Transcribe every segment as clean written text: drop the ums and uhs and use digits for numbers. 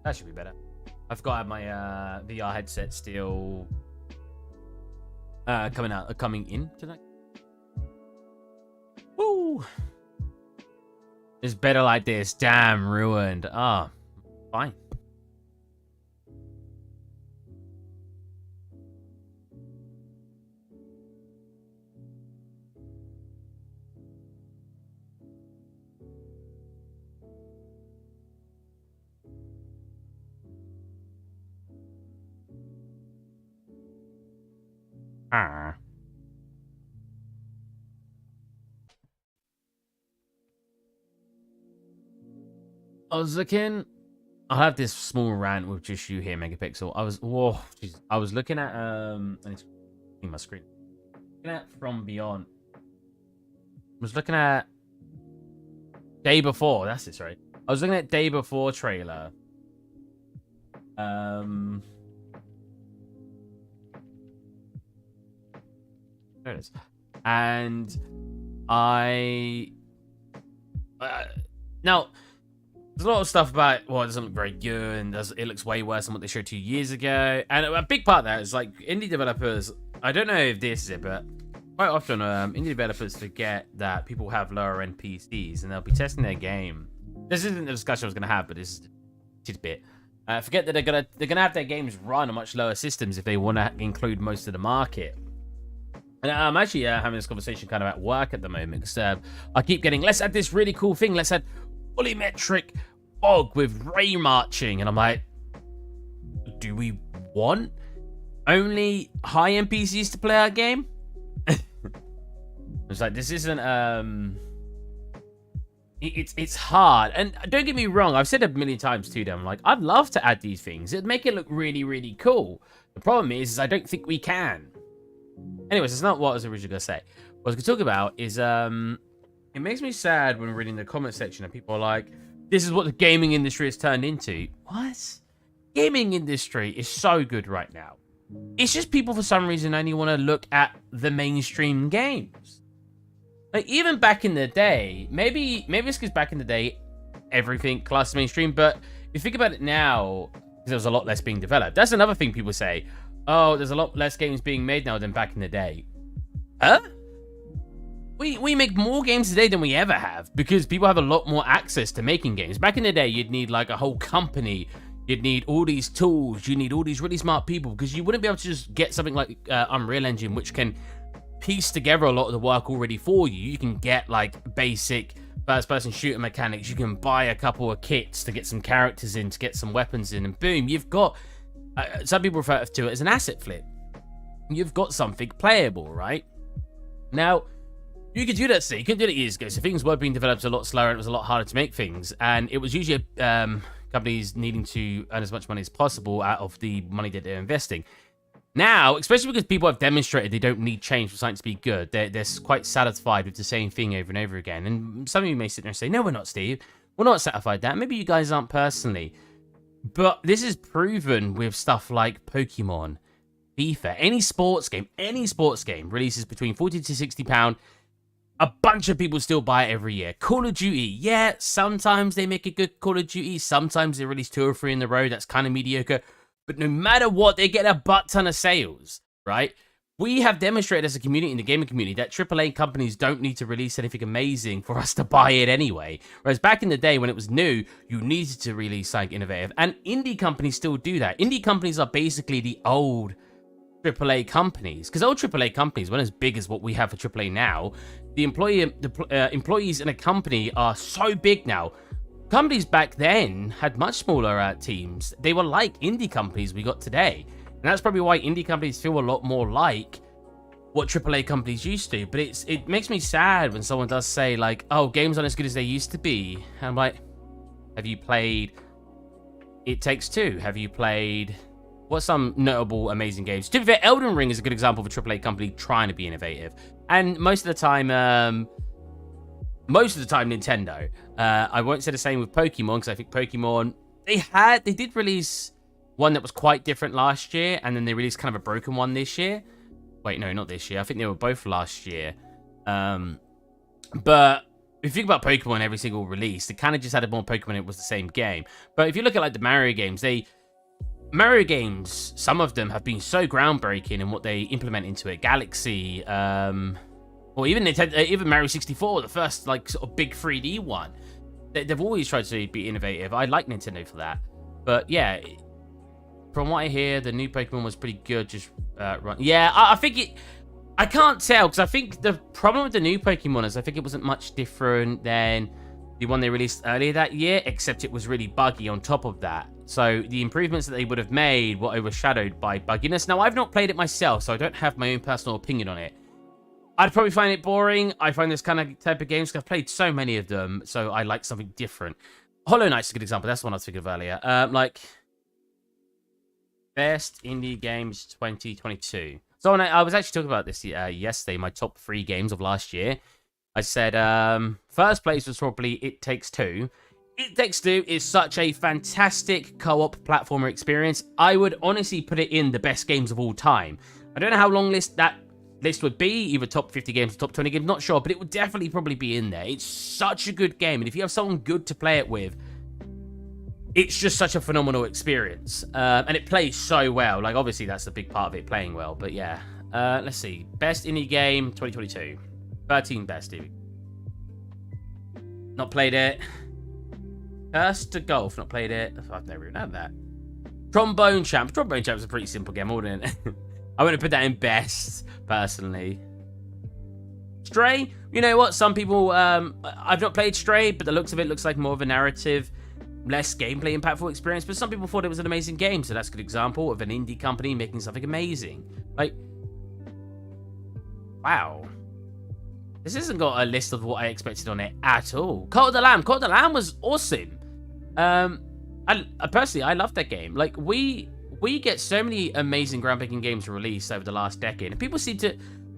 That should be better. I've got my VR headset still coming in tonight. Woo! It's better like this. Damn, ruined. Ah, fine. Ah. I was looking. I'll have this small rant with just you here, Megapixel. I was looking at I need to see my screen. Looking at From Beyond. I was looking at Day Before. That's it, sorry. I was looking at Day Before trailer. There it is. And now there's a lot of stuff about, well, it doesn't look very good, and it looks way worse than what they showed 2 years ago. And a big part of that is, like, indie developers, I don't know if this is it, but quite often indie developers forget that people have lower end PCs, and they'll be testing their game. This isn't the discussion I was going to have, but this is a tidbit. Forget that they're gonna have their games run on much lower systems if they want to include most of the market. And I'm actually having this conversation kind of at work at the moment, because I keep getting, let's add this really cool thing, let's add polymetric fog with ray marching, and I'm like, do we want only high-end PCs to play our game? It's like, this isn't it's hard. And don't get me wrong, I've said it a million times to them, like, I'd love to add these things, it'd make it look really, really cool. The problem is I don't think we can. Anyways, it's not what I was originally gonna say. What I was gonna talk about is it makes me sad when reading the comment section and people are like, this is what the gaming industry has turned into. What? Gaming industry is so good right now. It's just people for some reason only want to look at the mainstream games. Like, even back in the day, maybe it's because back in the day everything classed mainstream, but if you think about it now, there was a lot less being developed. That's another thing people say. Oh, there's a lot less games being made now than back in the day. Huh? We make more games today than we ever have, because people have a lot more access to making games. Back in the day, you'd need like a whole company. You'd need all these tools. You need all these really smart people, because you wouldn't be able to just get something like Unreal Engine, which can piece together a lot of the work already for you. You can get like basic first-person shooter mechanics. You can buy a couple of kits to get some characters in, to get some weapons in, and boom, you've got... some people refer to it as an asset flip. You've got something playable, right? Now, you could do that today. You couldn't do it years ago. So things were being developed a lot slower, and it was a lot harder to make things. And it was usually companies needing to earn as much money as possible out of the money that they're investing. Now, especially because people have demonstrated they don't need change for something to be good, they're quite satisfied with the same thing over and over again. And some of you may sit there and say, no, we're not, Steve. We're not satisfied with that. Maybe you guys aren't personally. But this is proven with stuff like Pokemon, FIFA, any sports game releases between £40 to £60. A bunch of people still buy it every year. Call of Duty, yeah, sometimes they make a good Call of Duty. Sometimes they release 2 or 3 in the row. That's kind of mediocre. But no matter what, they get a butt ton of sales, right? We have demonstrated as a community, in the gaming community, that AAA companies don't need to release anything amazing for us to buy it anyway. Whereas back in the day when it was new, you needed to release something innovative. And indie companies still do that. Indie companies are basically the old AAA companies. Because old AAA companies weren't as big as what we have for AAA now. The employees in a company are so big now. Companies back then had much smaller teams. They were like indie companies we got today. And that's probably why indie companies feel a lot more like what AAA companies used to. But it makes me sad when someone does say, like, oh, games aren't as good as they used to be. And I'm like, have you played It Takes Two? Have you played... what's some notable, amazing games? To be fair, Elden Ring is a good example of a AAA company trying to be innovative. And most of the time, Nintendo. I won't say the same with Pokemon, because I think Pokemon, they did release one that was quite different last year, and then they released kind of a broken one this year. Wait, no, not this year. I think they were both last year. But if you think about Pokemon, every single release, they kind of just had more Pokemon, it was the same game. But if you look at like the Mario games, Mario games, some of them have been so groundbreaking in what they implement into it. Galaxy, or even Nintendo, even Mario 64, the first like sort of big 3D one. They've always tried to be innovative. I like Nintendo for that. But yeah, from what I hear, the new Pokemon was pretty good. Just run. Yeah, I think it. I can't tell, because I think the problem with the new Pokemon is I think it wasn't much different than the one they released earlier that year, except it was really buggy on top of that. So the improvements that they would have made were overshadowed by bugginess. Now, I've not played it myself, so I don't have my own personal opinion on it. I'd probably find it boring. I find this kind of type of games, because I've played so many of them, so I like something different. Hollow Knight's a good example. That's the one I was thinking of earlier. Like, best indie games 2022. So I was actually talking about this yesterday, my top 3 games of last year. I said first place was probably It Takes Two. It Takes Two is such a fantastic co-op platformer experience. I would honestly put it in the best games of all time. I don't know how long that list would be, either top 50 games or top 20 games, not sure, but it would definitely probably be in there. It's such a good game, and if you have someone good to play it with, it's just such a phenomenal experience. And it plays so well. Like, obviously, that's a big part of it, playing well. But yeah. Let's see. Best indie game 2022. 13 best. Not played it. Curse to Golf. Not played it. I've never even had that. Trombone Champ. Trombone Champ is a pretty simple game, wouldn't it? I wouldn't put that in best, personally. Stray. You know what? Some people... I've not played Stray, but the looks of it looks like more of a narrative, less gameplay impactful experience, but some people thought it was an amazing game, so that's a good example of an indie company making something amazing. Like, wow. This hasn't got a list of what I expected on it at all. Cult of the Lamb. Cult of the Lamb was awesome. I personally, I love that game. Like, we get so many amazing groundbreaking games released over the last decade, and people seem to...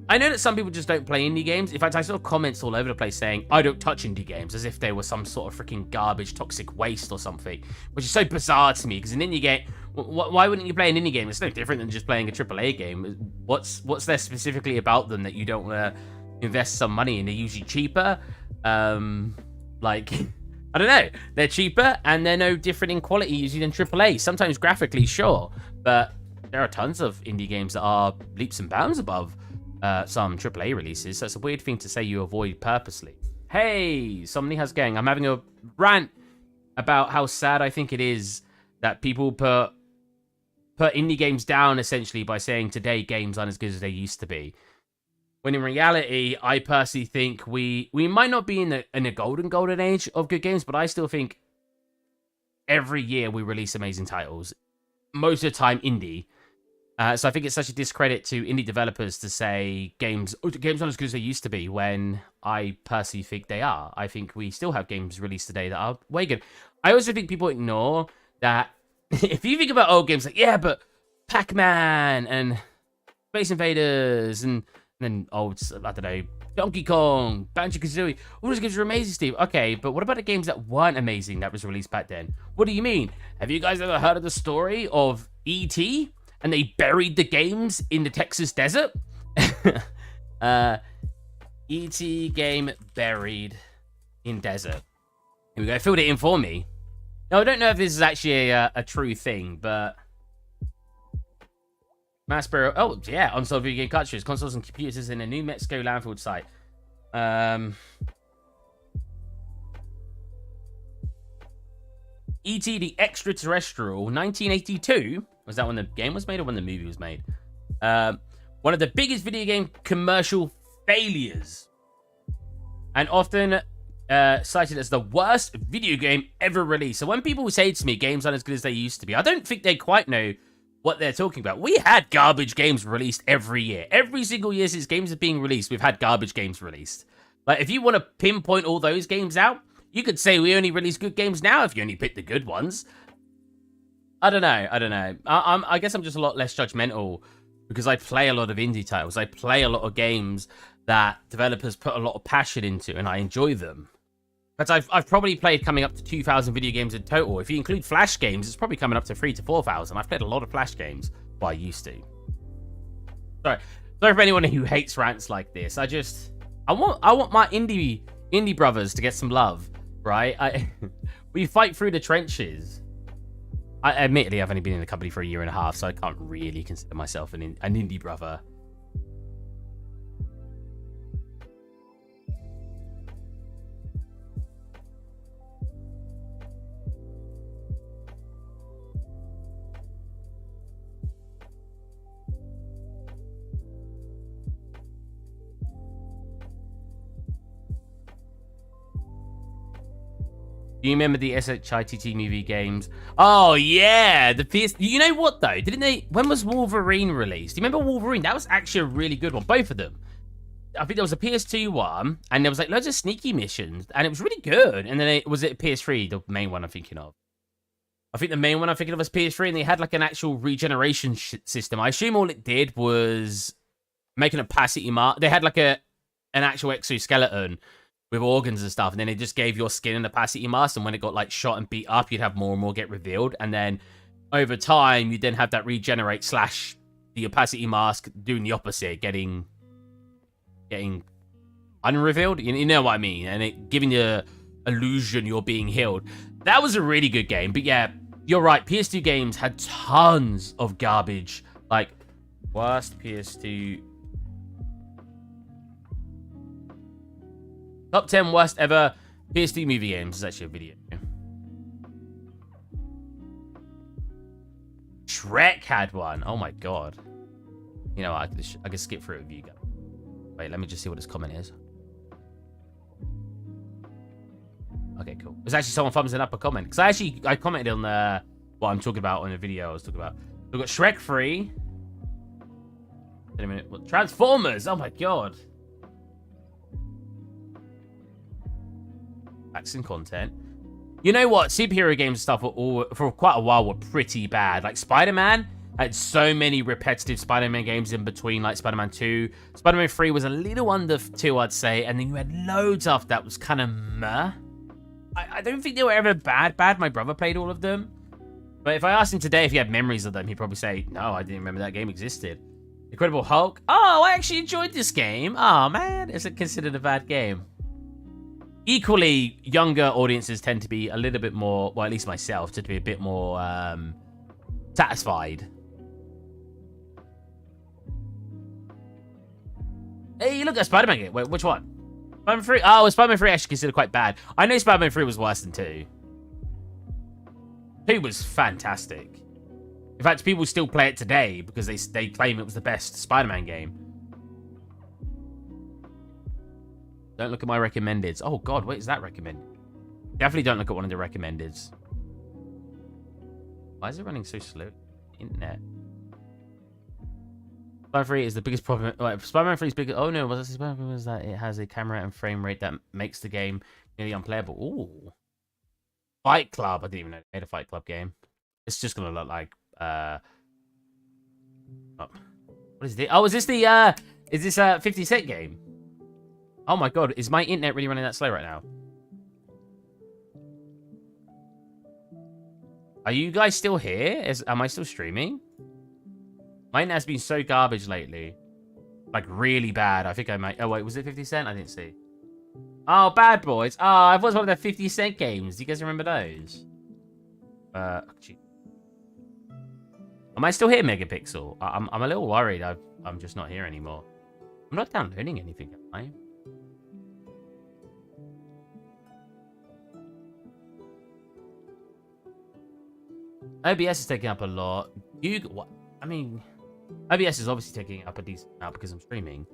I know that some people just don't play indie games. In fact, I saw comments all over the place saying, I don't touch indie games, as if they were some sort of freaking garbage, toxic waste or something, which is so bizarre to me, because an indie game, why wouldn't you play an indie game? It's no different than just playing a AAA game. What's there specifically about them that you don't want to invest some money in? They're usually cheaper. Like, I don't know. They're cheaper, and they're no different in quality usually than AAA. Sometimes graphically, sure, but there are tons of indie games that are leaps and bounds above some AAA releases, so it's a weird thing to say you avoid purposely. Hey, somebody has gang. I'm having a rant about how sad I think it is that people put indie games down, essentially, by saying today games aren't as good as they used to be. When in reality, I personally think we might not be in a golden age of good games, but I still think every year we release amazing titles. Most of the time, indie. So I think it's such a discredit to indie developers to say games aren't as good as they used to be, when I personally think they are. I think we still have games released today that are way good. I also think people ignore that if you think about old games, like, yeah, but Pac-Man and Space Invaders and then old, I don't know, Donkey Kong, Banjo-Kazooie, all those games are amazing, Steve. Okay, but what about the games that weren't amazing that was released back then? What do you mean? Have you guys ever heard of the story of E.T.? And they buried the games in the Texas desert? E.T. game buried in desert. Here we go. Filled it in for me. Now, I don't know if this is actually a true thing, but... Maspero... Oh, yeah. Unsold video game cartridges, consoles, and computers in a New Mexico landfill site. E.T. the Extraterrestrial, 1982... Was that when the game was made or when the movie was made? One of the biggest video game commercial failures. And often cited as the worst video game ever released. So when people say to me games aren't as good as they used to be, I don't think they quite know what they're talking about. We had garbage games released every year. Every single year since games are being released, we've had garbage games released. Like, if you want to pinpoint all those games out, you could say we only release good games now if you only pick the good ones. I don't know. I guess I'm just a lot less judgmental because I play a lot of indie titles. I play a lot of games that developers put a lot of passion into, and I enjoy them. But I've probably played coming up to 2,000 video games in total. If you include Flash games, it's probably coming up to 3,000 to 4,000. I've played a lot of Flash games, but I used to. Sorry for anyone who hates rants like this. I want my indie Indie brothers to get some love, right? We fight through the trenches. I admittedly, I've only been in the company for a year and a half, so I can't really consider myself an indie brother. Do you remember the SHITT movie games? Oh, yeah. The PS... You know what, though? Didn't they... When was Wolverine released? Do you remember Wolverine? That was actually a really good one. Both of them. I think there was a PS2 one, and there was, like, loads of sneaky missions, and it was really good. And then was it PS3, the main one I'm thinking of? I think the main one I'm thinking of was PS3, and they had, like, an actual regeneration system. I assume all it did was make an opacity mark. They had, like, an actual exoskeleton with organs and stuff, and then it just gave your skin an opacity mask, and when it got like shot and beat up, you'd have more and more get revealed, and then over time you then have that regenerate / the opacity mask doing the opposite, getting unrevealed. You know what I mean? And it giving the illusion you're being healed. That was a really good game. But yeah, you're right, PS2 games had tons of garbage. Like, worst PS2 Top 10 worst ever PS2 movie games. Is actually a video. Shrek had one. Oh my god. You know, I can skip through it with you guys. Wait, let me just see what this comment is. Okay, cool. It's actually someone thumbsing up a comment. Because I commented on what I'm talking about on the video I was talking about. We've got Shrek 3. Wait a minute. What? Transformers. Oh my god. Action content. You know what? Superhero games and stuff for quite a while were pretty bad. Like Spider-Man had so many repetitive Spider-Man games in between, like Spider-Man 2. Spider-Man 3 was a little under 2, I'd say. And then you had loads after that was kind of meh. I don't think they were ever bad. My brother played all of them. But if I asked him today if he had memories of them, he'd probably say, no, I didn't remember that game existed. Incredible Hulk. Oh, I actually enjoyed this game. Oh, man. Is it considered a bad game? Equally, younger audiences tend to be a little bit more, well, at least myself, tend to be a bit more satisfied. Hey, look at Spider-Man game. Wait, which one? Spider-Man 3? Oh, Spider-Man 3 actually considered quite bad. I know Spider-Man 3 was worse than 2. 2 was fantastic. In fact, people still play it today because they claim it was the best Spider-Man game. Don't look at my recommendeds. Oh, God, wait, is that recommended? Definitely don't look at one of the recommendeds. Why is it running so slow? Internet. Spider-Man 3 is the biggest problem. Like, Spider-Man 3's biggest... Oh, no, what's Spider-Man 3 was that it has a camera and frame rate that makes the game nearly unplayable. Ooh. Fight Club. I didn't even know they made a Fight Club game. It's just going to look like... Oh. What is this? Oh, is this the... Is this a 50 Cent game? Oh my god, is my internet really running that slow right now? Are you guys still here? Am I still streaming? My internet has been so garbage lately. Like, really bad. I think I might... Oh, wait, was it 50 Cent? I didn't see. Oh, Bad Boys. Oh, I was one of the 50 Cent games. Do you guys remember those? Gee. Am I still here, Megapixel? I'm a little worried. I'm just not here anymore. I'm not downloading anything, am I? OBS is taking up a lot. What? I mean, OBS is obviously taking up a decent amount because I'm streaming.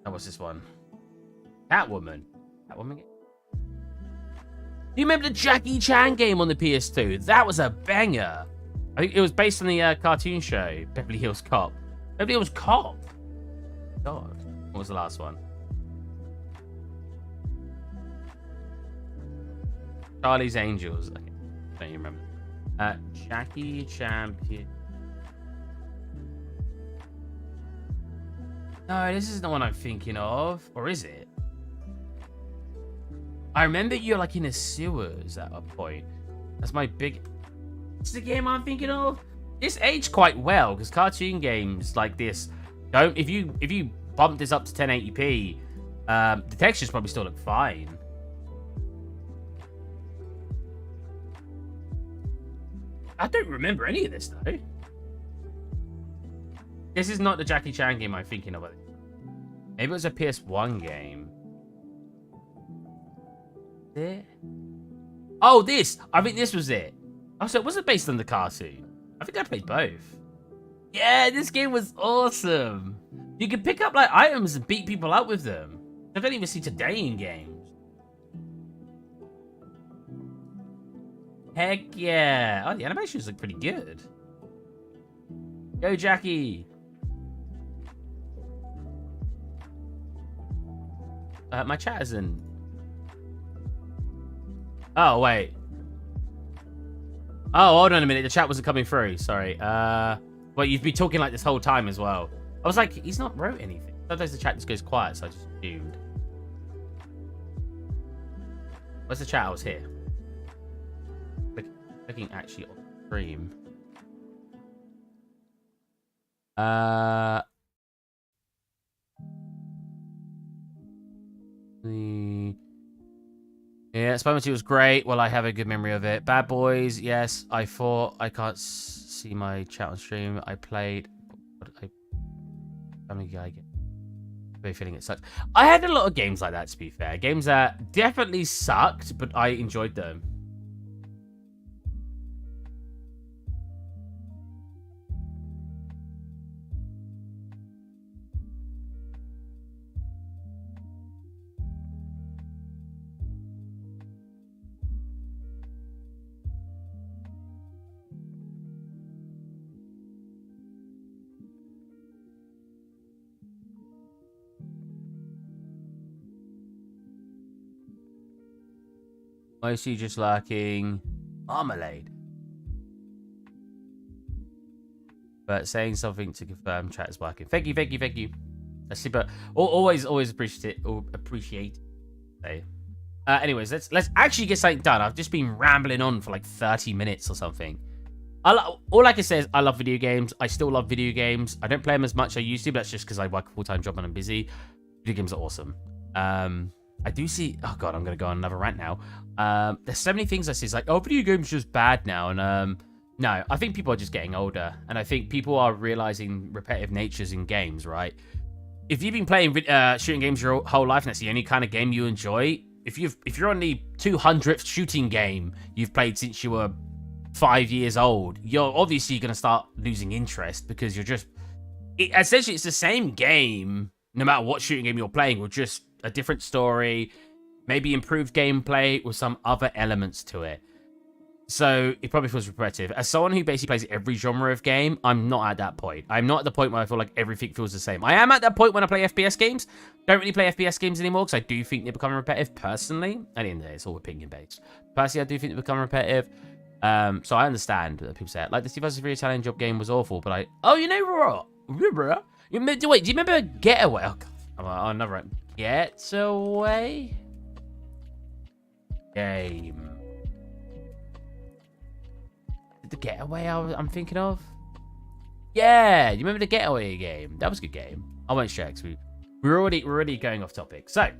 Oh, what's this one? Catwoman. Catwoman game? Do you remember the Jackie Chan game on the PS2? That was a banger. I think it was based on the cartoon show, Beverly Hills Cop. Beverly Hills Cop? God. What was the last one? Charlie's Angels. Okay. Don't you remember? Jackie Chan. No, this isn't the one I'm thinking of. Or is it? I remember you're like in the sewers at a point. That's my big... It's the game I'm thinking of. This aged quite well because cartoon games like this don't... If you bump this up to 1080p, the textures probably still look fine. I don't remember any of this, though. This is not the Jackie Chan game I'm thinking of. Maybe it was a PS1 game. There. Oh, this! I think this was it. Oh, so it wasn't based on the cartoon. I think I played both. Yeah, this game was awesome. You could pick up, like, items and beat people up with them. I don't even see today in games. Heck yeah. Oh, the animations look pretty good. Go, Jackie. My chat isn't... Oh, wait. Oh, hold on a minute. The chat wasn't coming through. Sorry. Well, you've been talking like this whole time as well. I was like, he's not wrote anything. Sometimes the chat just goes quiet, so I just assumed. Where's the chat? I was here. Looking actually on the stream. Yeah, Spider-Man 2 was great. Well, I have a good memory of it. Bad Boys, yes. I thought I can't see my chat on stream. I played. Family Guy game. Very feeling it sucked. I had a lot of games like that, to be fair. Games that definitely sucked, but I enjoyed them. Mostly just lacking marmalade. But saying something to confirm chat is working. Thank you, thank you, thank you. That's super. Always appreciate it. Anyways, let's actually get something done. I've just been rambling on for like 30 minutes or something. All I can say is I love video games. I still love video games. I don't play them as much as I used to, but that's just because I work a full-time job and I'm busy. Video games are awesome. I do see... Oh, God, I'm going to go on another rant now. There's so many things I see. It's like, oh, video games are just bad now. And no, I think people are just getting older. And I think people are realizing repetitive natures in games, right? If you've been playing shooting games your whole life and that's the only kind of game you enjoy, if you're on the 200th shooting game you've played since you were 5 years old, you're obviously going to start losing interest because you're just... essentially, it's the same game no matter what shooting game you're playing, with just a different story, maybe improved gameplay with some other elements to it. So it probably feels repetitive. As someone who basically plays every genre of game, I'm not at that point. I'm not at the point where I feel like everything feels the same. I am at that point when I play FPS games. Don't really play FPS games anymore because I do think they're becoming repetitive personally. At the end of the day, it's all opinion based. Personally, I do think they become repetitive. So I understand that people say it. Like the 2003 Italian Job game was awful, but oh, you know what? Wait, do you remember Getaway? Oh, God. Oh, another one. Getaway game. The Getaway I'm thinking of? Yeah, you remember the Getaway game? That was a good game. I won't share because we're already going off topic. So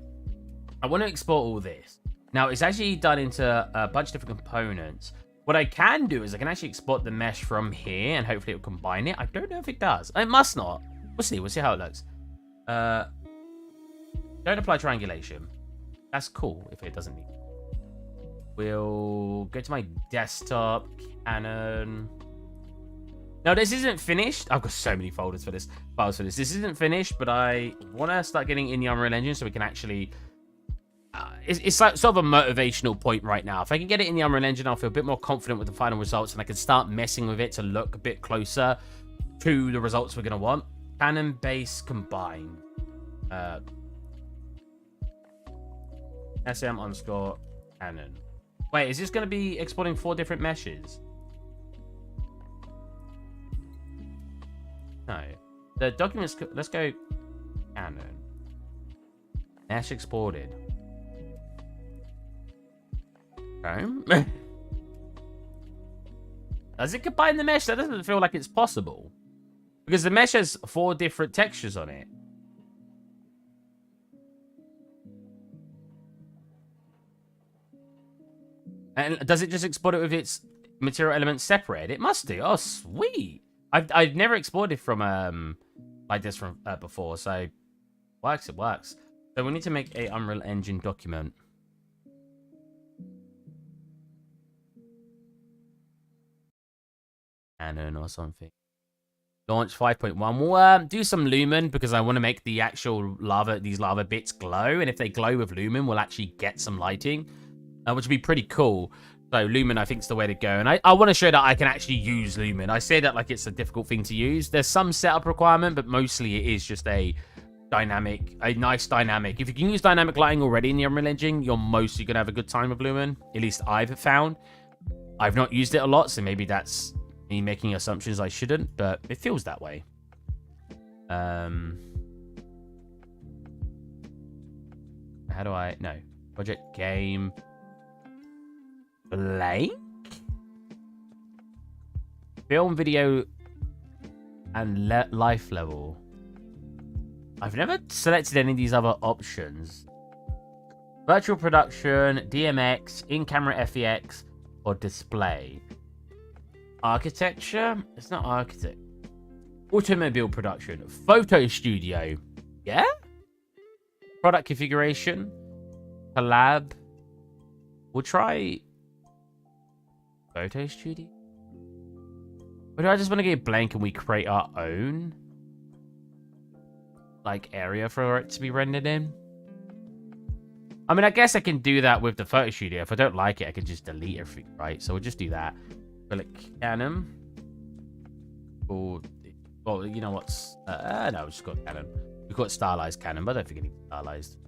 I want to export all this. Now it's actually done into a bunch of different components. What I can do is I can actually export the mesh from here and hopefully it'll combine it. I don't know if it does. It must not. We'll see how it looks. Don't apply triangulation. That's cool if it doesn't need. We'll go to my desktop, Canon. Now, this isn't finished. I've got so many folders for this, files for this. This isn't finished, but I want to start getting in the Unreal Engine so we can actually... it's like sort of a motivational point right now. If I can get it in the Unreal Engine, I'll feel a bit more confident with the final results and I can start messing with it to look a bit closer to the results we're going to want. Canon base combined. SM_Canon. Wait, is this going to be exporting 4 different meshes? No. The documents... Let's go Canon. Mesh exported. Okay. Does it combine the mesh? That doesn't feel like it's possible. Because the mesh has 4 different textures on it. And does it just export it with its material elements separated? It must do. Oh, sweet. I've never exported from like this from before, so it works. So we need to make a Unreal Engine document. Canon or something. Launch 5.1. We'll do some lumen because I want to make the actual these lava bits glow, and if they glow with lumen, we'll actually get some lighting, which would be pretty cool. So lumen, I think, is the way to go, and I want to show that I can actually use lumen. I say that like it's a difficult thing to use. There's some setup requirement, but mostly it is just a nice dynamic. If you can use dynamic lighting already in the Unreal Engine, you're mostly gonna have a good time with lumen. At least I've found. I've not used it a lot, so maybe that's me making assumptions I shouldn't, but it feels that way. How do I... No. Project game... Blank? Film, video, and life level. I've never selected any of these other options. Virtual production, DMX, in-camera FEX, or display. Architecture? It's not architect. Automobile production. Photo studio. Yeah? Product configuration. Collab. We'll try... Photo studio? Or do I just want to get blank and we create our own... like, area for it to be rendered in? I mean, I guess I can do that with the photo studio. If I don't like it, I can just delete everything, right? So we'll just do that. Acrylic Canon. Or, well, you know what's... no, we've just got Canon. We've got stylized Canon, but I don't think it needs stylized.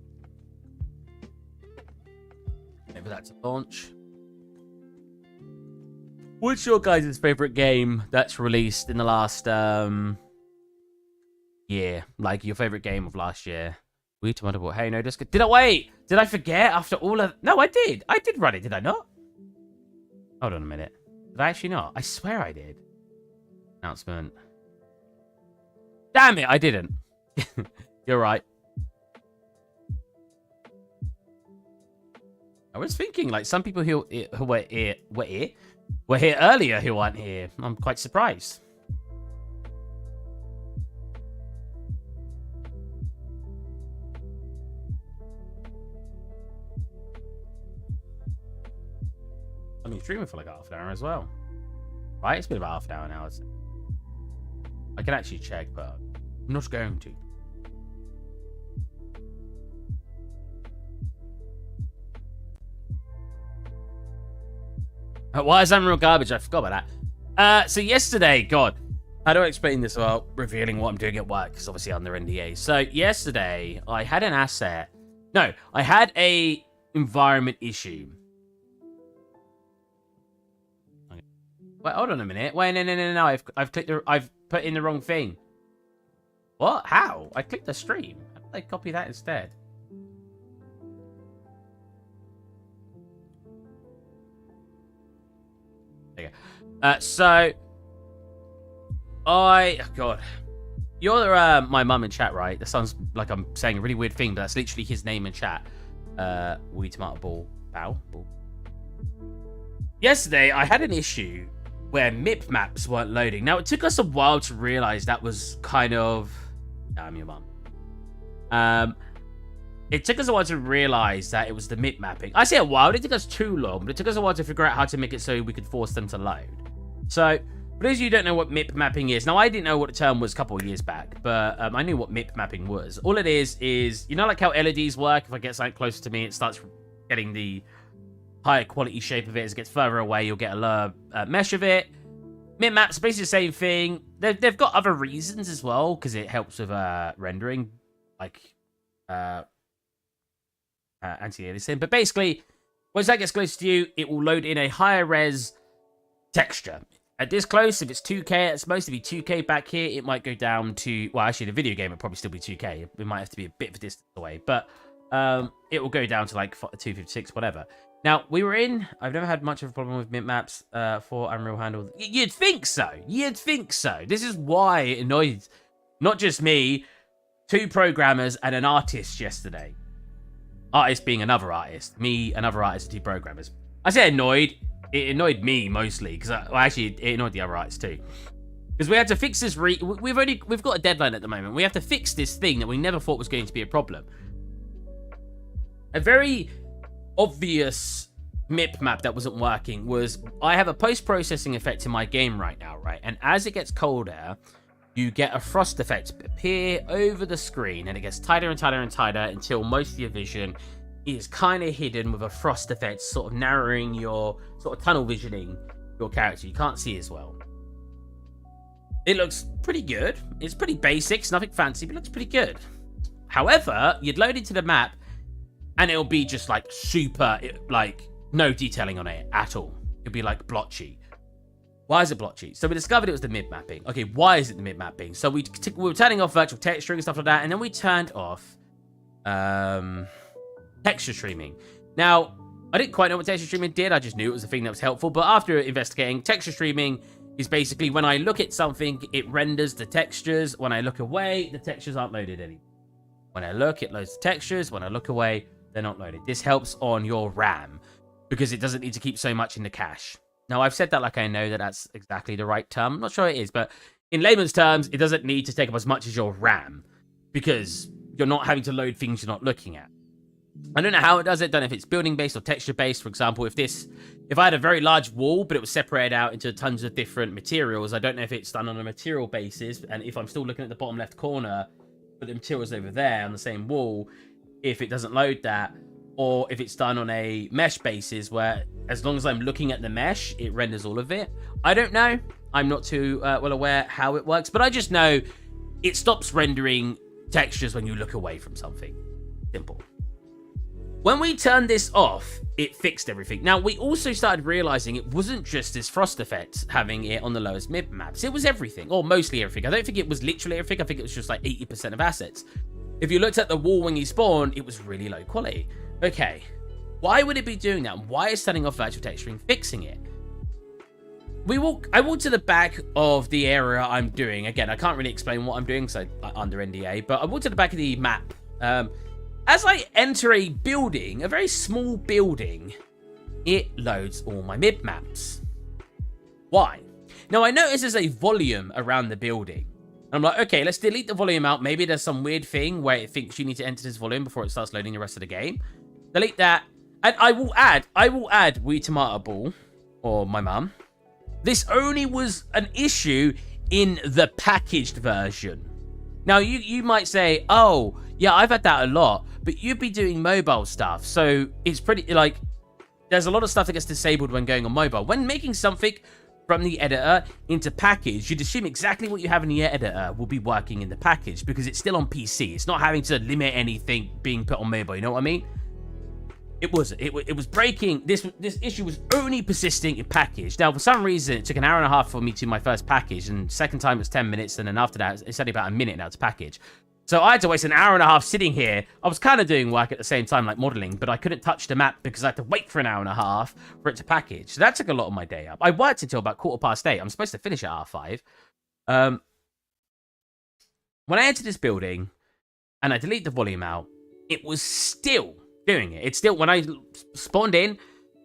Maybe that's a launch. What's your guys' favorite game that's released in the last year? Like, your favorite game of last year? We tomato. Hey, no, just... Did I wait? Did I forget after all of... No, I did. I did run it, did I not? Hold on a minute. Did I actually not? I swear I did. Announcement. Damn it, I didn't. You're right. I was thinking, like, some people who were here earlier who aren't here. I'm quite surprised. I've been streaming for like half an hour as well. Right? It's been about half an hour now. I can actually check, but I'm not going to. Why is Unreal garbage? I forgot about that. So yesterday, God, how do I explain this without revealing what I'm doing at work? Because obviously I'm under NDA. So yesterday, I had an asset. No, I had a environment issue. Wait, hold on a minute. Wait, no. I've clicked. I've put in the wrong thing. What? How? I clicked the stream. How did I copy that instead? There you go. So God, you're my mum in chat, right? That sounds like I'm saying a really weird thing, but that's literally his name in chat. We tomato ball. Bow. Ball. Yesterday, I had an issue where MIP maps weren't loading. Now, it took us a while to realize that was kind of... Damn your mum. It took us a while to realize that it was the MIP mapping. I say a while, it didn't take us too long, but it took us a while to figure out how to make it so we could force them to load. So, for those of you who don't know what MIP mapping is, now I didn't know what the term was a couple of years back, but I knew what MIP mapping was. All it is, you know like how LEDs work? If I get something closer to me, it starts getting the higher quality shape of it. As it gets further away, you'll get a lower mesh of it. MIP maps basically the same thing. They've got other reasons as well, because it helps with rendering, like anti-aliasing. But basically, once that gets close to you, it will load in a higher res texture. At this close, if it's 2K, it's supposed to be 2K back here. It might go down to, well, actually, the video game would probably still be 2K. It might have to be a bit of a distance away, but it will go down to like 256, whatever. Now, I've never had much of a problem with MIP maps for Unreal Handle. You'd think so. You'd think so. This is why it annoyed not just me, 2 programmers and an artist yesterday. Artist being another artist. Me, another artist, and 2 programmers. I say annoyed. It annoyed me mostly because actually it annoyed the other artists too. Because we had to fix this. We've got a deadline at the moment. We have to fix this thing that we never thought was going to be a problem. A very obvious MIP map that wasn't working was I have a post-processing effect in my game right now, right? And as it gets colder, you get a frost effect appear over the screen, and it gets tighter and tighter and tighter until most of your vision is kind of hidden with a frost effect, sort of narrowing your sort of tunnel visioning your character. You can't see as well. It looks pretty good. It's pretty basic. It's nothing fancy, but it looks pretty good. However, you'd load into the map and it'll be just like super, like no detailing on it at all. It'll be like blotchy. Why is it blotchy? So we discovered it was the mid mapping. Okay, why is it the mid mapping? So we were turning off virtual texturing and stuff like that, and then we turned off texture streaming. Now, I didn't quite know what texture streaming did. I just knew it was a thing that was helpful. But after investigating, texture streaming is basically when I look at something, it renders the textures. When I look away, the textures aren't loaded anymore. When I look, it loads the textures. When I look away, they're not loaded. This helps on your RAM because it doesn't need to keep so much in the cache. Now, I've said that like I know that that's exactly the right term. I'm not sure it is, but in layman's terms, it doesn't need to take up as much as your RAM because you're not having to load things you're not looking at. I don't know how it does it. Don't know if it's building based or texture based. For example, if I had a very large wall, but it was separated out into tons of different materials, I don't know if it's done on a material basis. And if I'm still looking at the bottom left corner, but the material's over there on the same wall, if it doesn't load that, or if it's done on a mesh basis where as long as I'm looking at the mesh, it renders all of it. I don't know. I'm not too well aware how it works, but I just know it stops rendering textures when you look away from something. Simple. When we turned this off, it fixed everything. Now, we also started realizing it wasn't just this frost effect having it on the lowest mid maps. It was everything, or mostly everything. I don't think it was literally everything. I think it was just like 80% of assets. If you looked at the wall when you spawned, it was really low quality. Okay, why would it be doing that? Why is turning off virtual texturing fixing it? I walked to the back of the area I'm doing. Again, I can't really explain what I'm doing because I'm under NDA, but I walked to the back of the map. As I enter a building, a very small building, it loads all my mid maps. Why? Now, I notice there's a volume around the building. I'm like, okay, let's delete the volume out. Maybe there's some weird thing where it thinks you need to enter this volume before it starts loading the rest of the game. Delete that. And I will add Wee Tomato Ball, or my mum. This only was an issue in the packaged version. Now, you might say, oh, yeah, I've had that a lot, but you'd be doing mobile stuff. So it's pretty, like, there's a lot of stuff that gets disabled when going on mobile. When making something from the editor into package, you'd assume exactly what you have in the editor will be working in the package because it's still on PC. It's not having to limit anything being put on mobile, you know what I mean? It wasn't. It was breaking. This issue was only persisting in package. Now, for some reason, it took an hour and a half for me to my first package, and second time it was 10 minutes, and then after that, it's only about a minute now to package. So I had to waste an hour and a half sitting here. I was kind of doing work at the same time, like modeling, but I couldn't touch the map because I had to wait for an hour and a half for it to package. So that took a lot of my day up. I worked until about 8:15. I'm supposed to finish at 5:30. When I entered this building and I delete the volume out, it was still doing it. It's still, when I spawned in,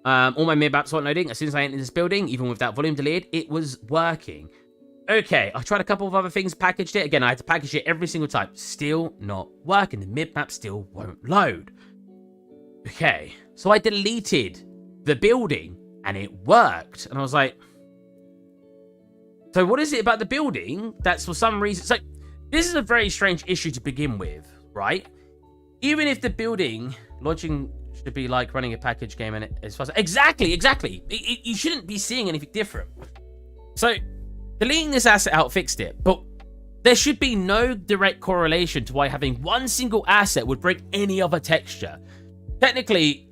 all my mid maps weren't loading. As soon as I entered this building, even with that volume deleted, it was working. Okay, I tried a couple of other things, packaged it. Again, I had to package it every single time. Still not working. The mid map still won't load. Okay, so I deleted the building and it worked. And I was like, so what is it about the building that's for some reason... So this is a very strange issue to begin with, right? Even if the building launching should be like running a package game and it's fast. Exactly. You shouldn't be seeing anything different. So deleting this asset out fixed it, but there should be no direct correlation to why having one single asset would break any other texture. Technically,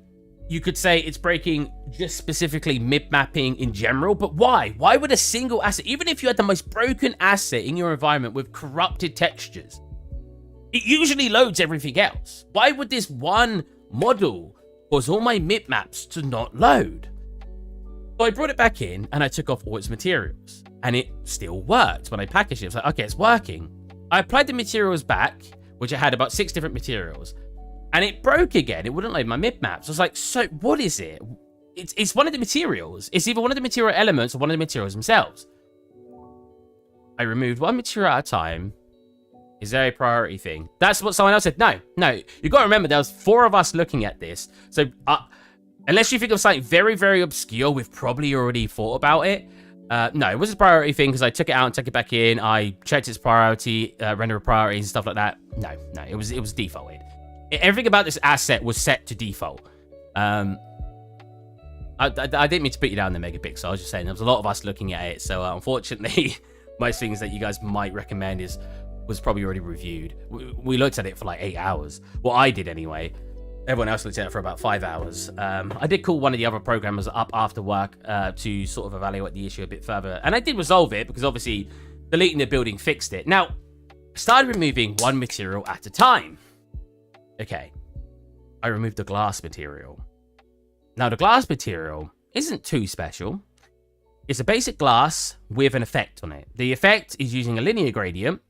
you could say it's breaking just specifically mid mapping in general, but why? Why would a single asset, even if you had the most broken asset in your environment with corrupted textures, it usually loads everything else. Why would this one model cause all my mid maps to not load? So I brought it back in and I took off all its materials and it still worked. When I packaged it, I was like, okay, it's working. I applied the materials back, which I had about 6 different materials, and it broke again. It wouldn't load my mid maps. I was like, so what is it? It's one of the materials. It's either one of the material elements or one of the materials themselves. I removed one material at a time. Is there a priority thing? That's what someone else said. No. You got to remember, there was 4 of us looking at this. So, unless you think of something very, very obscure, we've probably already thought about it. No, it was a priority thing because I took it out and took it back in. I checked its priority, render of priorities and stuff like that. No, it was defaulted. Everything about this asset was set to default. I didn't mean to put you down there, Megapixel. I was just saying there was a lot of us looking at it. So, unfortunately, most things that you guys might recommend was probably already reviewed. We looked at it for like 8 hours. Well, I did anyway. Everyone else looked at it for about 5 hours. I did call one of the other programmers up after work to sort of evaluate the issue a bit further. And I did resolve it because obviously deleting the building fixed it. Now, I started removing one material at a time. Okay. I removed the glass material. Now, the glass material isn't too special. It's a basic glass with an effect on it. The effect is using a linear gradient.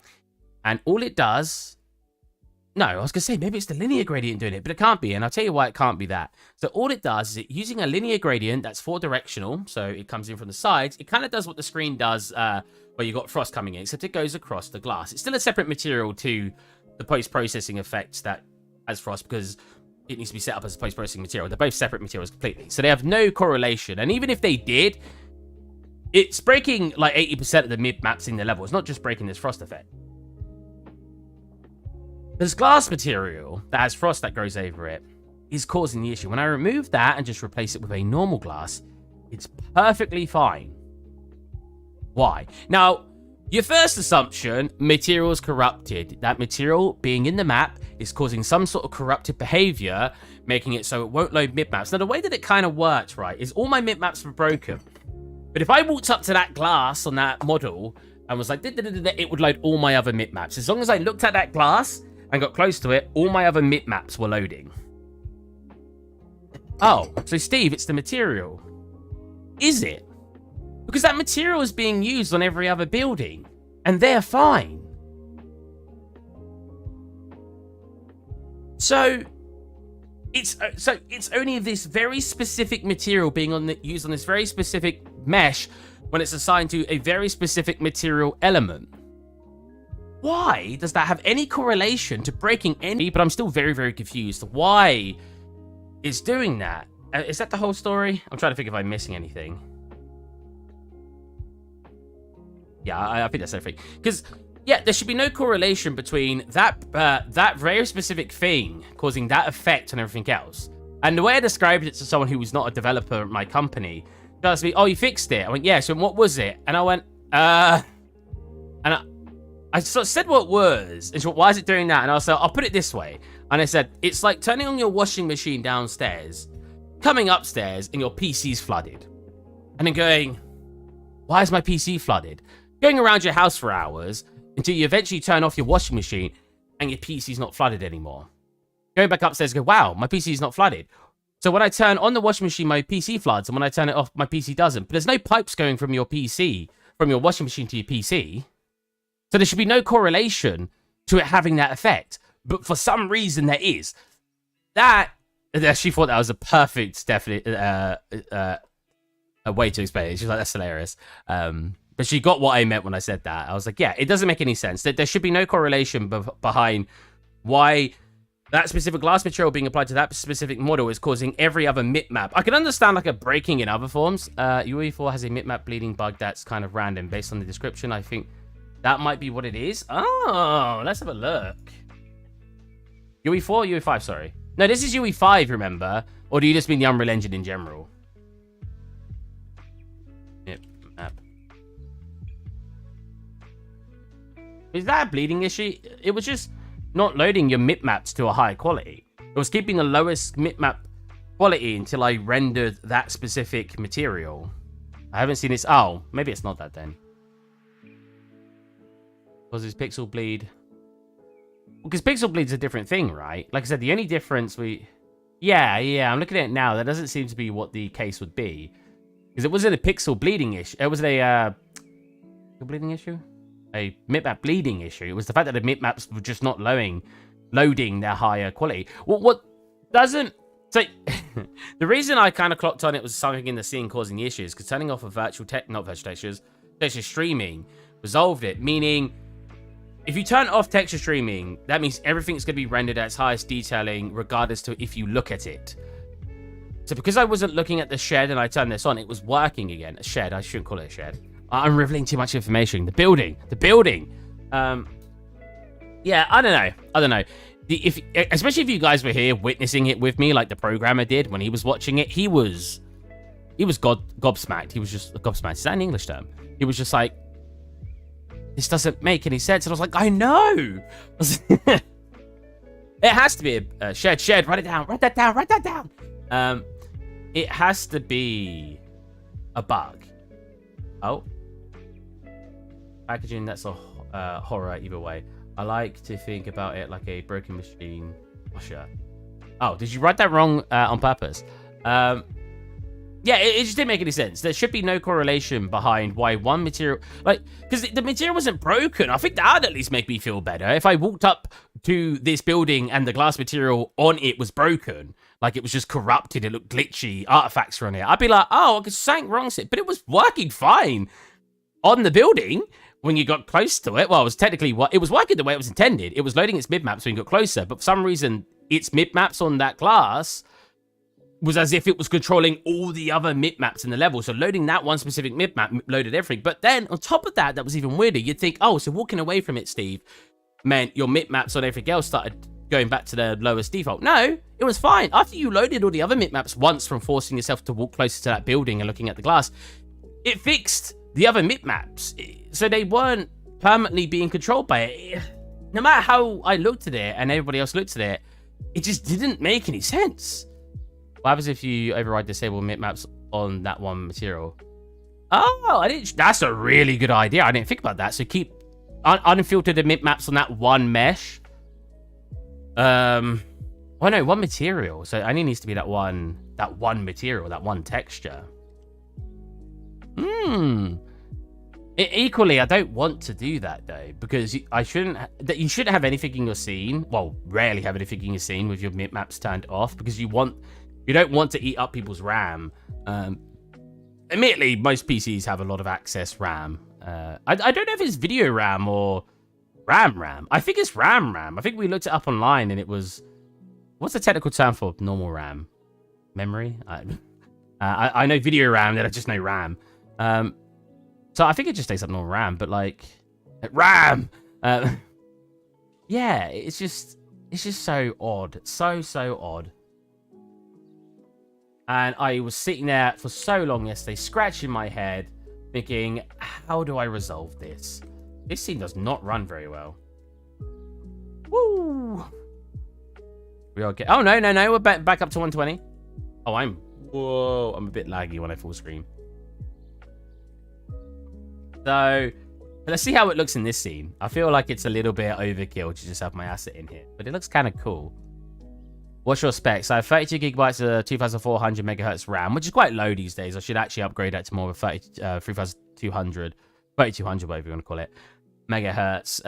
And all it does... No, I was going to say, maybe it's the linear gradient doing it, but it can't be. And I'll tell you why it can't be that. So all it does is using a linear gradient that's 4-directional, so it comes in from the sides, it kind of does what the screen does where you got frost coming in, except it goes across the glass. It's still a separate material to the post-processing effects that has frost because it needs to be set up as a post-processing material. They're both separate materials completely. So they have no correlation. And even if they did, it's breaking like 80% of the mid-maps in the level. It's not just breaking this frost effect. This glass material that has frost that goes over it is causing the issue. When I remove that and just replace it with a normal glass, it's perfectly fine. Why? Now, your first assumption, material is corrupted. That material being in the map is causing some sort of corrupted behavior, making it so it won't load mid-maps. Now, the way that it kind of works, right, is all my mid-maps were broken. But if I walked up to that glass on that model and was like, it would load all my other mid-maps. As long as I looked at that glass and got close to it, all my other mid-maps were loading. Oh, so Steve, it's the material. Is it? Because that material is being used on every other building, and they're fine. So it's only this very specific material being used on this very specific mesh when it's assigned to a very specific material element. Why does that have any correlation to breaking any? But I'm still very, very confused. Why it's doing that? Is that the whole story? I'm trying to think if I'm missing anything. Yeah, I think that's everything. Because, yeah, there should be no correlation between that very specific thing causing that effect and everything else. And the way I described it to someone who was not a developer at my company, they asked me, oh, you fixed it? I went, yeah, so what was it? And I went, and I sort of said what it was, and she went, why is it doing that? And I was like, I'll put it this way. And I said, it's like turning on your washing machine downstairs, coming upstairs, and your PC's flooded. And then going, why is my PC flooded? Going around your house for hours until you eventually turn off your washing machine and your PC's not flooded anymore. Going back upstairs and go, wow, my PC's not flooded. So when I turn on the washing machine, my PC floods, and when I turn it off, my PC doesn't. But there's no pipes going from your PC, from your washing machine to your PC. So there should be no correlation to it having that effect. But for some reason, there is. She thought that was a perfect, definite a way to explain it. She's like, that's hilarious. But she got what I meant when I said that. I was like, yeah, it doesn't make any sense. There should be no correlation behind why that specific glass material being applied to that specific model is causing every other mip-map. I can understand like a breaking in other forms. UE4 has a mip-map bleeding bug that's kind of random based on the description. I think that might be what it is. Oh, let's have a look. UE4? UE5, sorry. No, this is UE5, remember? Or do you just mean the Unreal Engine in general? Mip-map. Is that a bleeding issue? It was just not loading your mip-maps to a higher quality. It was keeping the lowest mip-map quality until I rendered that specific material. I haven't seen this. Oh, maybe it's not that then. Was this pixel bleed? Because pixel bleed's a different thing, right? Like I said, the only difference Yeah, I'm looking at it now. That doesn't seem to be what the case would be. Because it wasn't a pixel bleeding issue. It was a bleeding issue? A mip-map bleeding issue. It was the fact that the mip-maps were just not loading their higher quality. What doesn't... So, The reason I kind of clocked on it was something in the scene causing the issues, because turning off a not virtual textures, texture streaming resolved it, meaning if you turn off texture streaming, that means everything's going to be rendered at its highest detailing, regardless to if you look at it. So because I wasn't looking at the shed and I turned this on, it was working again. A shed, I shouldn't call it a shed. I'm revealing too much information. The building. Yeah, I don't know. Especially if you guys were here witnessing it with me, like the programmer did when he was watching it, he was gobsmacked. He was just gobsmacked. Is that an English term? He was just like, this doesn't make any sense. And I was like, I know. It has to be a shed. Write it down. Write that down. It has to be a bug. Oh. Packaging, that's a horror either way. I like to think about it like a broken machine washer. Oh, did you write that wrong on purpose? Yeah, it just didn't make any sense. There should be no correlation behind why one material... Like, because the material wasn't broken. I think that would at least make me feel better. If I walked up to this building and the glass material on it was broken, like it was just corrupted, it looked glitchy, artifacts were on it, I'd be like, oh, I something wrong with it. But it was working fine on the building. When you got close to it, well, it was technically it was working the way it was intended. It was loading its mid-maps when you got closer, but for some reason, its mid-maps on that glass was as if it was controlling all the other mid-maps in the level. So loading that one specific mid-map loaded everything. But then on top of that, that was even weirder. You'd think, oh, so walking away from it, Steve, meant your mid-maps on everything else started going back to the lowest default. No, it was fine. After you loaded all the other mid-maps once from forcing yourself to walk closer to that building and looking at the glass, it fixed the other mid-maps, so they weren't permanently being controlled by it. No matter how I looked at it and everybody else looked at it, it just didn't make any sense. What happens if you override disable mid-maps on that one material? Oh, I didn't. That's a really good idea. I didn't think about that. So keep unfiltered the mid-maps on that one mesh. Oh no, one material. So it only needs to be that one material, that one texture. Equally, I don't want to do that though, because you shouldn't have anything in your scene. Well, rarely have anything in your scene with your mid-maps turned off, because you don't want to eat up people's RAM. Admittedly, most PCs have a lot of access RAM. I don't know if it's video RAM or RAM. I think it's RAM. I think we looked it up online and it was, what's the technical term for normal RAM? Memory? I know video RAM, then I just know RAM. So I think it just takes up normal RAM, but like RAM. Yeah, it's just so odd, so odd. And I was sitting there for so long yesterday, scratching my head, thinking, how do I resolve this? This scene does not run very well. Woo! We are oh no, we're back up to 120. Oh, I'm a bit laggy when I full screen. So, let's see how it looks in this scene. I feel like it's a little bit overkill to just have my asset in here, but it looks kind of cool. What's your specs? I have 32 gigabytes of 2400 megahertz RAM, which is quite low these days. I should actually upgrade that to more of a 3200, whatever you want to call it, megahertz.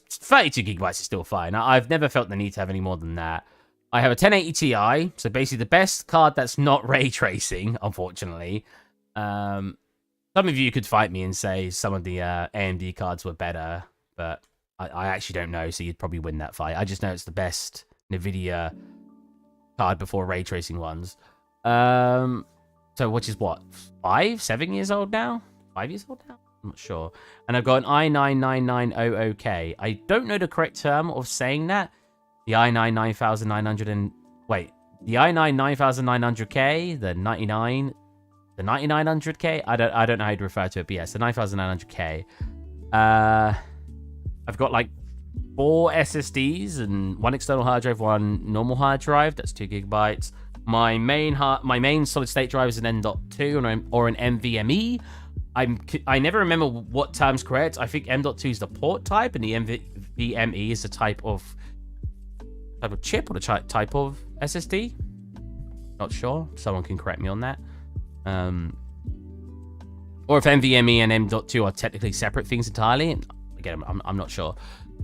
32 gigabytes is still fine. I've never felt the need to have any more than that. I have a 1080 Ti, so basically the best card that's not ray tracing, unfortunately. Some of you could fight me and say some of the AMD cards were better, but I actually don't know, so you'd probably win that fight. I just know it's the best NVIDIA card before ray tracing ones. So which is what, 7 years old now? 5 years old now? I'm not sure. And I've got an i9-9900K. I don't know the correct term of saying that. The i9-9900 and... Wait. The i9-9900K, the 9900K? I don't know how to refer to it, but yes, the 9900K. I've got like 4 SSDs and 1 external hard drive, 1 normal hard drive. That's 2 gigabytes. My main solid state drive is an M.2 or an NVMe. I never remember what term's correct. I think M.2 is the port type, and the NVMe is the type of chip or the type of SSD. Not sure. Someone can correct me on that. Or if NVMe and M.2 are technically separate things entirely. Again, I'm not sure.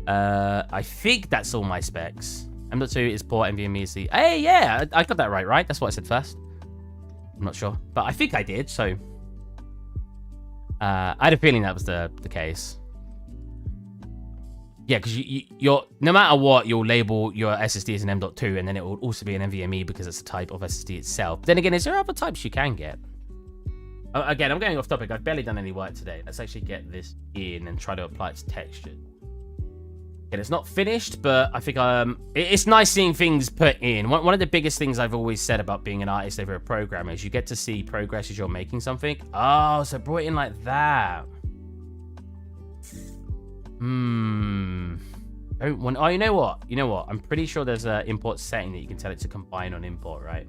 I think that's all my specs. M.2 is poor, NVMe is the... Hey, yeah, I got that right? That's what I said first. I'm not sure, but I think I did, so... I had a feeling that was the case. Yeah, because you're... No matter what, you'll label your SSD as an M.2, and then it will also be an NVMe because it's a type of SSD itself. But then again, is there other types you can get? Again, I'm going off topic. I've barely done any work today. Let's actually get this in and try to apply its texture. And it's not finished, but I think it's nice seeing things put in. One of the biggest things I've always said about being an artist over a programmer is you get to see progress as you're making something. Oh, so I brought it in like that. Oh, you know what? You know what? I'm pretty sure there's an import setting that you can tell it to combine on import, right?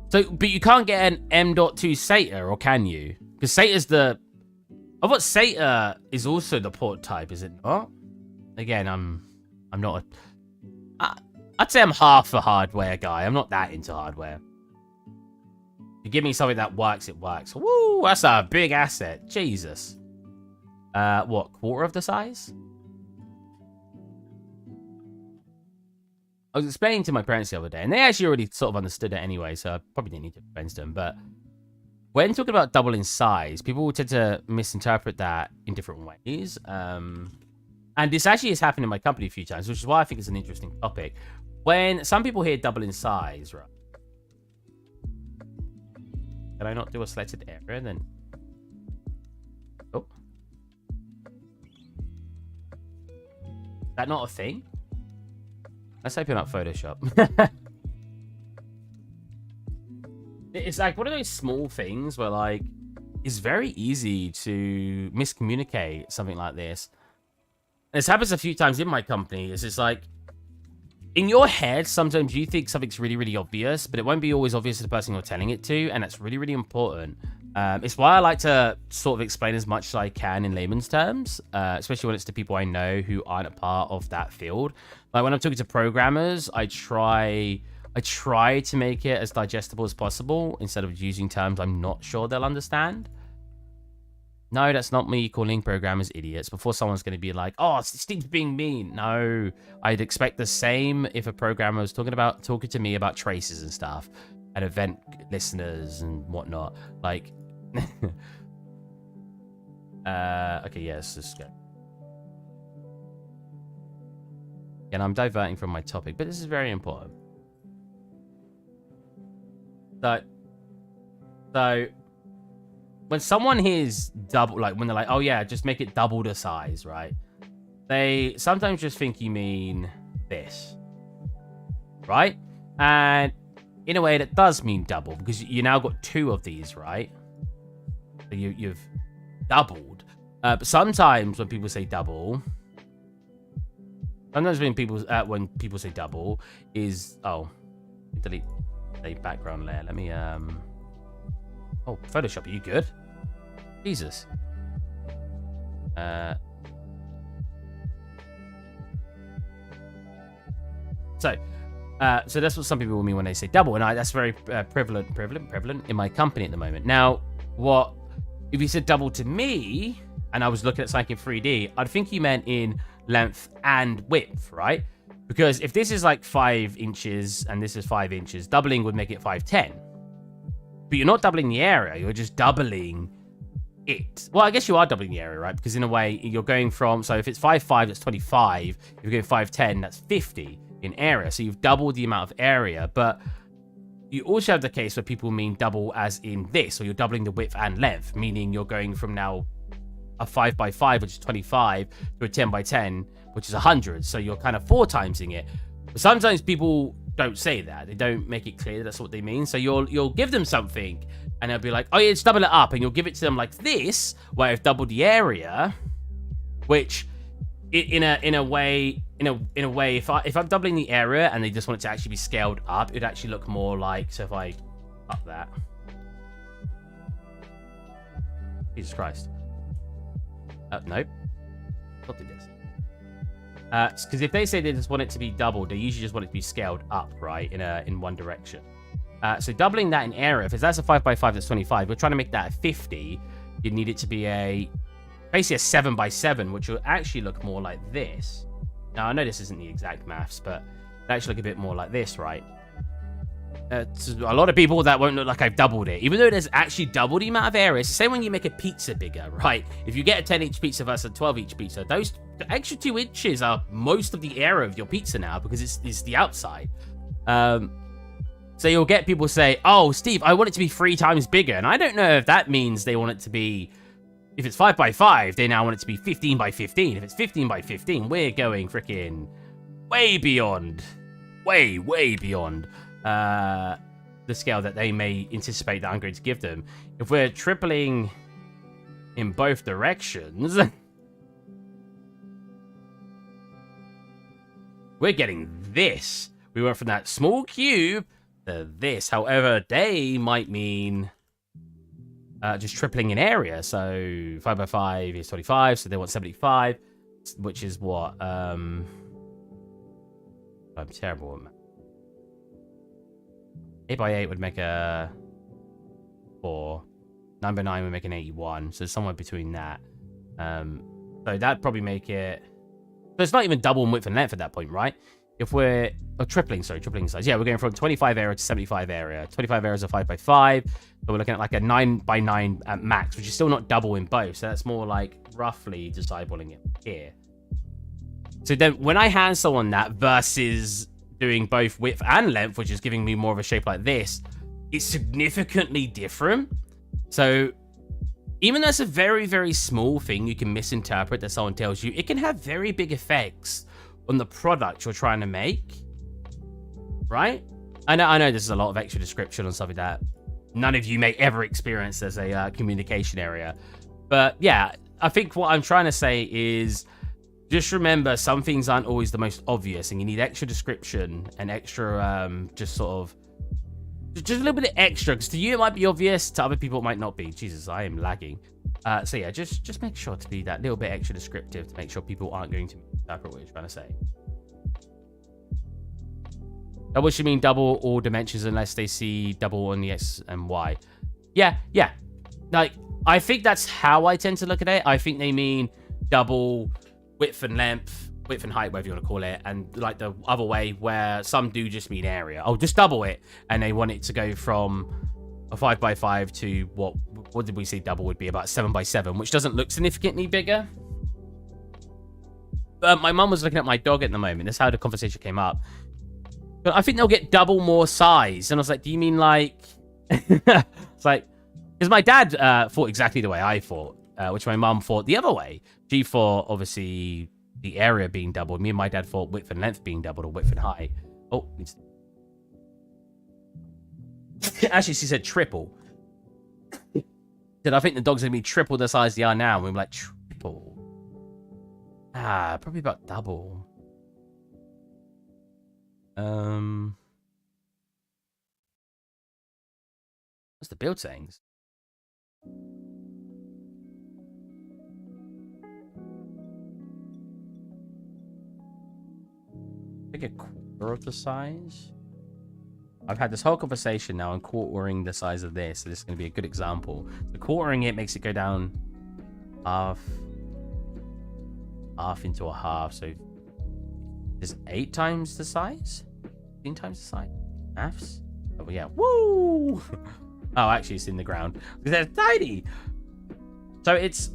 So, but you can't get an M.2 SATA, or can you? Because SATA's the... I thought SATA is also the port type, is it not? Again, I'm not I'd say I'm half a hardware guy. I'm not that into hardware. You give me something that works, it works. Woo, that's a big asset. Jesus. What, quarter of the size? I was explaining to my parents the other day, and they actually already sort of understood it anyway, so I probably didn't need to explain to them. But when talking about double in size, people tend to misinterpret that in different ways. And this actually has happened in my company a few times, which is why I think it's an interesting topic. When some people hear double in size, right? Can I not do a selected area then? Oh. Is that not a thing? Let's open up Photoshop. It's like one of those small things where, like, it's very easy to miscommunicate something like this. And this happens a few times in my company. It's just like, in your head, sometimes you think something's really, really obvious, but it won't be always obvious to the person you're telling it to, and that's really, really important. It's why I like to sort of explain as much as I can in layman's terms, especially when it's to people I know who aren't a part of that field. Like when I'm talking to programmers, I try to make it as digestible as possible instead of using terms I'm not sure they'll understand. No, that's not me calling programmers idiots before someone's going to be like, oh, Steve's being mean. No, I'd expect the same if a programmer was talking to me about traces and stuff and event listeners and whatnot. Like, okay, yes, let's go. And I'm diverting from my topic, but this is very important. So when someone hears double, like when they're like, oh yeah, just make it double the size, right? They sometimes just think you mean this, right? And in a way that does mean double because you now got two of these, right? So you've doubled. But sometimes when people say double, sometimes when people say double is, oh, delete the background layer. Let me, oh, Photoshop, are you good? Jesus. So that's what some people will mean when they say double, and that's very prevalent in my company at the moment. Now, if you said double to me, and I was looking at something in 3D, I'd think you meant in length and width, right? Because if this is like 5 inches and this is 5 inches, doubling would make it 510. But you're not doubling the area, you're just doubling it. Well, I guess you are doubling the area, right? Because in a way, you're going from, so if it's 5.5, that's 25. If you're going 5.10, that's 50 in area. So you've doubled the amount of area. But you also have the case where people mean double as in this, or you're doubling the width and length, meaning you're going from now a 5x5, which is 25, to a 10x10, which is 100. So you're kind of 4 timesing it. But sometimes people don't say that. They don't make it clear that's what they mean. So you'll give them something and they'll be like, oh yeah, it's double it up, and you'll give it to them like this, where I've doubled the area, which in a way, if I'm doubling the area and they just want it to actually be scaled up, it'd actually look more like, so if I up that, Jesus Christ. Nope. Not do this. Because if they say they just want it to be doubled, they usually just want it to be scaled up, right, in one direction. So doubling that in area, if that's a 5x5, that's 25. We're trying to make that a 50. You need it to be basically a 7x7, which will actually look more like this. Now, I know this isn't the exact maths, but it actually look a bit more like this, right? To a lot of people, that won't look like I've doubled it. Even though there's actually double the amount of area, it's the same when you make a pizza bigger, right? If you get a 10-inch pizza versus a 12-inch pizza, those extra 2 inches are most of the area of your pizza now because it's the outside. So you'll get people say, oh, Steve, I want it to be 3 times bigger. And I don't know if that means they want it to be, if it's 5x5, they now want it to be 15x15. If it's 15x15, we're going freaking way beyond, way beyond the scale that they may anticipate that I'm going to give them. If we're tripling in both directions, we're getting this. We went from that small cube to this. However, they might mean just tripling in area. So 5x5 is 25, so they want 75, which is what? I'm terrible at math. 8x8 would make a 4. 9x9 would make an 81. So somewhere between that. So that'd probably make it. So it's not even double in width and length at that point, right? If we're tripling size. Yeah, we're going from 25 area to 75 area. 25 area is a 5x5. So we're looking at like a 9x9 at max, which is still not double in both. So that's more like roughly just eyeballing it here. So then when I hand someone that versus doing both width and length, which is giving me more of a shape like this, it's significantly different. So even though it's a very small thing you can misinterpret that someone tells you, it can have very big effects on the product you're trying to make, right? I know this is a lot of extra description on something that none of you may ever experience as a communication area. But yeah, I think what I'm trying to say is just remember some things aren't always the most obvious and you need extra description and extra just a little bit of extra, because to you it might be obvious, to other people it might not be. Jesus, I am lagging. So yeah, just make sure to be that little bit extra descriptive to make sure people aren't going to interpret what you're trying to say. Double should mean double all dimensions unless they see double on the X and Y. Yeah. Like, I think that's how I tend to look at it. I think they mean double width and length, width and height, whatever you want to call it, and like the other way where some do just mean area. Oh, just double it, and they want it to go from a 5x5 to what did we say double would be, about 7x7, which doesn't look significantly bigger. My mum was looking at my dog at the moment. That's how the conversation came up. But I think they'll get double more size. And I was like, do you mean like... It's like... Because my dad thought exactly the way I thought, which my mum thought the other way. She thought, obviously, the area being doubled. Me and my dad thought width and length being doubled, or width and height. Oh, actually, she said triple. Said, I think the dog's going to be triple the size they are now. And we were like, triple? Probably about double. What's the build settings? Like a quarter of the size. I've had this whole conversation now on quartering the size of this, so this is going to be a good example. The quartering it makes it go down half into a half, so is 8 times the size? 15 times the size? Maths? Oh yeah, woo! Oh, actually it's in the ground. They're tiny! So it's...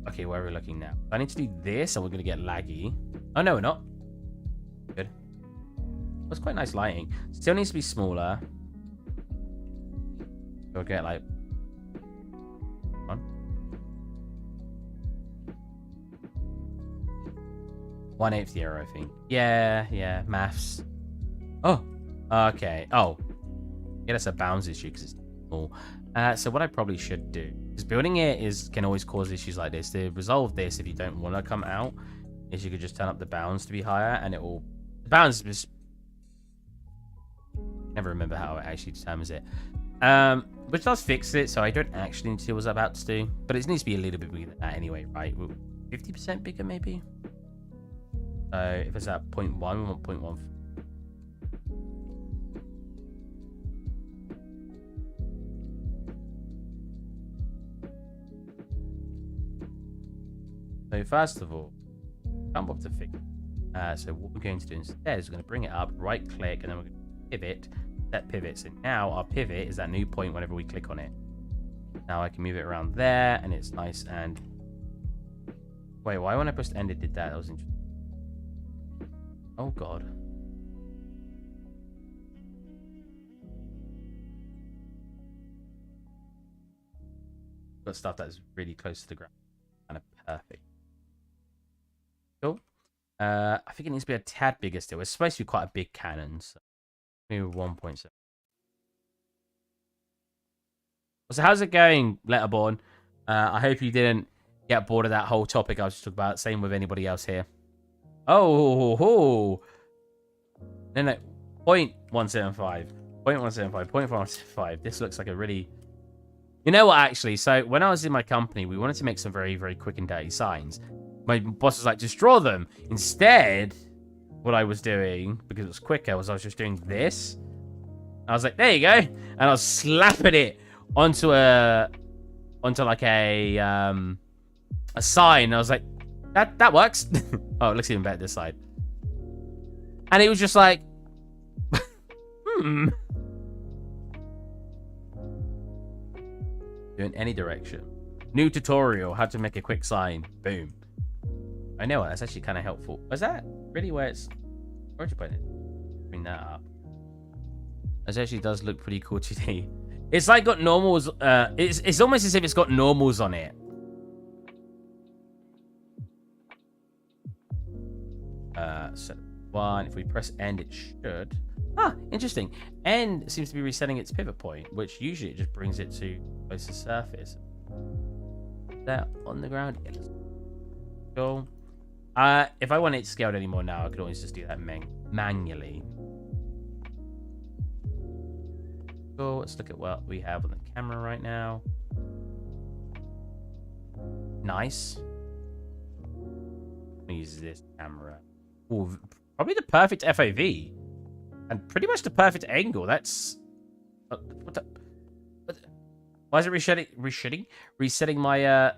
Okay, where are we looking now? I need to do this, or we're going to get laggy. Oh, no, we're not. Good. That's quite nice lighting. Still needs to be smaller. We'll get like... Come on. 1/8 the arrow, I think. Yeah, maths. Oh, okay. Oh, yeah, that's a bounds issue because it's small. So what I probably should do, because building it can always cause issues like this. To resolve this, if you don't want to come out, is you could just turn up the bounds to be higher, and it will... The bounds is... Never remember how it actually determines it. Which does fix it, so I don't actually need to do what I was about to do. But it needs to be a little bit bigger than that anyway, right? 50% bigger, maybe? So if it's at 0.1, we want 0.1. So first of all, jump off the figure. So what we're going to do instead is we're going to bring it up, right click, and then we're going to pivot, set pivot. So now our pivot is that new point whenever we click on it. Now I can move it around there, and it's nice and... Wait, why when I pressed end it did that? That was interesting. Oh god. Got stuff that's really close to the ground. Kind of perfect. Cool. I think it needs to be a tad bigger still. It's supposed to be quite a big cannon. So maybe 1.7. So how's it going, Letterborn? I hope you didn't get bored of that whole topic I was just talking about. Same with anybody else here. Oh. No. 0.175. 0.175. 0.175. This looks like a really... You know what, actually? So when I was in my company, we wanted to make some very, very quick and dirty signs. My boss was like, just draw them. Instead, what I was doing, because it was quicker, was I was just doing this. I was like, there you go. And I was slapping it onto like a sign. I was like, that works. Oh, it looks even better this side. And it was just like, Do in any direction. New tutorial, how to make a quick sign. Boom. I know what, that's actually kind of helpful. Is that really where it's... Where'd you put it? Bring that up. This actually does look pretty cool today. It's like got normals. It's almost as if it's got normals on it. So one. If we press end, it should. Ah, interesting. End seems to be resetting its pivot point, which usually it just brings it to close to the surface. That on the ground. Yeah, cool. If I want it scaled anymore now, I could always just do that manually. Cool. Let's look at what we have on the camera right now. Nice. Let me use this camera. Ooh, probably the perfect FOV. And pretty much the perfect angle. That's... Why is it resetting my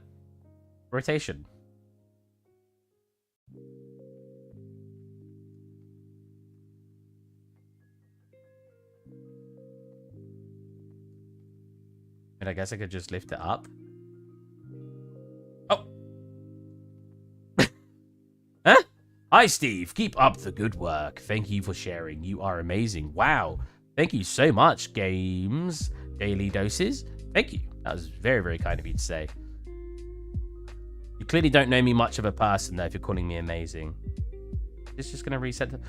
rotation? And I guess I could just lift it up. Oh. Huh? Hi, Steve. Keep up the good work. Thank you for sharing. You are amazing. Wow. Thank you so much, Games Daily Doses. Thank you. That was very, very kind of you to say. You clearly don't know me much of a person, though, if you're calling me amazing. It's just going to reset the...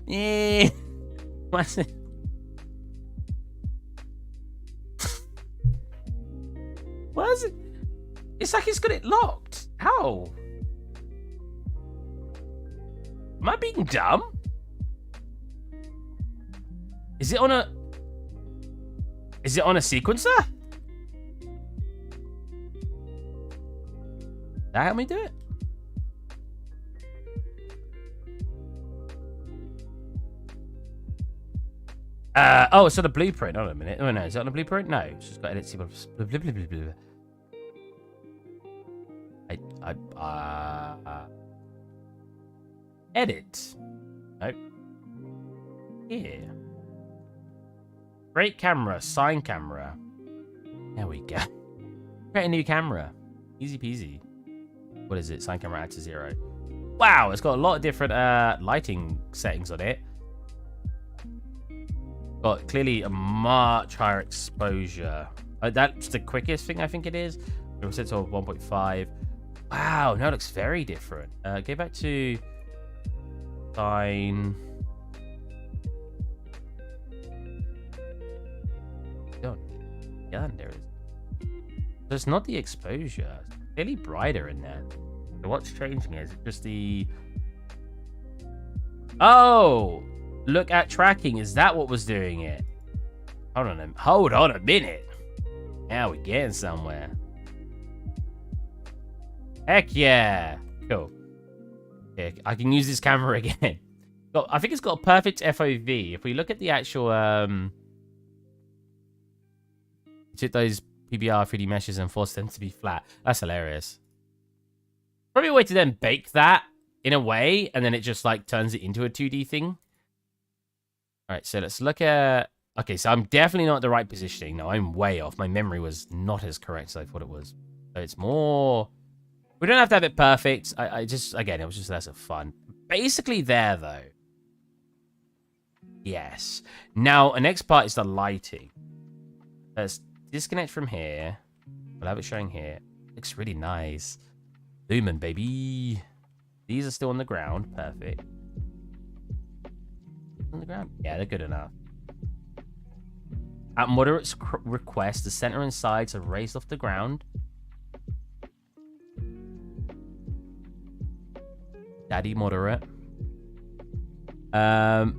Yeah. What's it? What is it? It's like it's got it locked. How? Am I being dumb? Is it on a sequencer? That help me do it? Oh, it's on a blueprint. Hold on a minute. Oh no, is it on a blueprint? No, it's just got edit. Edit. Nope. Here. Great camera. Sign camera. There we go. Create a new camera. Easy peasy. What is it? Sign camera add to 0. Wow, it's got a lot of different lighting settings on it. Got clearly a much higher exposure. That's the quickest thing I think it is. It was set to 1.5. Wow, now it looks very different. Go back to sign. Yeah, there is. So it's not the exposure. It's clearly brighter in there. So what's changing is it just the... Oh! Look at tracking. Is that what was doing it? Hold on a minute. Now we're getting somewhere. Heck yeah. Cool. Yeah, I can use this camera again. I think it's got a perfect FOV. If we look at the actual... took those PBR 3D meshes and forced them to be flat. That's hilarious. Probably a way to then bake that in a way, and then it just like turns it into a 2D thing. All right, so let's look at... Okay, so I'm definitely not at the right positioning. No, I'm way off. My memory was not as correct as I thought it was. So it's more... We don't have to have it perfect. I just... Again, it was just less of fun. Basically there, though. Yes. Now, the next part is the lighting. Let's disconnect from here. We'll have it showing here. Looks really nice. Lumen, baby. These are still on the ground. Perfect. On the ground? Yeah, they're good enough. At moderate's request, the center and sides are raised off the ground. Daddy moderate. So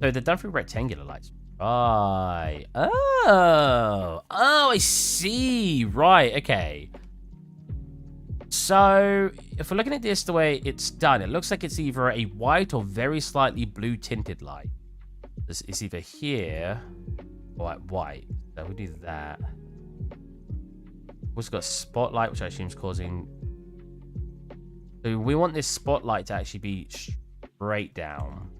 they're done through rectangular lights. Right. Oh, I see. Right, okay. So, if we're looking at this the way it's done, it looks like it's either a white or very slightly blue tinted light. It's either here or at white. So we do that. We've also got a spotlight, which I assume is causing... So we want this spotlight to actually be straight down.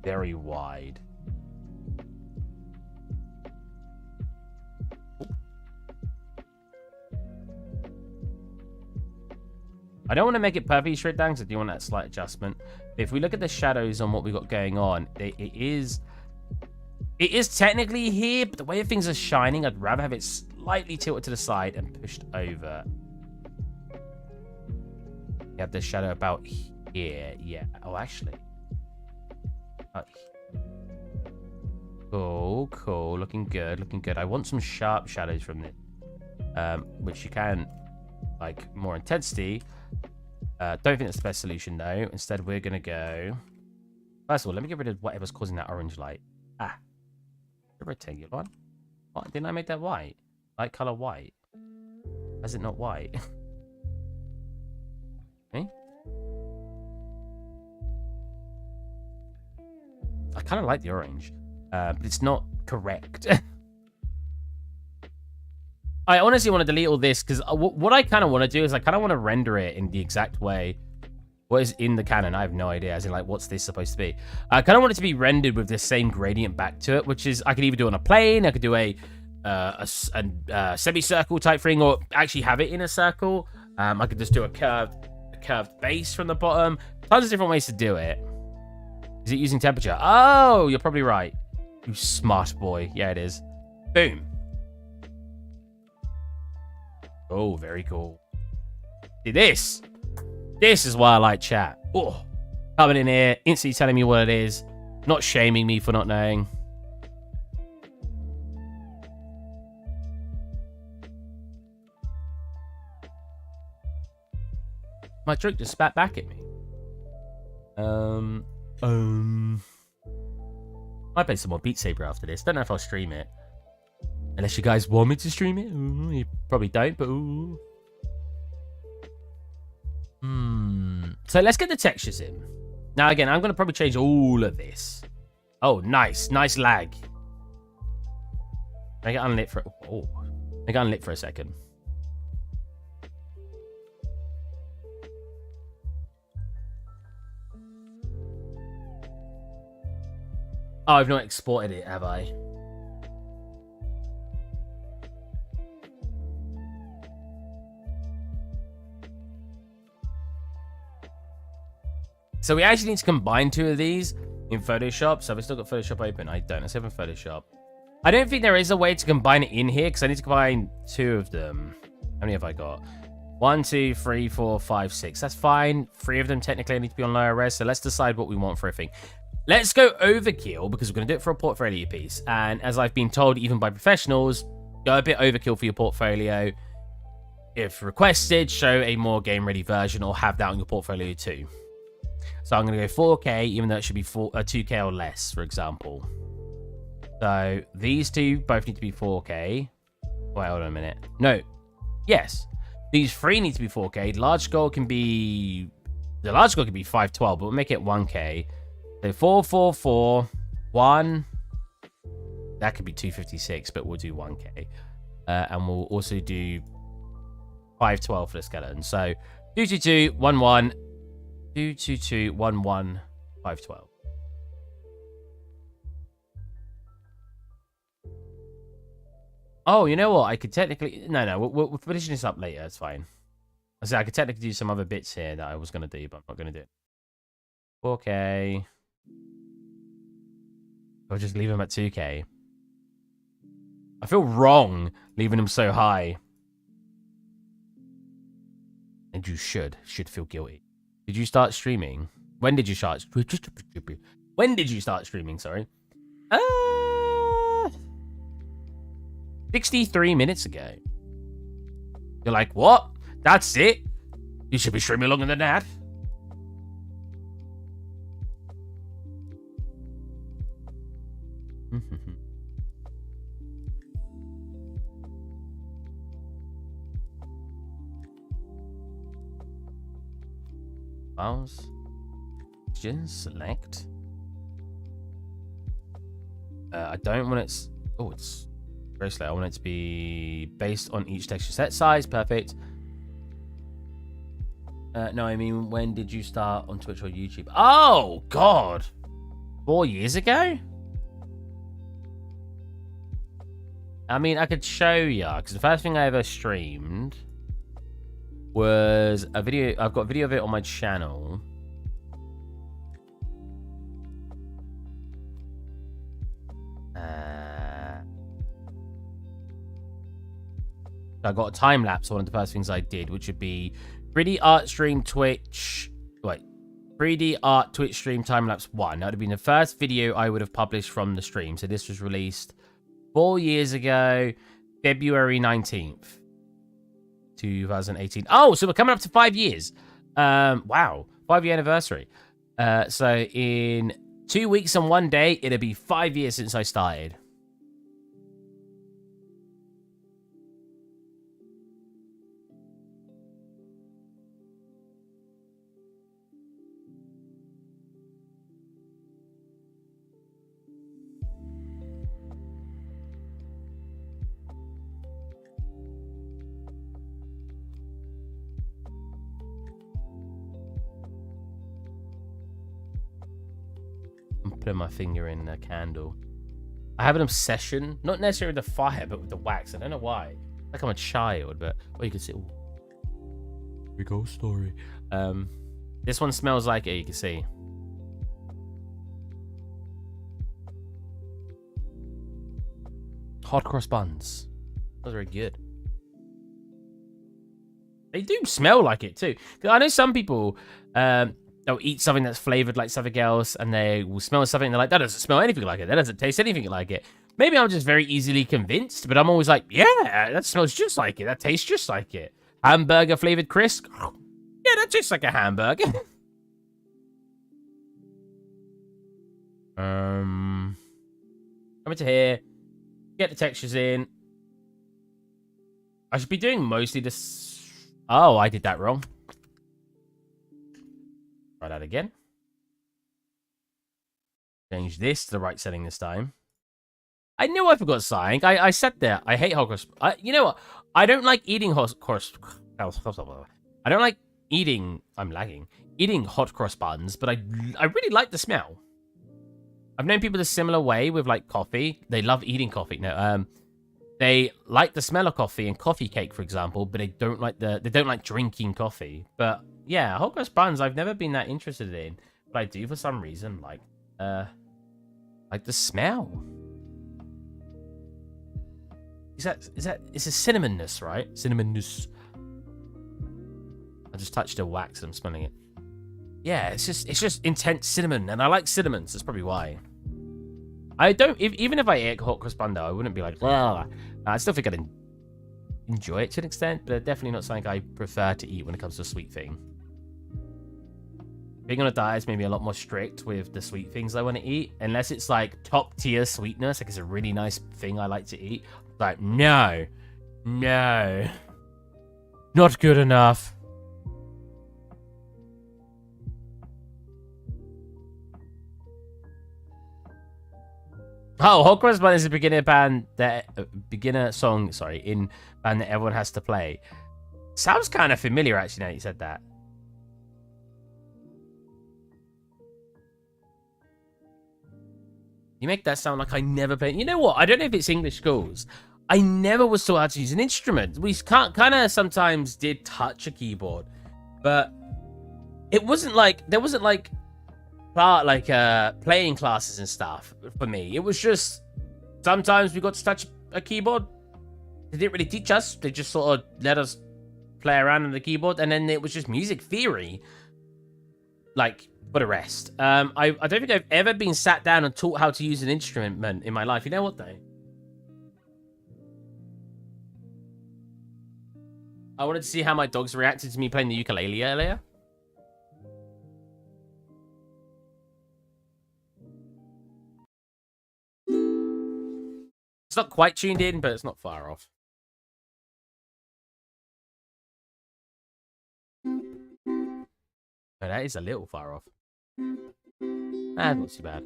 Very wide. I don't want to make it perfectly straight down because I do want that slight adjustment. But if we look at the shadows on what we've got going on, it is technically here, but the way things are shining, I'd rather have it slightly tilted to the side and pushed over. You have the shadow about here. Yeah. Oh, actually. Cool. Looking good. I want some sharp shadows from this. Which you can, like, more intensity. Don't think that's the best solution, though. Instead, we're going to go... First of all, let me get rid of whatever's causing that orange light. Ah. The rectangular one. What? Didn't I make that white? Light color white. Why is it not white? Me? I kind of like the orange. But it's not correct. I honestly want to delete all this because what I kind of want to do is I kind of want to render it in the exact way. What is in the canon? I have no idea. As in, like, what's this supposed to be? I kind of want it to be rendered with the same gradient back to it, which is I could either do on a plane, I could do a semicircle type thing, or actually have it in a circle. I could just do a curved base from the bottom. Tons of different ways to do it. Is it using temperature? Oh, you're probably right. You smart boy. Yeah, it is. Boom. Oh, very cool. See this? This is why I like chat. Oh, coming in here, instantly telling me what it is, not shaming me for not knowing. My drink just spat back at me. Might play some more Beat Saber after this. Don't know if I'll stream it. Unless you guys want me to stream it. Ooh, you probably don't, but ooh. So let's get the textures in. Now, again, I'm going to probably change all of this. Oh, nice. Nice lag. Make it unlit for... Oh, make it unlit for a second. Oh, I've not exported it, have I? So we actually need to combine two of these in Photoshop. So I've still got Photoshop open. I don't. Let's have in Photoshop. I don't think there is a way to combine it in here because I need to combine two of them. How many have I got? 1, 2, 3, 4, 5, 6. That's fine. 3 of them technically need to be on lower res. So let's decide what we want for a thing. Let's go overkill because we're going to do it for a portfolio piece. And as I've been told, even by professionals, go a bit overkill for your portfolio. If requested, show a more game-ready version or have that on your portfolio too. So I'm going to go 4K, even though it should be 2K or less, for example. So these two both need to be 4K. Wait, hold on a minute. No. Yes. These 3 need to be 4K. Large scale can be... The large scale can be 512, but we'll make it 1K. So 444, 1. That could be 256, but we'll do 1K. And we'll also do 512 for the skeleton. So 22211 22211 512. Oh, you know what? I could technically... No, we're finishing this up later. It's fine. I said I could technically do some other bits here that I was going to do, but I'm not going to do it. 4K. I'll just leave him at 2K. I feel wrong leaving him so high. And you should feel guilty. Did you start streaming? When did you start? When did you start streaming? Sorry. 63 minutes ago. You're like, what? That's it? You should be streaming longer than that. Files. Select. I don't want it. Oh, it's very slow. I want it to be based on each texture set size. Perfect. No, I mean, when did you start on Twitch or YouTube? Oh, God. 4 years ago? I mean, I could show you, because the first thing I ever streamed was a video. I've got a video of it on my channel. I got a time lapse. One of the first things I did, which would be 3D art stream Twitch. Wait, 3D art Twitch stream time lapse 1. That would have been the first video I would have published from the stream. So this was released 4 years ago, February 19th, 2018. Oh, so we're coming up to 5 years. Wow, 5-year anniversary. So in 2 weeks and 1 day, it'll be 5 years since I started. I'm putting my finger in a candle. I have an obsession, not necessarily with the fire, but with the wax. I don't know why. Like I'm a child, but well, you can see. Ooh. Here we go, story. This one smells like it. You can see. Hot cross buns. Those are very good. They do smell like it too. I know some people. They'll eat something that's flavored like something else, and they will smell something, and they're like, that doesn't smell anything like it. That doesn't taste anything like it. Maybe I'm just very easily convinced, but I'm always like, yeah, that smells just like it. That tastes just like it. Hamburger flavored crisp. Yeah, that tastes like a hamburger. Come into here. Get the textures in. I should be doing mostly this. Oh, I did that wrong. Try that again. Change this to the right setting this time. I knew I forgot something. I said that. I hate hot cross. You know what? I don't like eating hot cross. I don't like eating. I'm lagging. Eating hot cross buns, but I really like the smell. I've known people the similar way with like coffee. They love eating coffee. No, they like the smell of coffee and coffee cake, for example, but they don't like drinking coffee. But yeah, hot cross buns I've never been that interested in, but I do for some reason like the smell. Is it's a cinnamonness, right? Cinnamonness. I just touched the wax and I'm smelling it. Yeah, it's just intense cinnamon, and I like cinnamon, so that's probably why. I don't even if I ate hot cross bun though, I wouldn't be like, ugh. I still think I'd enjoy it to an extent, but definitely not something I prefer to eat when it comes to a sweet thing. Being on a diet has made me a lot more strict with the sweet things I want to eat, unless it's like top tier sweetness, like it's a really nice thing I like to eat. Like, no, not good enough. Oh, Hogwarts Band is a beginner band that beginner song. Sorry, in band that everyone has to play. Sounds kind of familiar, actually. Now you said that. You make that sound like I never played. You know what? I don't know if it's English schools. I never was taught how to use an instrument. We kind of sometimes did touch a keyboard, but it wasn't like there wasn't like playing classes and stuff for me. It was just sometimes we got to touch a keyboard. They didn't really teach us. They just sort of let us play around on the keyboard, and then it was just music theory. Like, for the rest. I don't think I've ever been sat down and taught how to use an instrument in my life. You know what, though? I wanted to see how my dogs reacted to me playing the ukulele earlier. It's not quite tuned in, but it's not far off. Oh, that is a little far off. Not too bad.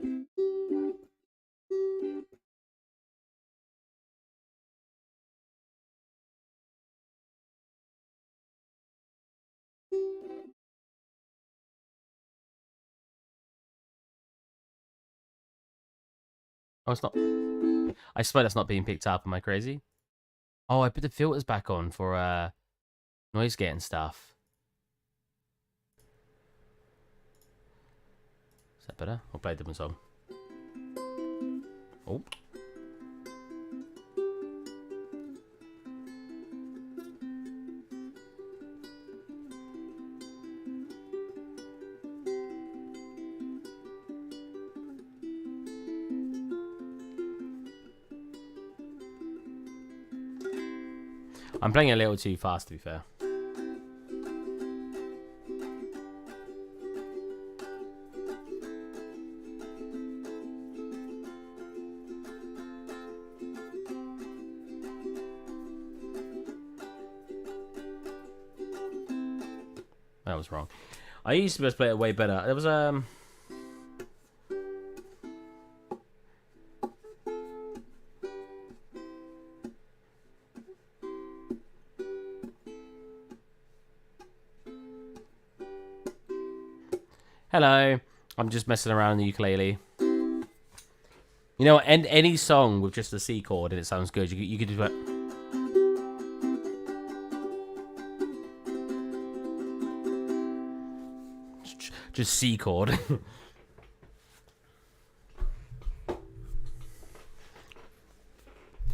Oh, it's not. I swear that's not being picked up. Am I crazy? Oh, I put the filters back on for noise gate and stuff. Is that better? I'll play a different song. Oh. I'm playing a little too fast, to be fair. That was wrong. I used to be able to play it way better. There was Hello. I'm just messing around on the ukulele. You know, and any song with just a C chord and it sounds good, you could do that. Just C chord.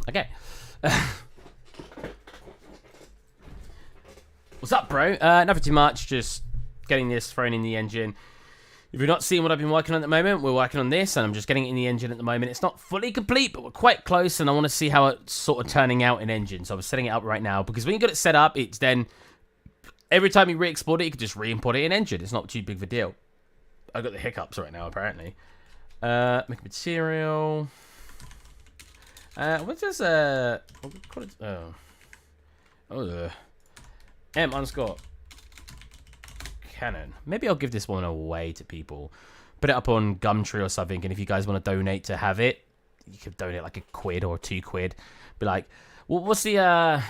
Okay. What's up, bro? Nothing too much. Just getting this thrown in the engine. If you're not seeing what I've been working on at the moment, we're working on this, and I'm just getting it in the engine at the moment. It's not fully complete, but we're quite close, and I want to see how it's sort of turning out in engine. So I'm setting it up right now, because when you get it set up, it's then every time you re-export it, you can just re-import it in engine. It's not too big of a deal. I've got the hiccups right now, apparently. Make material. What's this? What do we call it? M underscore Canon. Maybe I'll give this one away to people. Put it up on Gumtree or something, and if you guys want to donate to have it, you could donate like £1 or £2. Be like, what's the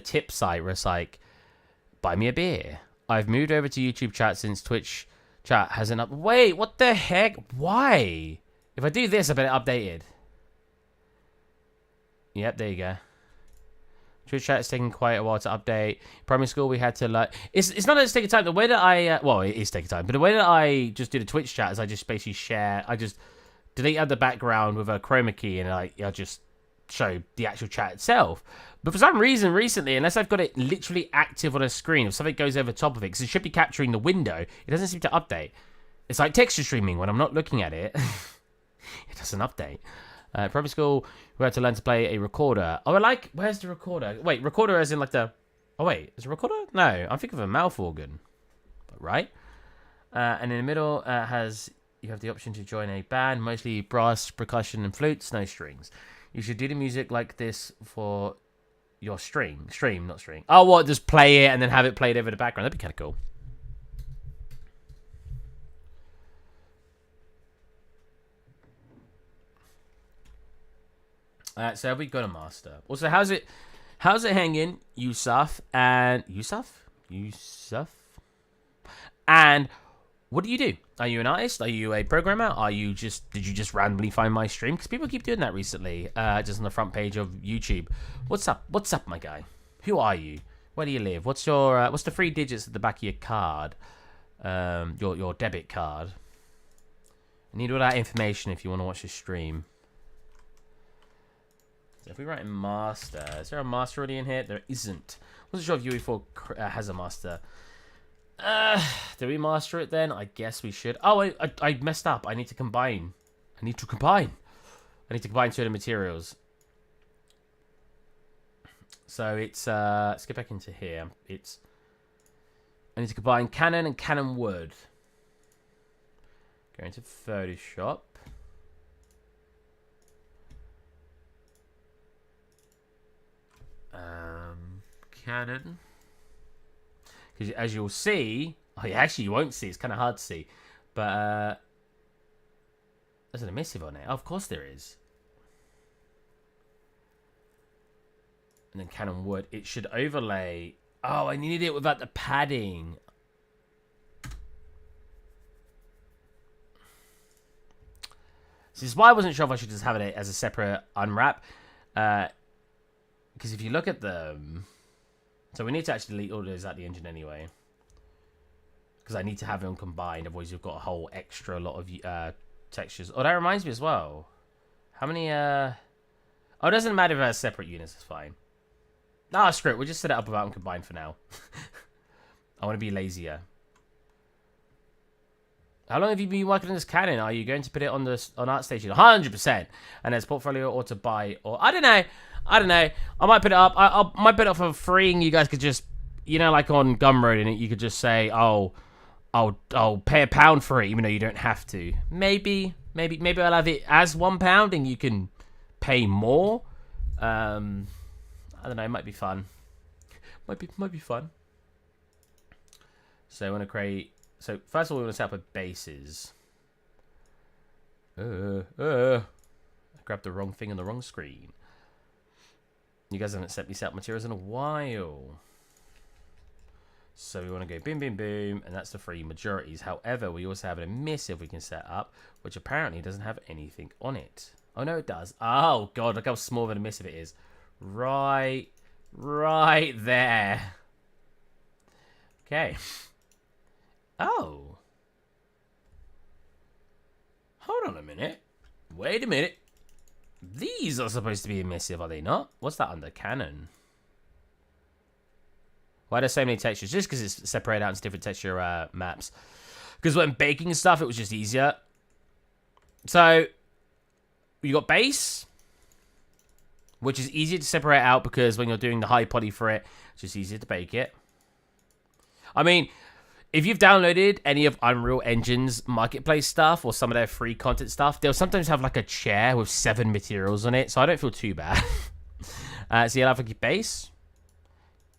tip site where it's like, buy me a beer. I've moved over to YouTube chat since Twitch chat hasn't up. Wait, what the heck? Why? If I do this, I bet it updated. Yep, there you go. Twitch chat is taking quite a while to update. Primary school, we had to like... It's not that it's taking time. The way that I... well, it is taking time. But the way that I just do the Twitch chat is I just basically share... I just delete out the background with a chroma key and I just show the actual chat itself. But for some reason recently, unless I've got it literally active on a screen, if something goes over the top of it, because it should be capturing the window, it doesn't seem to update. It's like texture streaming when I'm not looking at it. It doesn't update. Primary school, we had to learn to play a recorder. Oh, I like... Where's the recorder? Wait, recorder as in like the... Oh, wait. Is it a recorder? No, I'm thinking of a mouth organ. But right? And in the middle has... You have the option to join a band, mostly brass, percussion, and flutes, no strings. You should do the music like this for your stream, not string. Oh, what? Just play it and then have it played over the background. That'd be kind of cool. So have we got a master? Also, how's it hanging, Yusuf? And Yusuf? And what do you do? Are you an artist? Are you a programmer? Did you just randomly find my stream? Because people keep doing that recently, just on the front page of YouTube. What's up? What's up, my guy? Who are you? Where do you live? What's the 3 digits at the back of your card? Your debit card. I need all that information if you want to watch this stream. So if we write in master, is there a master already in here? There isn't. I wasn't sure if UE4 has a master. Do we master it then? I guess we should. Oh, I messed up. I need to combine. I need to combine 2 of the materials. So it's let's get back into here. I need to combine Canon and Canon wood. Go into Photoshop. Canon. Because as you'll see, actually you won't see. It's kind of hard to see, but there's an emissive on it. Oh, of course there is. And then Canon wood. It should overlay. Oh, I needed it without the padding. This is why I wasn't sure if I should just have it as a separate unwrap. Because if you look at them... So we need to actually delete all those out the engine anyway. Because I need to have them combined. Otherwise you've got a whole extra lot of textures. Oh, that reminds me as well. How many... Oh, it doesn't matter if it has separate units. It's fine. Ah, screw it. We'll just set it up without them combined for now. I want to be lazier. How long have you been working on this Canon? Are you going to put it on ArtStation? 100%. And there's portfolio or to buy, or I don't know. I might put it up. I might put it up for free, and you guys could just, you know, like on Gumroad, and you could just say, oh, I'll pay £1 for it, even though you don't have to. Maybe I'll have it as £1, and you can pay more. I don't know. It might be fun. Might be fun. So I want to create. So first of all, we want to set up a bases. I grabbed the wrong thing on the wrong screen. You guys haven't set me set up materials in a while. So we want to go boom, boom, boom, and that's the 3 majorities. However, we also have an emissive we can set up, which apparently doesn't have anything on it. Oh no, it does. Oh god, look how small of an emissive it is. Right there. Okay. Oh. Hold on a minute. Wait a minute. These are supposed to be emissive, are they not? What's that under Canon? Why are there so many textures? Just because it's separated out into different texture maps. Because when baking and stuff, it was just easier. So, you got base, which is easier to separate out because when you're doing the high poly for it, it's just easier to bake it. I mean, if you've downloaded any of Unreal Engine's marketplace stuff or some of their free content stuff, they'll sometimes have like a chair with 7 materials on it, so I don't feel too bad. So you'll have like your base.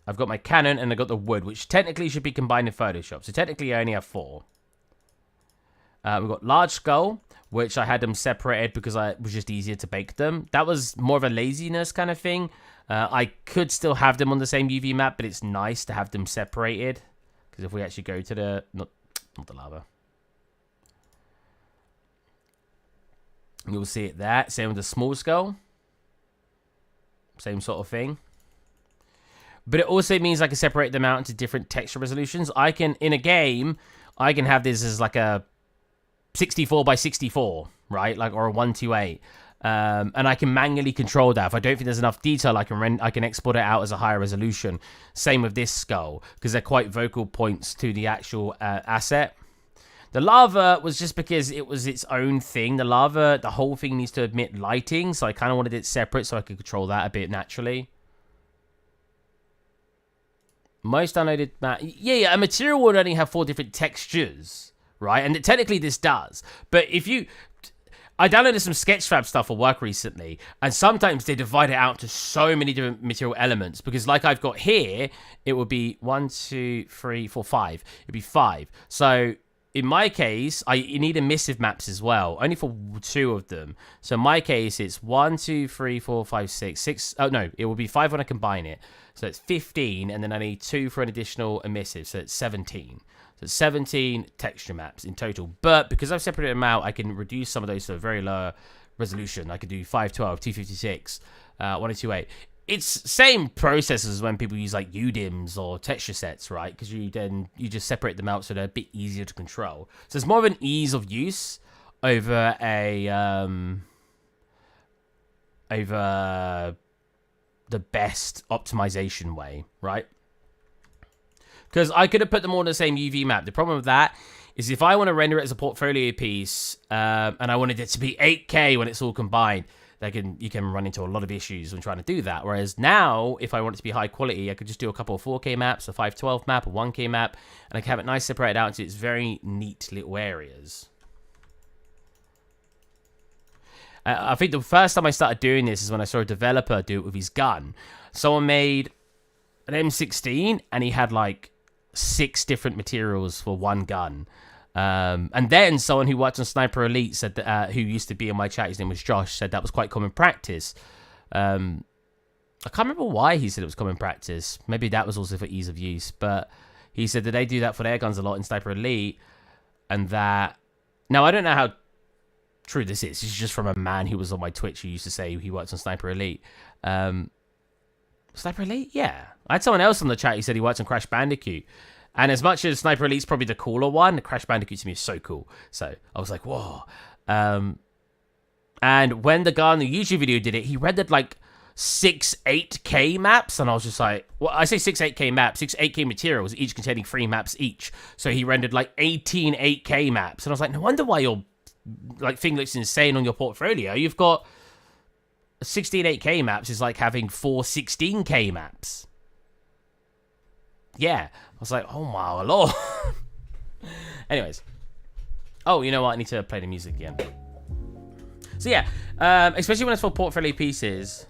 I've got my Canon and I've got the wood, which technically should be combined in Photoshop. So technically I only have 4. We've got large skull, which I had them separated because it was just easier to bake them. That was more of a laziness kind of thing. I could still have them on the same UV map, but it's nice to have them separated. Because if we actually go to the... Not the lava. You'll see it there. Same with the small skull. Same sort of thing. But it also means I can separate them out into different texture resolutions. I can, in a game, I can have this as like a 64 by 64, right? Like, or a 128. And I can manually control that. If I don't think there's enough detail, I can export it out as a higher resolution. Same with this skull, because they're quite vocal points to the actual asset. The lava was just because it was its own thing. The lava, the whole thing needs to emit lighting, so I kind of wanted it separate so I could control that a bit naturally. Most downloaded... Yeah, a material would only have 4 different textures, right? And technically this does. But if you... I downloaded some Sketchfab stuff for work recently, and sometimes they divide it out to so many different material elements, because like I've got here, it would be 1, 2, 3, 4, 5. It'd be 5. So in my case, you need emissive maps as well, only for 2 of them. So in my case, it's 1, 2, 3, 4, 5, 6, 6. Oh no, it will be 5 when I combine it. So it's 15, and then I need 2 for an additional emissive, so it's 17. So it's 17 texture maps in total. But because I've separated them out, I can reduce some of those to a very low resolution. I could do 512, 256, 1028. It's same process as when people use like UDIMs or texture sets, right? Because you just separate them out so they're a bit easier to control. So it's more of an ease of use over over the best optimization way, right? Because I could have put them all in the same UV map. The problem with that is if I want to render it as a portfolio piece and I wanted it to be 8K when it's all combined, you can run into a lot of issues when trying to do that. Whereas now, if I want it to be high quality, I could just do a couple of 4K maps, a 512 map, a 1K map, and I can have it nice separated out into its very neat little areas. I think the first time I started doing this is when I saw a developer do it with his gun. Someone made an M16 and he had like 6 different materials for one gun. And then someone who worked on Sniper Elite said that, who used to be in my chat, his name was Josh, said that was quite common practice. I can't remember why he said it was common practice. Maybe that was also for ease of use, but he said that they do that for their guns a lot in Sniper Elite, and that... Now, I don't know how true this is. This is just from a man who was on my Twitch who used to say he worked on Sniper Elite. Sniper Elite? Yeah. I had someone else on the chat who said he worked on Crash Bandicoot. And as much as Sniper Elite's probably the cooler one, the Crash Bandicoot to me is so cool. So I was like, whoa. And when the guy on the YouTube video did it, he rendered like 6 8K maps. And I was just like, well, I say 6 8K maps, 6 8K materials, each containing 3 maps each. So he rendered like 18 8K maps. And I was like, no wonder why your like thing looks insane on your portfolio. You've got 16 8K maps is like having 4 16K maps. Yeah. I was like, oh my lord. Anyways. Oh, you know what? I need to play the music again. So yeah, especially when it's for portfolio pieces.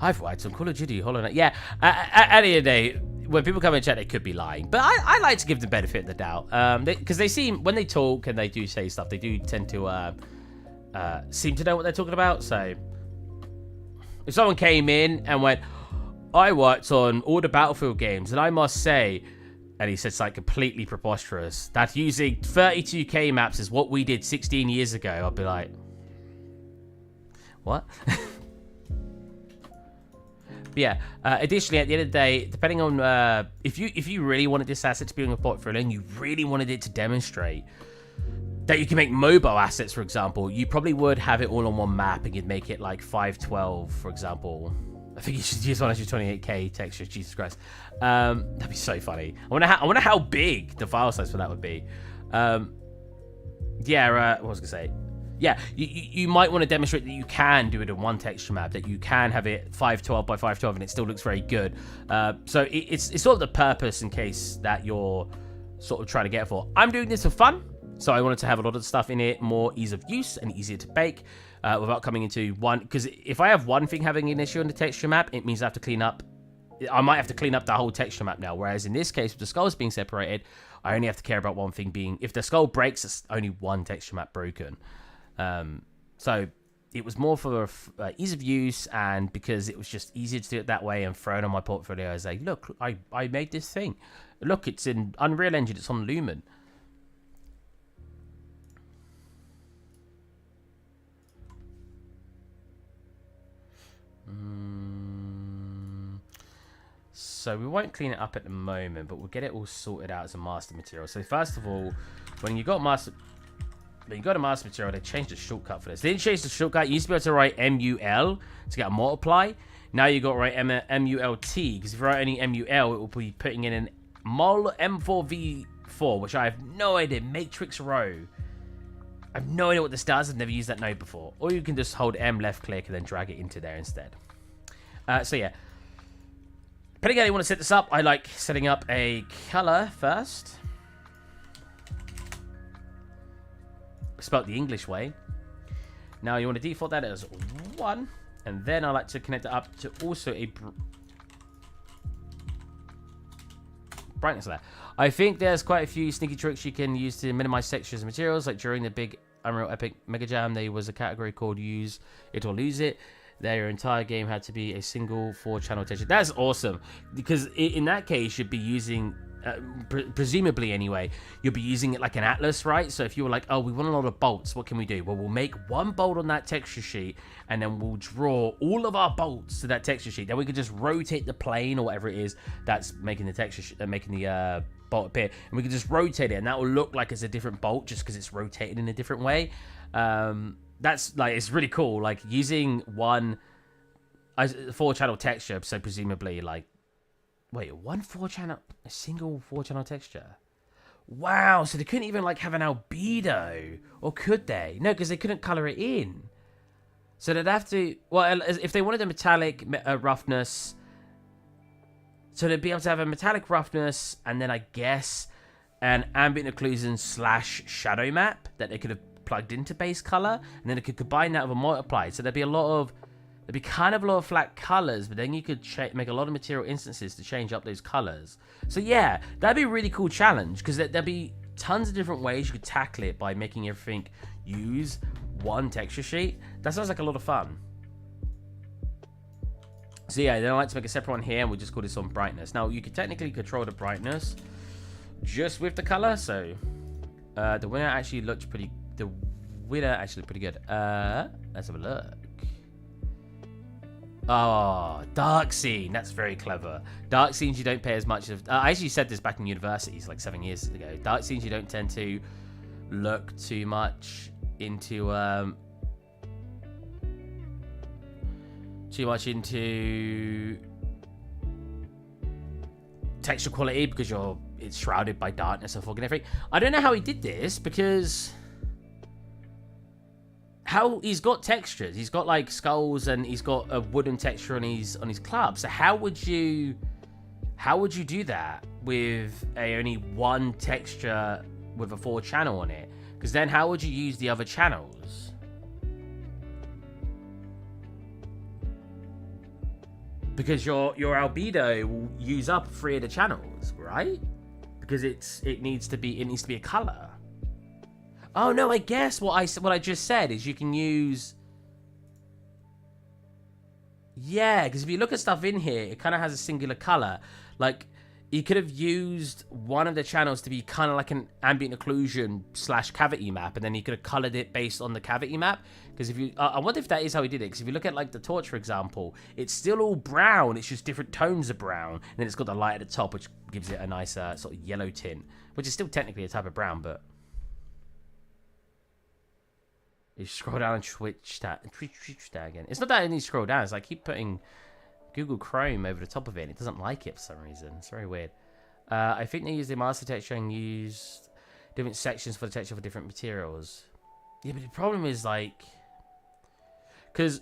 I've watched some Call of Duty, Hollow Knight. Yeah, at the end of the day, when people come in chat, they could be lying. But I like to give the benefit of the doubt. Because they seem, when they talk and they do say stuff, they do tend to seem to know what they're talking about. So if someone came in and went, I worked on all the Battlefield games, and I must say, and he said something completely preposterous, that using 32K maps is what we did 16 years ago, I'll be like, what? But yeah, additionally, at the end of the day, depending on, if you really wanted this asset to be on your portfolio and you really wanted it to demonstrate that you can make mobile assets, for example, you probably would have it all on one map and you'd make it like 512, for example. I think you should use 128K texture. Jesus Christ, that'd be so funny. I wonder how big the file size for that would be. Yeah, what was I gonna say? Yeah, you might want to demonstrate that you can do it in one texture map, that you can have it 512 by 512, and it still looks very good. So it's sort of the purpose in case that you're sort of trying to get it for. I'm doing this for fun, so I wanted to have a lot of the stuff in it more ease of use and easier to bake. Without coming into one, because if I have one thing having an issue on the texture map, it means I have to clean up. I might have to clean up the whole texture map now. Whereas in this case, with the skulls being separated, I only have to care about one thing being, if the skull breaks, it's only one texture map broken. So it was more for ease of use, and because it was just easier to do it that way and throw it on my portfolio as a, look, I made this thing. Look, it's in Unreal Engine, it's on Lumen. So we won't clean it up at the moment, but we'll get it all sorted out as a master material. So first of all, when you got a master material, they changed the shortcut for this. They didn't change the shortcut. You used to be able to write MUL to get a multiply. Now you got to write MULT, because if you write any MUL, it will be putting in an mul M4V4, which I have no idea. Matrix row. I have no idea what this does. I've never used that node before. Or you can just hold M left click and then drag it into there instead. So yeah. Depending on how you want to set this up, I like setting up a color first. Spelled the English way. Now you want to default that as 1. And then I like to connect it up to also a brightness there. I think there's quite a few sneaky tricks you can use to minimize textures and materials. Like during the big Unreal Epic Mega Jam, there was a category called Use It or Lose It. Their entire game had to be a single 4-channel texture. That's awesome, because in that case, you'd be using, presumably anyway, you'll be using it like an atlas, right? So if you were like, oh, we want a lot of bolts, what can we do? Well, we'll make one bolt on that texture sheet, and then we'll draw all of our bolts to that texture sheet. Then we could just rotate the plane or whatever it is that's making the texture, making the bolt appear, and we can just rotate it, and that will look like it's a different bolt just because it's rotated in a different way. That's like, it's really cool, like using one 4-channel texture. So presumably, like, wait, a single 4-channel texture. Wow, so they couldn't even like have an albedo, or could they? No, because they couldn't color it in. So they'd have to, well, if they wanted a metallic roughness, so they'd be able to have a metallic roughness, and then I guess an ambient occlusion / shadow map that they could have plugged into base color, and then it could combine that with a multiply. So there'd be kind of a lot of flat colors, but then you could make a lot of material instances to change up those colors. So yeah, that'd be a really cool challenge, because there'd be tons of different ways you could tackle it by making everything use one texture sheet. That sounds like a lot of fun. So yeah, then I like to make a separate one here, and we'll just call this on brightness. Now you could technically control the brightness just with the color. So the winner actually looked pretty. The winner actually pretty good. Let's have a look. Oh, dark scene. That's very clever. Dark scenes you don't pay as much of. I actually said this back in universities like 7 years ago. Dark scenes you don't tend to look too much into texture quality, because it's shrouded by darkness and fog and everything. I don't know how he did this, because he's got textures. He's got like skulls, and he's got a wooden texture on his club. So how would you do that with only one texture with a 4-channel on it? Because then how would you use the other channels? Because your albedo will use up 3 of the channels, right? Because it needs to be a color. Oh no, I guess what I just said is you can use. Yeah, because if you look at stuff in here, it kind of has a singular color. Like, you could have used one of the channels to be kind of like an ambient occlusion / cavity map, and then you could have colored it based on the cavity map. Because if you, I wonder if that is how he did it. Because if you look at like the torch, for example, it's still all brown. It's just different tones of brown, and then it's got the light at the top, which gives it a nice sort of yellow tint, which is still technically a type of brown, but. You scroll down and Twitch that again. It's not that I need to scroll down. It's like I keep putting Google Chrome over the top of it, and it doesn't like it for some reason. It's very weird. I think they used the master texture and used different sections for the texture for different materials. Yeah, but the problem is like, because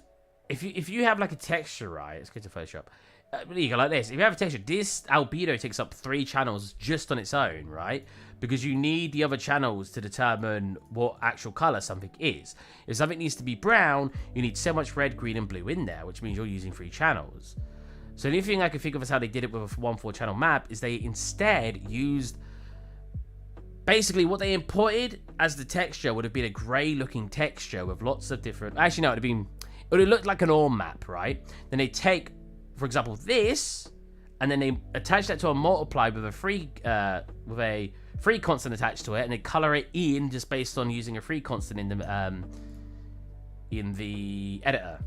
if you have like a texture, right? Let's go to Photoshop. You go like this. If you have a texture, this albedo takes up 3 channels just on its own, right? Because you need the other channels to determine what actual color something is. If something needs to be brown, you need so much red, green, and blue in there, which means you're using 3 channels. So the only thing I can think of as how they did it with a 1/4-channel map is they instead used. Basically, what they imported as the texture would have been a grey-looking texture with lots of different. Actually, no, it would have looked like an ORM map, right? Then they take, for example, this, and then they attach that to a multiply with a free constant attached to it, and they color it in just based on using a free constant in the editor.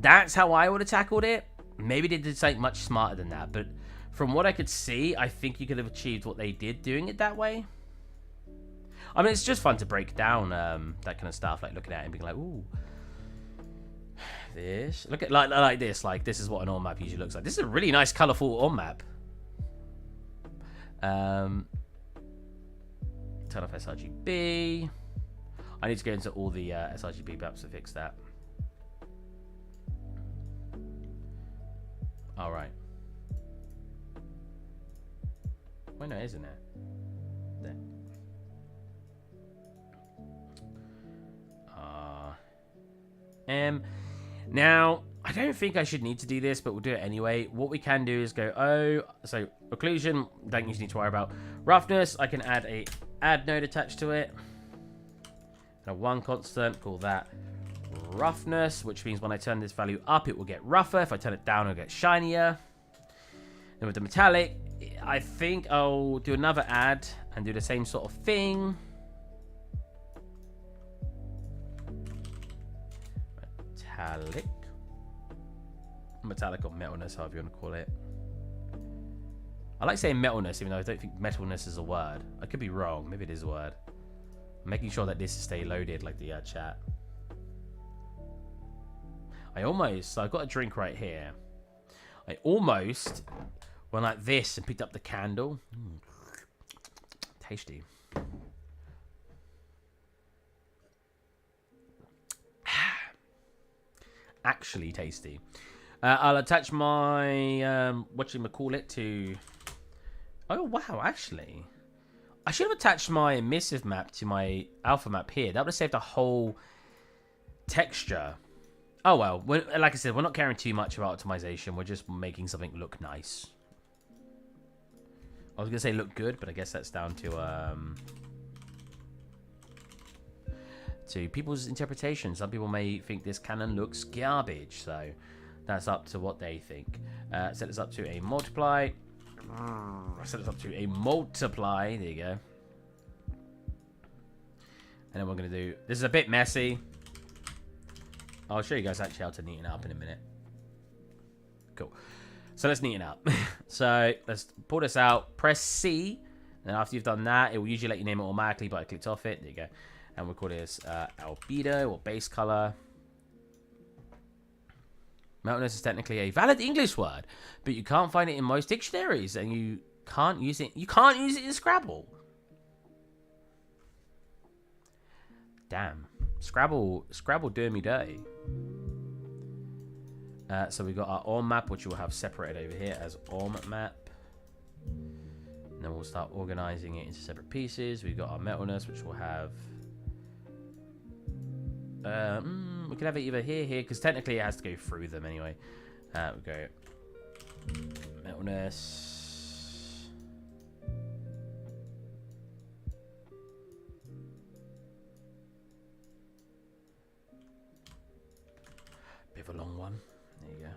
That's how I would have tackled it. Maybe they did something much smarter than that, but from what I could see, I think you could have achieved what they did doing it that way. I mean, it's just fun to break down that kind of stuff, like looking at it and being like, ooh. This, look at like this, like this is what an ORM map usually looks like. This is a really nice colorful ORM map. Turn off sRGB. I need to go into all the sRGB maps to fix that. All right. Why no, isn't it? There. Now, I don't think I should need to do this, but we'll do it anyway. What we can do is go, so occlusion, don't usually need to worry about. Roughness, I can add a add node attached to it. And a 1 constant, call that roughness, which means when I turn this value up, it will get rougher. If I turn it down, it'll get shinier. Then with the metallic, I think I'll do another add and do the same sort of thing. Metallic or metalness, however you want to call it. I like saying metalness, even though I don't think metalness is a word. I could be wrong. Maybe it is a word. I'm making sure that this stay loaded, like the chat. So I've got a drink right here. I almost went like this and picked up the candle. Tasty. Actually tasty. I'll attach my whatchamacallit to. Oh wow, actually, I should have attached my emissive map to my alpha map here. That would have saved a whole texture. Oh well, like I said, we're not caring too much about optimization. We're just making something look nice. I was gonna say look good, but I guess that's down to people's interpretation. Some people may think this cannon looks garbage, so that's up to what they think. Set this up to a multiply. Set this up to a multiply. There you go. And then we're going to do... This is a bit messy. I'll show you guys actually how to neaten up in a minute. Cool. So let's neaten up. So let's pull this out. Press C. And after you've done that, it will usually let you name it automatically, but I clicked off it. There you go. And we'll call this albedo or base color. Meltiness is technically a valid English word, but you can't find it in most dictionaries, and you can't use it. You can't use it in Scrabble. Damn, Scrabble doing me dirty. So we've got our ORM map, which we'll have separated over here as ORM map. And then we'll start organizing it into separate pieces. We've got our metalness, which will have. We can have it either here, because technically it has to go through them anyway. We go metalness. Bit of a long one. There you go.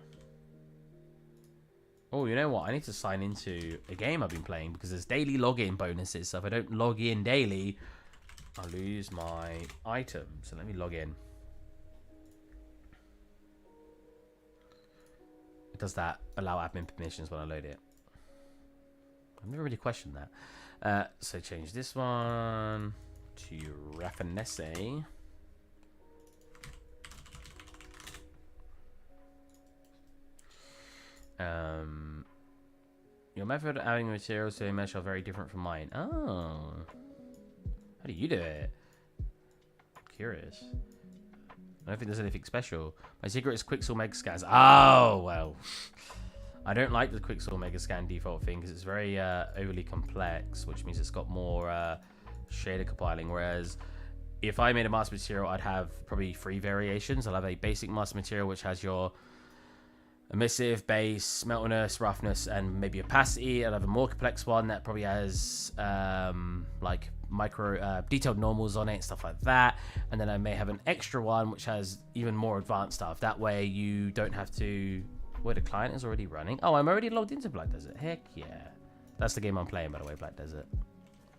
Oh, you know what? I need to sign into a game I've been playing because there's daily login bonuses. So if I don't log in daily, I'll lose my item. So let me log in. Does that allow admin permissions when I load it? I've never really questioned that. So change this one to Raffinesse. Your method of adding materials to a mesh are very different from mine. Oh. How do you do it? Curious. I don't think there's anything special. My secret is Quixel Mega Scans. Oh, well. I don't like the Quixel Mega Scan default thing because it's very overly complex, which means it's got more shader compiling. Whereas if I made a master material, I'd have probably 3 variations. I'll have a basic master material, which has your emissive, base, meltiness, roughness, and maybe opacity. I'll have a more complex one that probably has like micro detailed normals on it and stuff like that, and then I may have an extra one which has even more advanced stuff. That way you don't have to. Where the client is already running. Oh, I'm already logged into Black Desert. Heck yeah, that's the game I'm playing, by the way. Black Desert,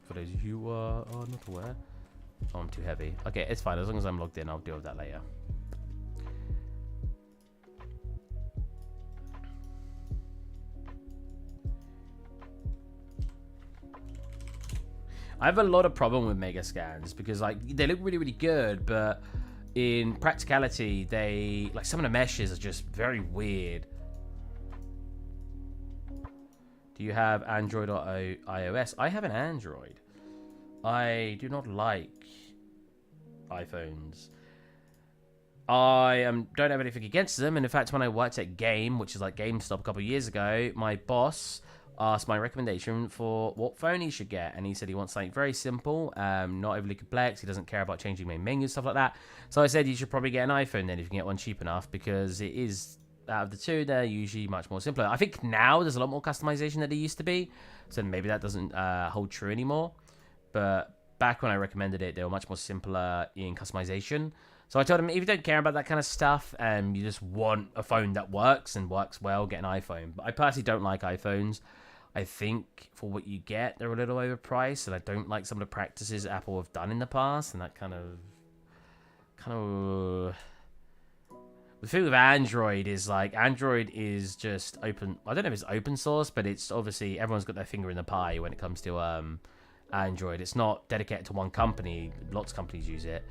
for those of you who are not aware. Oh, I'm too heavy. Okay, it's fine as long as I'm logged in. I'll deal with that later. I have a lot of problem with mega scans because like they look really, really good, but in practicality, they like some of the meshes are just very weird. Do you have Android or iOS? I have an Android. I do not like iPhones. I don't have anything against them, and in fact, when I worked at Game, which is like GameStop a couple of years ago, my boss asked my recommendation for what phone he should get, and he said he wants something very simple, not overly complex. He doesn't care about changing main menu, stuff like that. So I said you should probably get an iPhone then if you can get one cheap enough, because it is out of the two, they're usually much more simpler. I think now there's a lot more customization than there used to be, so maybe that doesn't hold true anymore. But back when I recommended it, they were much more simpler in customization. So I told him, if you don't care about that kind of stuff and you just want a phone that works and works well, get an iPhone. But I personally don't like iPhones. I think for what you get, they're a little overpriced, and I don't like some of the practices Apple have done in the past, and that kind of the thing with Android is like Android is just open. I don't know if it's open source, but it's obviously everyone's got their finger in the pie when it comes to Android. It's not dedicated to one company. Lots of companies use it.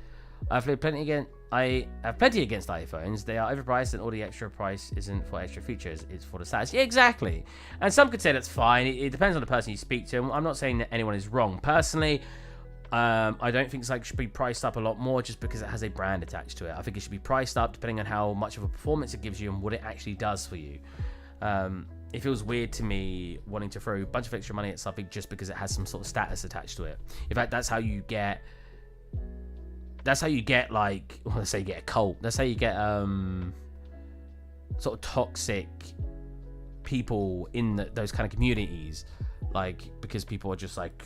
I have plenty against iPhones. They are overpriced, and all the extra price isn't for extra features. It's for the status. Yeah, exactly. And some could say that's fine. It depends on the person you speak to. I'm not saying that anyone is wrong. Personally, I don't think it should be priced up a lot more just because it has a brand attached to it. I think it should be priced up depending on how much of a performance it gives you and what it actually does for you. It feels weird to me wanting to throw a bunch of extra money at something just because it has some sort of status attached to it. In fact, that's how you get like, well, let's say you get a cult. That's how you get sort of toxic people in those kind of communities, like, because people are just like,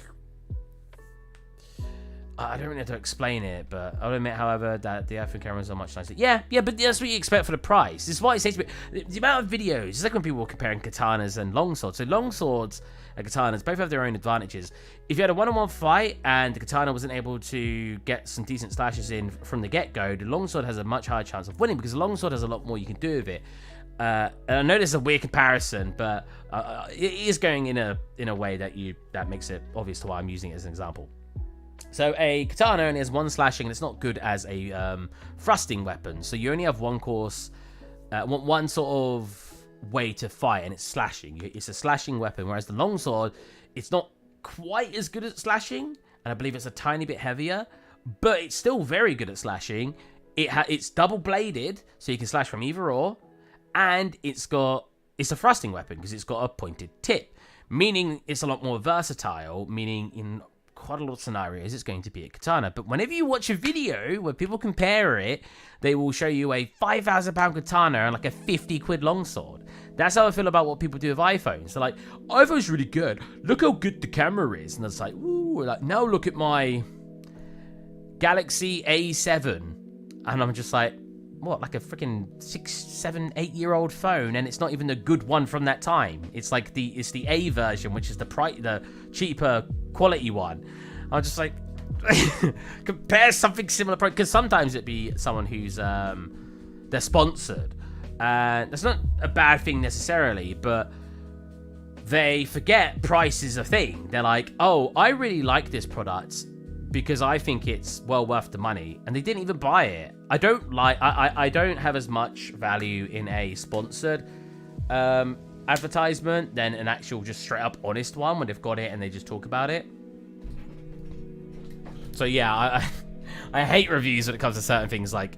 I don't really have to explain it, but I'll admit, however, that the iPhone cameras are much nicer. Yeah, but that's what you expect for the price. This is why it says to me, the amount of videos. It's like when people were comparing katanas and longswords. So longswords and katanas both have their own advantages. If you had a one-on-one fight and the katana wasn't able to get some decent slashes in from the get-go, the longsword has a much higher chance of winning because the longsword has a lot more you can do with it. And I know this is a weird comparison, but it is going in a way that makes it obvious to why I'm using it as an example. So a katana only has one slashing, and it's not good as a thrusting weapon. So you only have one course, one sort of way to fight, and it's slashing. It's a slashing weapon, whereas the longsword, it's not quite as good at slashing, and I believe it's a tiny bit heavier, but it's still very good at slashing. It's double-bladed, so you can slash from either or, and it's a thrusting weapon because it's got a pointed tip, meaning it's a lot more versatile, meaning in quite a lot of scenarios it's going to be a katana. But whenever you watch a video where people compare it, they will show you a £5,000 katana and like a 50 quid longsword. That's how I feel about what people do with iPhones. They're like, iPhone's really good, look how good the camera is, and it's like, ooh, like, now look at my Galaxy A7, and I'm just like, what, like a freaking 6, 7, 8-year-old phone, and it's not even the good one from that time. It's like the A version, which is the cheaper quality one. I'm just like, compare something similar, because sometimes it'd be someone who's they're sponsored, and that's not a bad thing necessarily, but they forget price is a thing. They're like, oh, I really like this product because I think it's well worth the money, and they didn't even buy it. I don't have as much value in a sponsored advertisement than an actual just straight up honest one when they've got it and they just talk about it. So yeah, I hate reviews when it comes to certain things like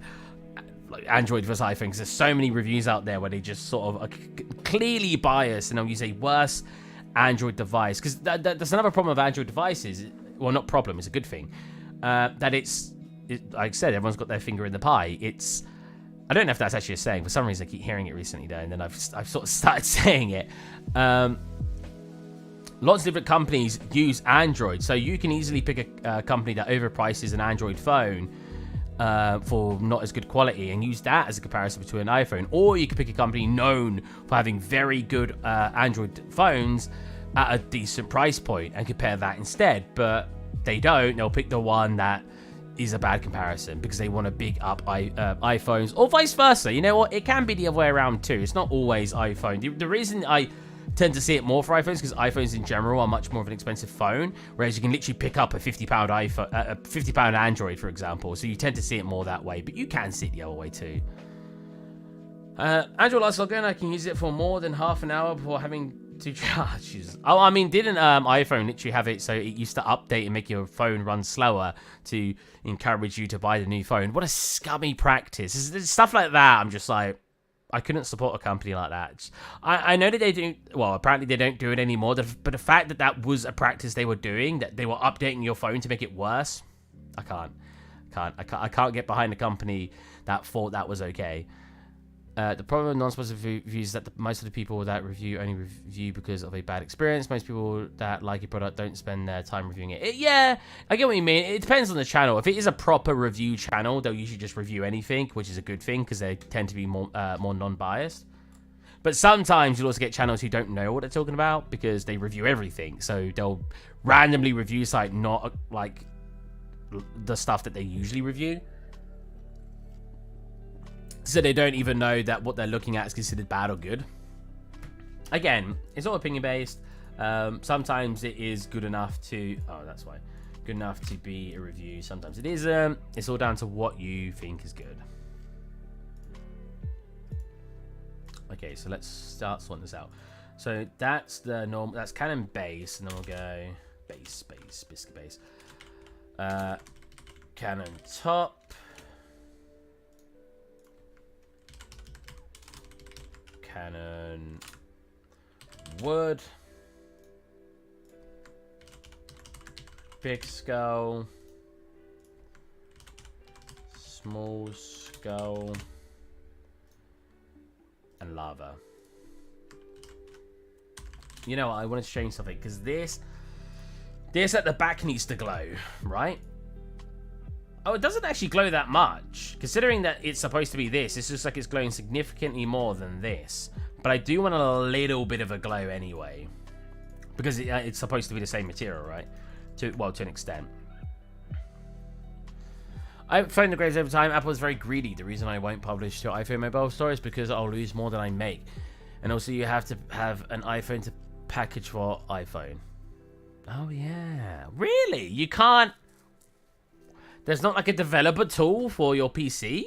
Android versus iPhone, because there's so many reviews out there where they just sort of are clearly biased and they'll use a worse Android device, because that's another problem with Android devices. Well, not problem, it's a good thing. That like I said, everyone's got their finger in the pie. I don't know if that's actually a saying. For some reason, I keep hearing it recently, though, and then I've sort of started saying it. Lots of different companies use Android, so you can easily pick a company that overprices an Android phone for not as good quality and use that as a comparison between an iPhone. Or you can pick a company known for having very good Android phones at a decent price point and compare that instead. But they don't. They'll pick the one that is a bad comparison because they want to big up iPhones, or vice versa. You know what? It can be the other way around too. It's not always iPhone. The reason I tend to see it more for iPhones because iPhones in general are much more of an expensive phone, whereas you can literally pick up a £50 iPhone, a £50 Android, for example. So you tend to see it more that way, but you can see it the other way too. Android last login, I can use it for more than half an hour before having to charge. Oh, I mean, didn't iPhone literally have it so it used to update and make your phone run slower to encourage you to buy the new phone? What a scummy practice. Stuff like that, I'm just like, I couldn't support a company like that. I know that they do, well, apparently they don't do it anymore, but the fact that that was a practice they were doing, that they were updating your phone to make it worse, I can't get behind a company that thought that was okay. The problem with non-sponsored reviews is that most of the people that review only review because of a bad experience. Most people that like a product don't spend their time reviewing it. Yeah, I get what you mean. It depends on the channel. If it is a proper review channel, they'll usually just review anything, which is a good thing because they tend to be more non-biased. But sometimes you'll also get channels who don't know what they're talking about because they review everything. So they'll randomly review like not like the stuff that they usually review. So they don't even know that what they're looking at is considered bad or good. Again, it's all opinion based. Sometimes it is good enough to... Oh, that's why. Good enough to be a review. Sometimes it isn't. It's all down to what you think is good. Okay, so let's start sorting this out. So that's the normal... That's Canon base. And then we'll go... Base, biscuit base. Canon top. Canon wood, big skull, small skull, and lava. You know what? I want to change something because this at the back needs to glow, right? Oh, it doesn't actually glow that much. Considering that it's supposed to be this, it's just like it's glowing significantly more than this. But I do want a little bit of a glow anyway. Because it's supposed to be the same material, right? To an extent. iPhone degrades over time. Apple is very greedy. The reason I won't publish to iPhone mobile store is because I'll lose more than I make. And also you have to have an iPhone to package for iPhone. Oh, yeah. Really? You can't... There's not like a developer tool for your PC?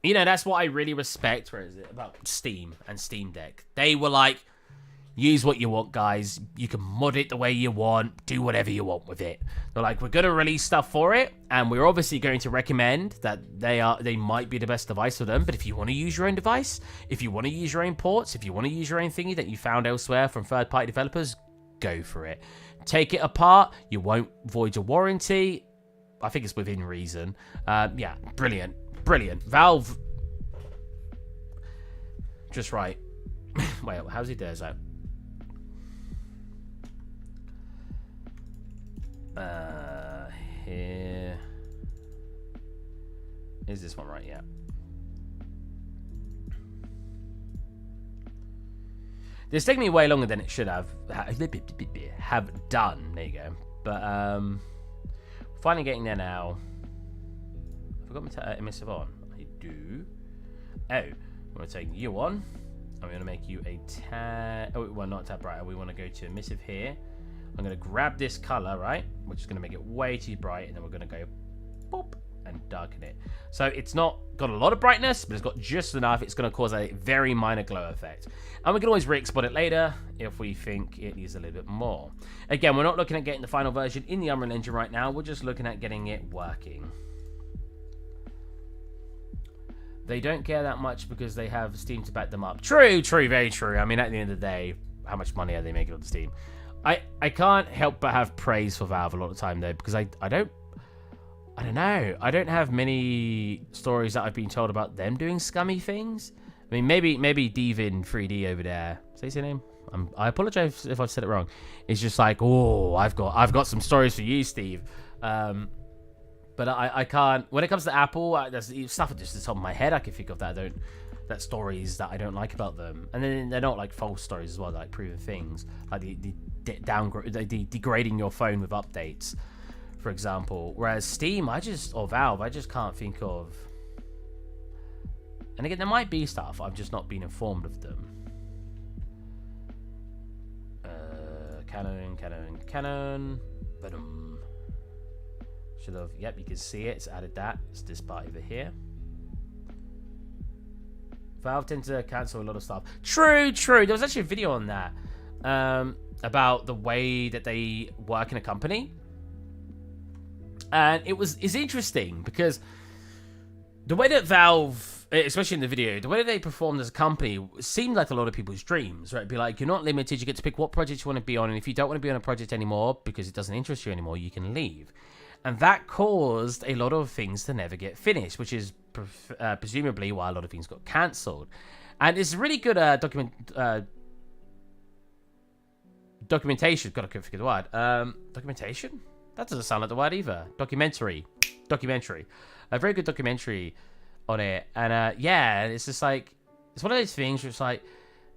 You know, that's what I really respect. Where is it? About Steam and Steam Deck. They were like, use what you want, guys. You can mod it the way you want. Do whatever you want with it. They're like, we're going to release stuff for it. And we're obviously going to recommend that they might be the best device for them. But if you want to use your own device, if you want to use your own ports, if you want to use your own thingy that you found elsewhere from third-party developers, go for it. Take it apart. You won't void your warranty. I think it's within reason. Yeah, brilliant. Brilliant. Valve. Just right. Wait, how's he does that? Here. Is this one right? Yeah. It's taking me way longer than it should have done. There you go. But finally getting there now. I forgot my emissive on. I do. Oh, I'm going to take you on. I'm going to make you a tab. Oh, well, not tab brighter. We want to go to emissive here. I'm going to grab this color, right? Which is going to make it way too bright. And then we're going to go boop and darken it. So it's not got a lot of brightness, but it's got just enough. It's going to cause a very minor glow effect. And we can always re-export it later if we think it needs a little bit more. Again, we're not looking at getting the final version in the Unreal Engine right now. We're just looking at getting it working. They don't care that much because they have Steam to back them up. True, very true. I mean, at the end of the day, how much money are they making on Steam? I can't help but have praise for Valve a lot of the time, though, because I don't know. I don't have many stories that I've been told about them doing scummy things. I mean, maybe Devin 3D over there. Say his name. I apologize if I've said it wrong. It's just like, oh, I've got some stories for you, Steve. But I can't. When it comes to Apple, there's stuff at just the top of my head I can think of that stories that I don't like about them, and then they're not like false stories as well, like proven things, like the degrading your phone with updates, for example. Whereas Steam, or Valve, I just can't think of. And again, there might be stuff. I've just not been informed of them. Canon. Venom. Should have. Yep, you can see it. It's added that. It's this part over here. Valve tends to cancel a lot of stuff. True. There was actually a video on that about the way that they work in a company, and it's interesting because the way that Valve, especially in the video, the way that they performed as a company seemed like a lot of people's dreams, right? It'd be like, you're not limited. You get to pick what project you want to be on, and if you don't want to be on a project anymore because it doesn't interest you anymore, you can leave. And that caused a lot of things to never get finished, which is presumably why a lot of things got cancelled. And it's a really good documentation. God, I couldn't figure the word. Documentation? That doesn't sound like the word either. Documentary. A very good documentary on it. And yeah, it's just like, it's one of those things where it's like,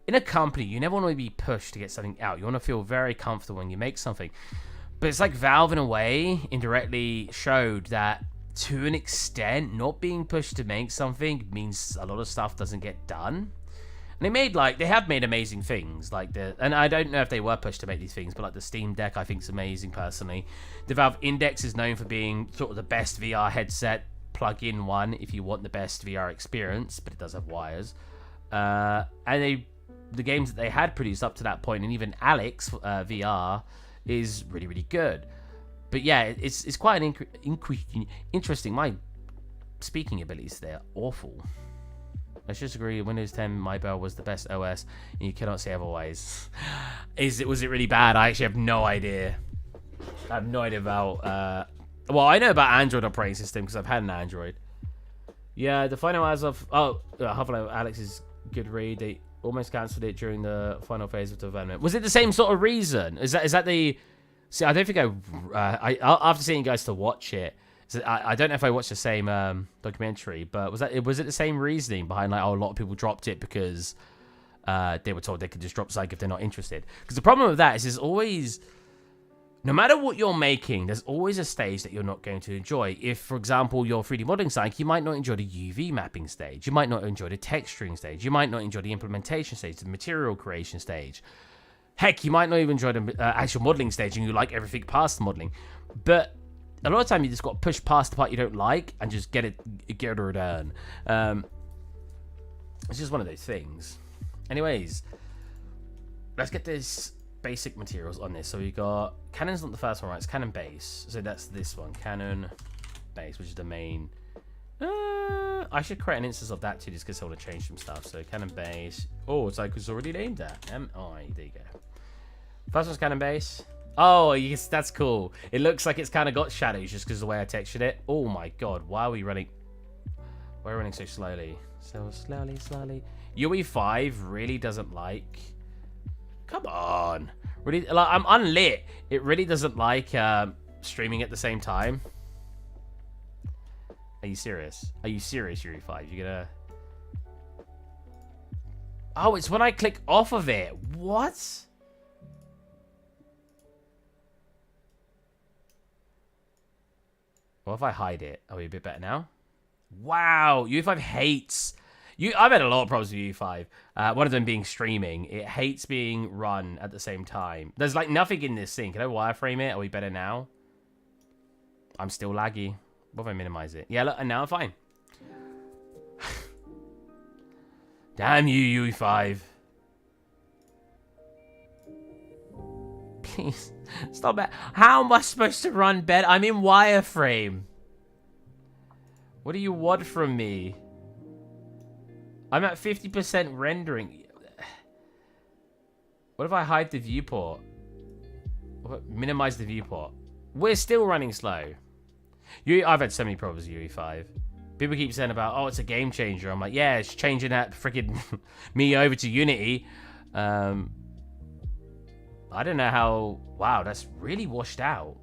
in a company, you never want to be pushed to get something out. You want to feel very comfortable when you make something. But it's like Valve, in a way, indirectly showed that, to an extent, not being pushed to make something means a lot of stuff doesn't get done. And they have made amazing things, and I don't know if they were pushed to make these things, but like the Steam Deck, I think is amazing personally. The Valve Index is known for being sort of the best VR headset plug-in one if you want the best VR experience, but it does have wires. And the games that they had produced up to that point, and even Alex VR is really, really good. But yeah, it's quite an interesting. My speaking abilities, they're awful. Let's just agree, Windows 10 MyBell was the best OS, and you cannot say otherwise. Was it really bad? I actually have no idea. I have no idea about... well, I know about Android operating system, because I've had an Android. Yeah, the final as of... Oh, Half-Life Alex's good read. They almost cancelled it during the final phase of development. Was it the same sort of reason? Is that the... See, I don't think I after seeing you guys to watch it, so I don't know if I watched the same documentary, but was it the same reasoning behind like, oh, a lot of people dropped it because they were told they could just drop Psych if they're not interested? Because the problem with that is there's always, no matter what you're making, there's always a stage that you're not going to enjoy. If, for example, your 3D modeling Psych, you might not enjoy the UV mapping stage, you might not enjoy the texturing stage, you might not enjoy the implementation stage, the material creation stage. Heck, you might not even enjoy the actual modeling stage and you like everything past the modeling. But a lot of time you just got to push past the part you don't like and just get a return. It's just one of those things. Anyways, let's get this basic materials on this. So we got, Canon's not the first one, right? It's Canon base. So that's this one, Canon base, which is the main. I should create an instance of that too, just because I want to change some stuff. So Canon base. Oh, it's like it's already named that. MI. There you go. First one's Canon base. Oh, yes, that's cool. It looks like it's kind of got shadows just because of the way I textured it. Oh my god, why are we running? Why are we running so slowly? So slowly. UE5 really doesn't like. Come on, really? Like, I'm unlit. It really doesn't like streaming at the same time. Are you serious? Are you serious, UE5? You're gonna... Oh, it's when I click off of it. What? What if I hide it? Are we a bit better now? Wow, UE5 hates... I've had a lot of problems with UE5. One of them being streaming. It hates being run at the same time. There's like nothing in this thing. Can I wireframe it? Are we better now? I'm still laggy. What if I minimize it? Yeah, look, and now I'm fine. Damn you, UE5. Please, stop it. How am I supposed to run better? I'm in wireframe. What do you want from me? I'm at 50% rendering. What if I hide the viewport? Minimize the viewport. We're still running slow. I've had so many problems with UE5. People keep saying about, oh, it's a game changer. I'm like, yeah, it's changing that freaking me over to Unity. I don't know how... Wow, that's really washed out.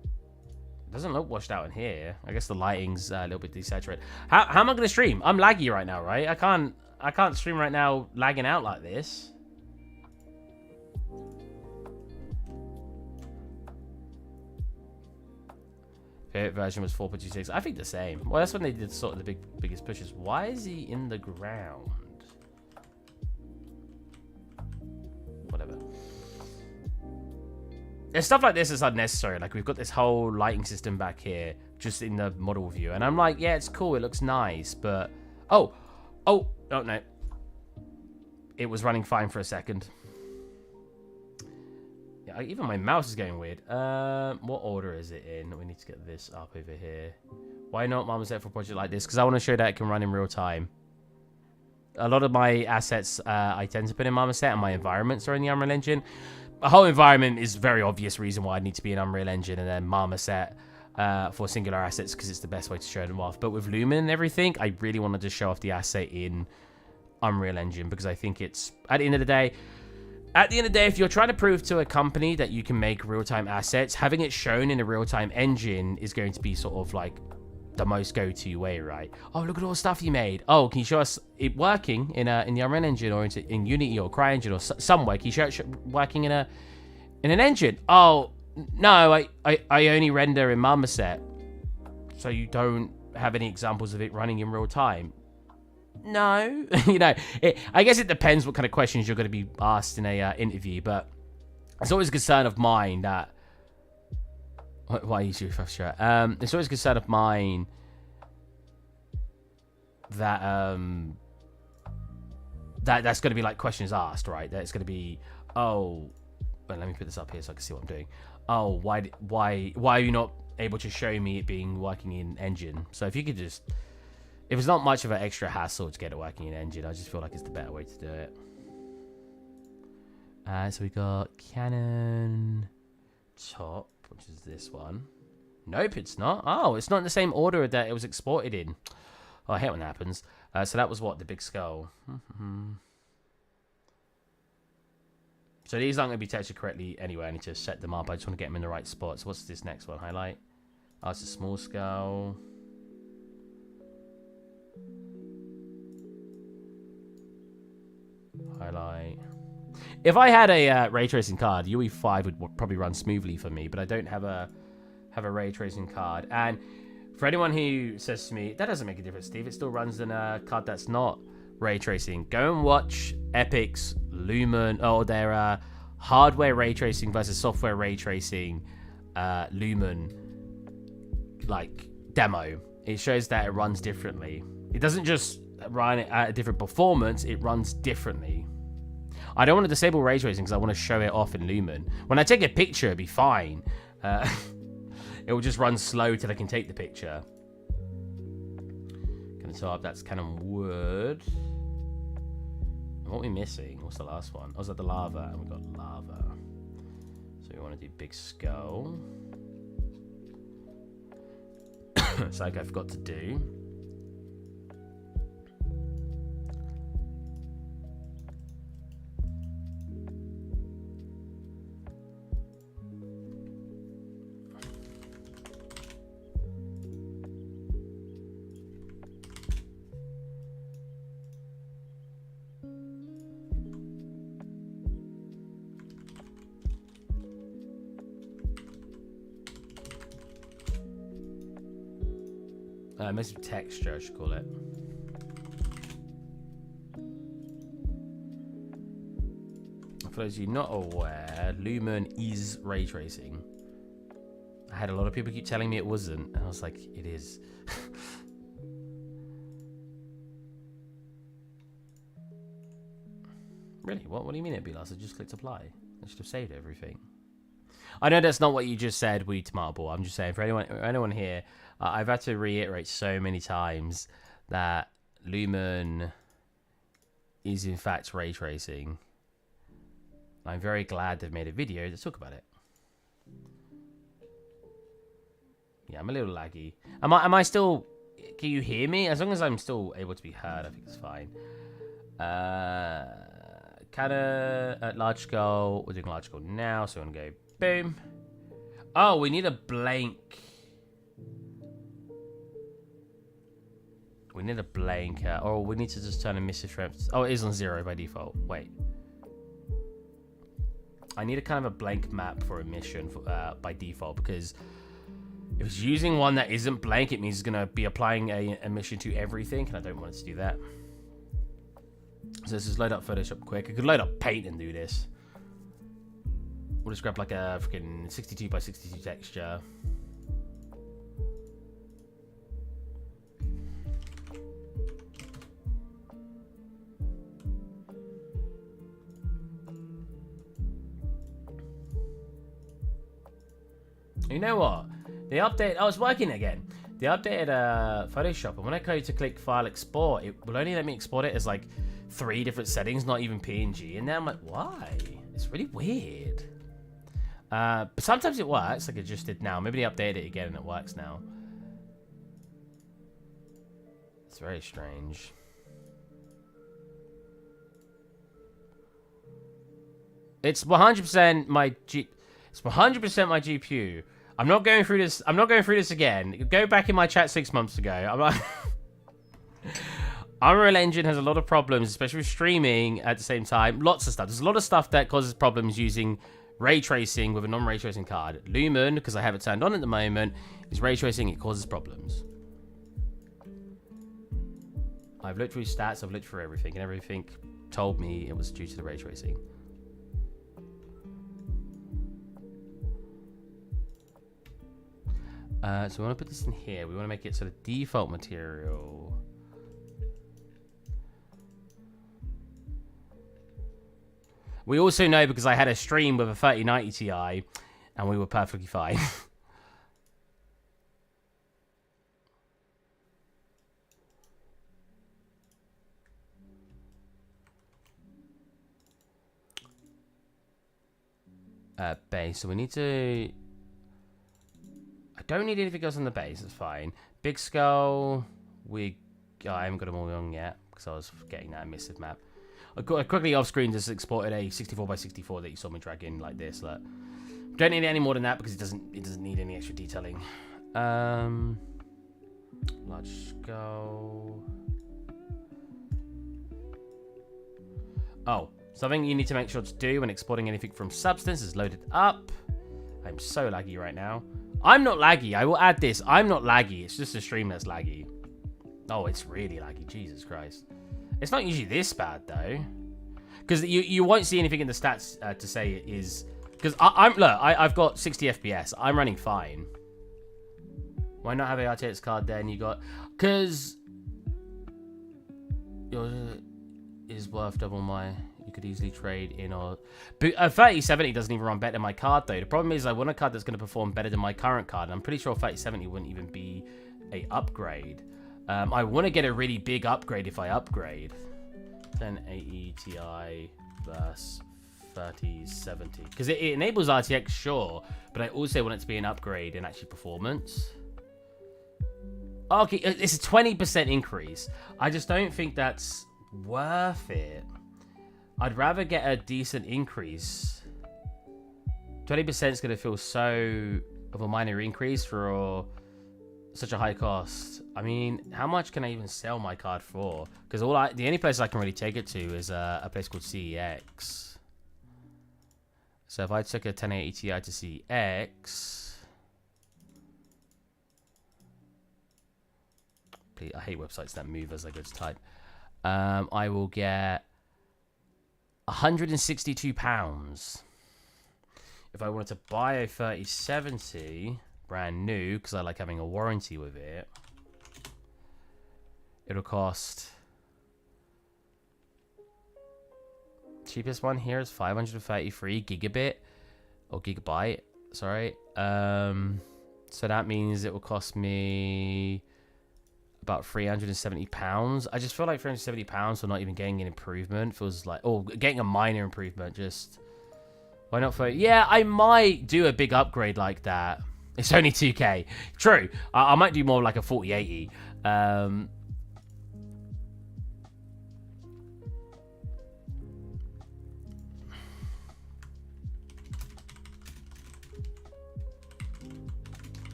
It doesn't look washed out in here. I guess the lighting's a little bit desaturated. How am I going to stream? I'm laggy right now, right? I can't stream right now lagging out like this. Favorite version was 4.26. I think the same. Well, that's when they did sort of the biggest pushes. Why is he in the ground? Whatever. There's stuff like this that's unnecessary. Like, we've got this whole lighting system back here, just in the model view. And I'm like, yeah, it's cool. It looks nice. But, oh, no. It was running fine for a second. Yeah, even my mouse is going weird. What order is it in? We need to get this up over here. Why not Marmoset for a project like this? Because I want to show that it can run in real time. A lot of my assets I tend to put in Marmoset, and my environments are in the Unreal Engine. The whole environment is very obvious reason why I need to be in Unreal Engine, and then Marmoset for singular assets because it's the best way to show them off. But with Lumen and everything, I really wanted to show off the asset in Unreal Engine because I think it's, at the end of the day, if you're trying to prove to a company that you can make real-time assets, having it shown in a real-time engine is going to be sort of like the most go-to way, right? Oh, look at all the stuff you made. Oh, can you show us it working in the Unreal Engine or in Unity or CryEngine or somewhere? Can you show it working in an engine? Oh, no, I only render in Marmoset. So you don't have any examples of it running in real time? No. You know, I guess it depends what kind of questions you're going to be asked in a interview, but it's always a concern of mine that... Why is you frustrated? It's always a concern of mine that that's going to be like questions asked, right? That it's going to be, oh, well, let me put this up here so I can see what I'm doing. Oh, why are you not able to show me it being working in Engine? So if you could just, if it's not much of an extra hassle to get it working in Engine, I just feel like it's the better way to do it. So we got Canon top, which is this one. Nope, it's not. Oh, it's not in the same order that it was exported in. Oh, I hate when that happens. So that was what? The big skull. So these aren't going to be textured correctly anyway. I need to set them up. I just want to get them in the right spot. So what's this next one? Highlight. Oh, it's a small skull. Highlight. If I had a ray tracing card, UE5 would probably run smoothly for me, but I don't have a ray tracing card. And for anyone who says to me, that doesn't make a difference, Steve, it still runs in a card that's not ray tracing. Go and watch Epic's Lumen, or their hardware ray tracing versus software ray tracing Lumen like demo. It shows that it runs differently. It doesn't just run at a different performance, it runs differently. I don't want to disable ray tracing because I want to show it off in Lumen. When I take a picture, it'll be fine. It will just run slow till I can take the picture. Gonna top, that's Canon wood. What are we missing? What's the last one? Oh, is that the lava? And we've got lava. So we want to do big skull. Something I forgot to do. Massive texture, I should call it. For those of you not aware, Lumen is ray tracing. I had a lot of people keep telling me it wasn't, and I was like, it is. Really? What do you mean it'd be last? I just clicked apply. I should have saved everything. I know that's not what you just said, we tomato ball. I'm just saying for anyone here, I've had to reiterate so many times that Lumen is in fact ray tracing. I'm very glad they've made a video to talk about it. Yeah, I'm a little laggy. Am I still? Can you hear me? As long as I'm still able to be heard, I think it's fine. Kinda at large scale. We're doing large scale now, so I'm gonna go boom. Oh, we need a blank. We need a blank, or we need to just turn a emissive frame. Oh, it is on 0 by default. Wait. I need a kind of a blank map for emission by default, because if it's using one that isn't blank, it means it's going to be applying a emission to everything, and I don't want it to do that. So let's just load up Photoshop quick. I could load up Paint and do this. We'll just grab like a freaking 62 by 62 texture. You know what? The update, oh, it's working again. They updated Photoshop, and when I go to click File Export, it will only let me export it as like 3 different settings, not even PNG. And now I'm like, why? It's really weird. But sometimes it works, like it just did now. Maybe they updated it again and it works now. It's very strange. It's 100% my It's 100% my GPU. I'm not going through this. I'm not going through this again. Go back in my chat 6 months ago. I'm like, Unreal Engine has a lot of problems, especially with streaming at the same time. Lots of stuff. There's a lot of stuff that causes problems using ray tracing with a non-ray tracing card. Lumen, because I have it turned on at the moment, is ray tracing. It causes problems. I've looked through stats. I've looked through everything, and everything told me it was due to the ray tracing. So we want to put this in here. We want to make it sort of default material. We also know because I had a stream with a 3090 Ti and we were perfectly fine. Base. So we need to... I don't need anything else on the base. That's fine. Big skull. I haven't got them all on yet because I was getting that emissive map. I quickly off screen just exported a 64x64 that you saw me drag in like this. Look. Don't need any more than that because it doesn't need any extra detailing. Large skull. Oh, something you need to make sure to do when exporting anything from Substance is load it up. I'm so laggy right now. I'm not laggy. I will add this. I'm not laggy. It's just the stream that's laggy. Oh, it's really laggy. Jesus Christ. It's not usually this bad, though. Because you won't see anything in the stats to say it is... Because I've got 60 FPS. I'm running fine. Why not have a RTX card then? You got... Because... Yours is worth double my... You could easily trade in or... But a 3070 doesn't even run better than my card, though. The problem is I want a card that's going to perform better than my current card. And I'm pretty sure 3070 wouldn't even be a upgrade. I want to get a really big upgrade if I upgrade. 1080 Ti versus 3070. Because it enables RTX, sure. But I also want it to be an upgrade in actually performance. Okay, it's a 20% increase. I just don't think that's worth it. I'd rather get a decent increase. 20% is going to feel so of a minor increase for such a high cost. I mean, how much can I even sell my card for? Because the only place I can really take it to is a place called CEX. So if I took a 1080 Ti to CEX... Please, I hate websites that move as I go to type. I will get... £162 if I wanted to buy a 3070 brand new because I like having a warranty with it. It'll cost, cheapest one here is 533 gigabit or gigabyte, sorry. So that means it will cost me about £370. I just feel like £370 for not even getting an improvement feels like, or getting a minor improvement. Just why not for? Yeah, I might do a big upgrade like that. It's only 2K. True. I might do more like a 4080.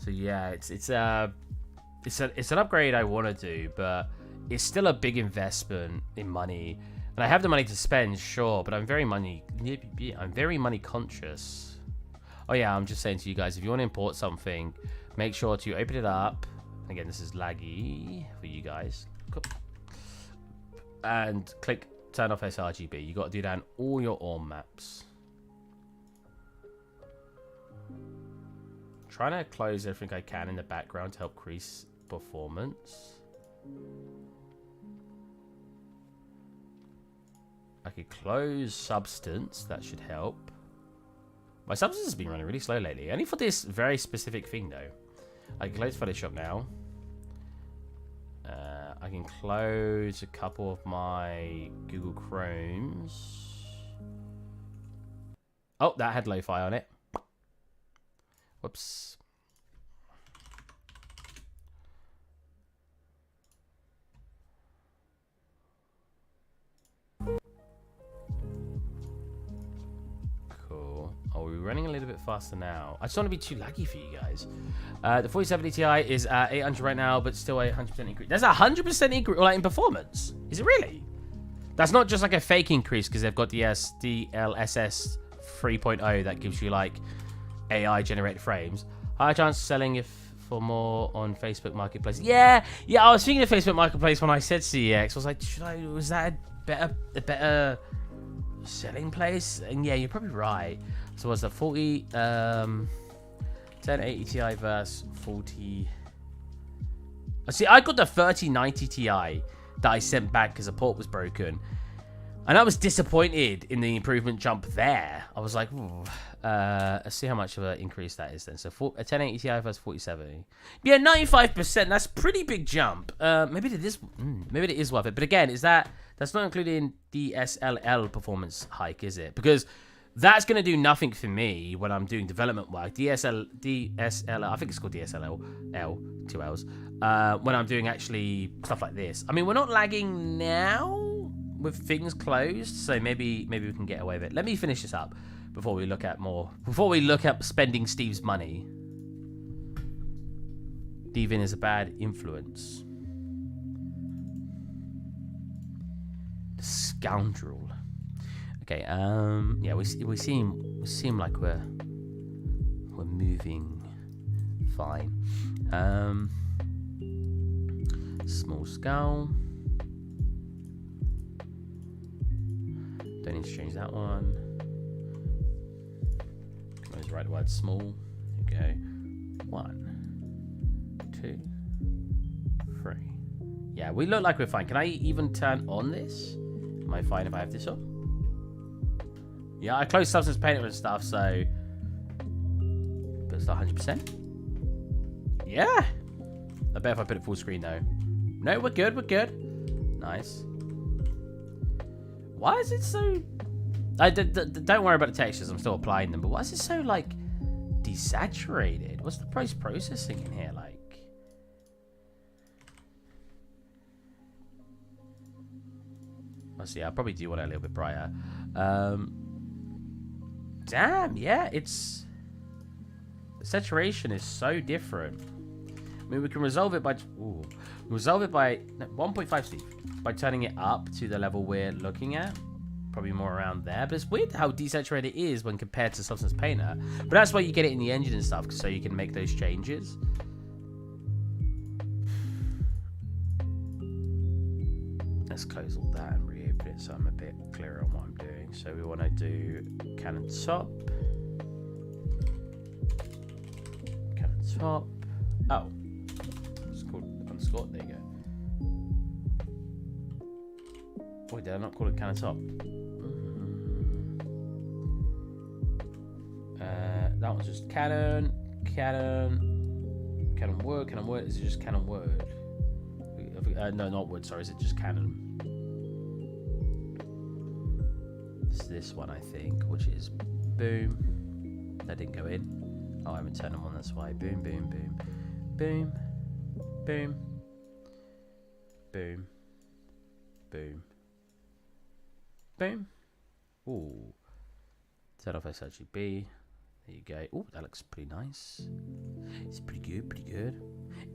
So yeah, it's an upgrade I want to do, but it's still a big investment in money. And I have the money to spend, sure, but I'm very money conscious. Oh yeah, I'm just saying to you guys, if you want to import something, make sure to open it up. Again, this is laggy for you guys. And click turn off sRGB. You got to do that on all your ORM maps. Trying to close everything I can in the background to help increase performance. I could close Substance. That should help. My Substance has been running really slow lately. Only for this very specific thing, though. I can close Photoshop now. I can close a couple of my Google Chromes. Oh, that had Lofi on it. Whoops. Cool. Oh, we're running a little bit faster now. I just don't want to be too laggy for you guys. The 4070 Ti is at 800 right now, but still a 100% increase. There's a 100% increase like, in performance. Is it really? That's not just like a fake increase because they've got the DLSS 3.0 that gives you like AI generated frames. Higher chance of selling if for more on Facebook Marketplace. Yeah, I was thinking of Facebook Marketplace when I said CEX. I was like, was that a better selling place? And yeah, you're probably right. So what's the 40 1080 Ti versus 40. See, I got the 3090 Ti that I sent back because the port was broken. And I was disappointed in the improvement jump there. I was like, let's see how much of an increase that is then. So a 1080 Ti versus 4070. Yeah, 95%. That's a pretty big jump. Maybe it is worth it. But again, that's not including DSLL performance hike, is it? Because that's going to do nothing for me when I'm doing development work. DSL, I think it's called DSLL, 2 Ls. When I'm doing actually stuff like this. I mean, we're not lagging now with things closed, so maybe we can get away with it. Let me finish this up before we look at more. Before we look at spending Steve's money. Devin is a bad influence. The scoundrel. Okay, yeah, we seem like we're moving fine. Small scale. Don't need to change that one. Can always write the word small. Okay. 1, 2, 3. Yeah, we look like we're fine. Can I even turn on this? Am I fine if I have this on? Yeah, I closed Substance Painter and stuff, so... But it's not 100%. Yeah! I bet if I put it full screen, though. No, we're good, we're good. Nice. Why is it so... don't worry about the textures, I'm still applying them, but why is it so, like, desaturated? What's the post-processing in here like? Let's see, I probably do want it a little bit brighter. Damn, yeah, it's... The saturation is so different. I mean, we can resolve it by... Ooh. Resolve it by... No, 1.5, Steve. By turning it up to the level we're looking at. Probably more around there. But it's weird how desaturated it is when compared to Substance Painter. But that's why you get it in the engine and stuff, so you can make those changes. Let's close all that and reopen it so I'm a bit clearer on what I'm doing. So we want to do Canon top. Canon top. Oh. It's called underscore. There you go. Wait, did I not call it Canon top? That one's just Canon Word. Is it just Canon Word? No, not Word, sorry. Is it just Canon? It's this one, I think, which is boom. That didn't go in. Oh, I haven't turned them on, that's why. Boom, boom, boom. Boom. Boom. Boom. Boom. Boom. Ooh. Turn off sRGB. There you go. Ooh, that looks pretty nice. It's pretty good, pretty good.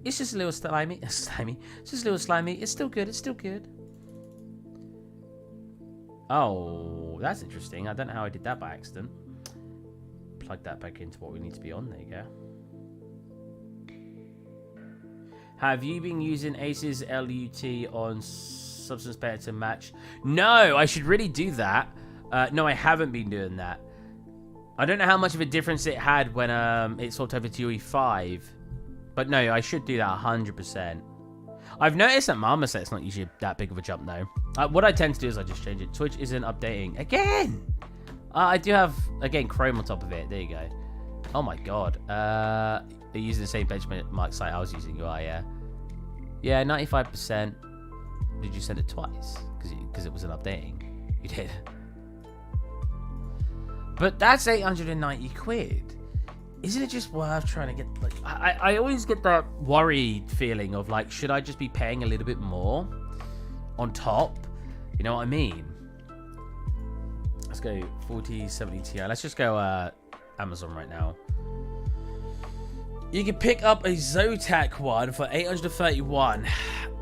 It's just a little slimy. It's just a little slimy. It's still good, it's still good. Oh, that's interesting. I don't know how I did that by accident. Plug that back into what we need to be on. There you go. Have you been using Ace's LUT on Substance Painter to match? No, I should really do that. No, I haven't been doing that. I don't know how much of a difference it had when it swapped over to UE5. But no, I should do that 100%. I've noticed that Marmoset's not usually that big of a jump though. What I tend to do is I just change it. Twitch isn't updating. Again! I do have, again, Chrome on top of it. There you go. Oh my god. They're using the same benchmark site I was using. You are, yeah. Yeah, 95%. Did you send it twice? Because it wasn't updating. You did. But that's 890 quid. Isn't it just worth trying to get, like, I always get that worried feeling of, like, should I just be paying a little bit more on top? You know what I mean? Let's go 4070 Ti. Let's just go Amazon right now. You can pick up a Zotac one for 831.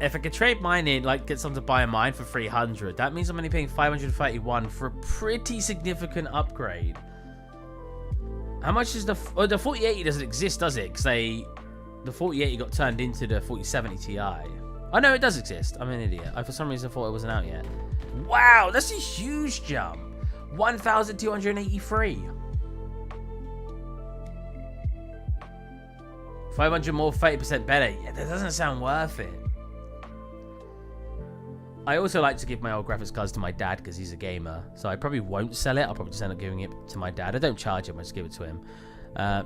If I could trade mine in, like, get someone to buy mine for 300, that means I'm only paying 531 for a pretty significant upgrade. How much is the 4080 doesn't exist, does it? Because the 4080 got turned into the 4070 Ti. Oh no, it does exist. I'm an idiot. I for some reason thought it wasn't out yet. Wow, that's a huge jump. 1,283. 500 more, 30% better. Yeah, that doesn't sound worth it. I also like to give my old graphics cards to my dad because he's a gamer. So I probably won't sell it. I'll probably just end up giving it to my dad. I don't charge him. I just give it to him.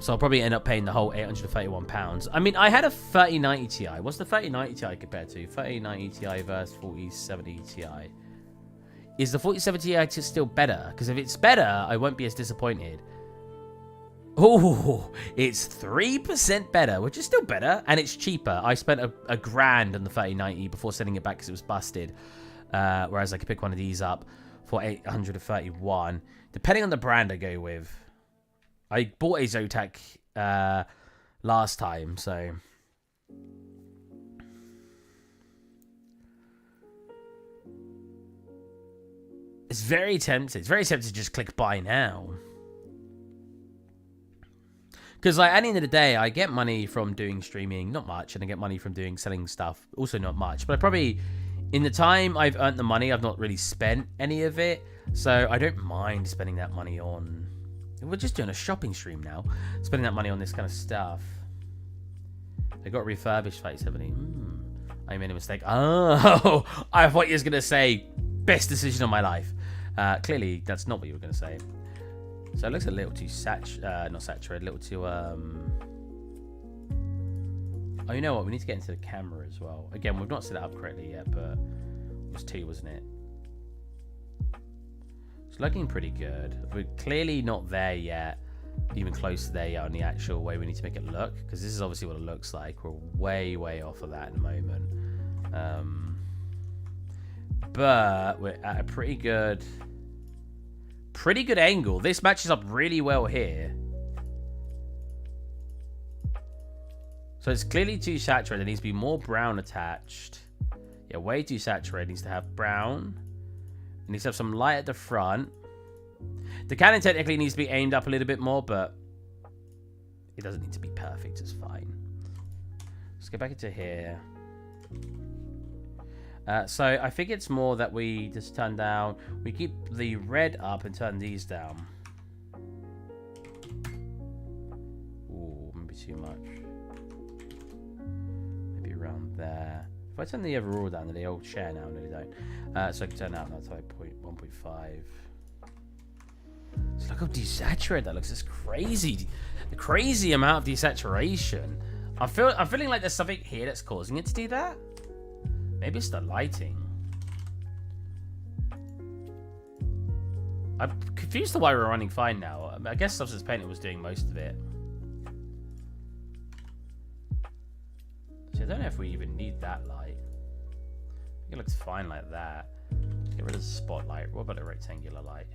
So I'll probably end up paying the whole £831. I mean, I had a 3090 Ti. What's the 3090 Ti compared to? 3090 Ti versus 4070 Ti. Is the 4070 Ti still better? Because if it's better, I won't be as disappointed. Oh, it's 3% better, which is still better, and it's cheaper. I spent a grand on the 3090 before sending it back because it was busted, whereas I could pick one of these up for 831, depending on the brand I go with. I bought a Zotac last time, so it's very tempting. It's very tempting to just click buy now. Because, like, at the end of the day, I get money from doing streaming, not much, and I get money from selling stuff, also not much. But I probably, in the time I've earned the money, I've not really spent any of it. So I don't mind spending that money on... We're just doing a shopping stream now. Spending that money on this kind of stuff. I got refurbished 3070. I made a mistake. Oh, I thought you was going to say, best decision of my life. Clearly, that's not what you were going to say. So it looks a little too not saturated, a little too, Oh, you know what? We need to get into the camera as well. Again, we've not set it up correctly yet, but it was 2, wasn't it? It's looking pretty good. We're clearly not there yet, even close to there yet on the actual way we need to make it look, because this is obviously what it looks like. We're way, way off of that in the moment. But we're at a pretty good angle. This matches up really well here. So it's clearly too saturated. There needs to be more brown attached. Yeah, way too saturated. It needs to have brown. It needs to have some light at the front. The cannon technically needs to be aimed up a little bit more, but it doesn't need to be perfect. It's fine. Let's get back into here. So I think it's more that we just turn down. We keep the red up and turn these down. Ooh, maybe too much. Maybe around there. If I turn the overall down, then the old share now, no, they don't. So I can turn out that to 1.5. So look how desaturated that looks. It's crazy. The crazy amount of desaturation. I'm feeling like there's something here that's causing it to do that. Maybe it's the lighting. I'm confused to why we're running fine now. I guess Substance Painter was doing most of it. So I don't know if we even need that light. I think it looks fine like that. Get rid of the spotlight. What about a rectangular light?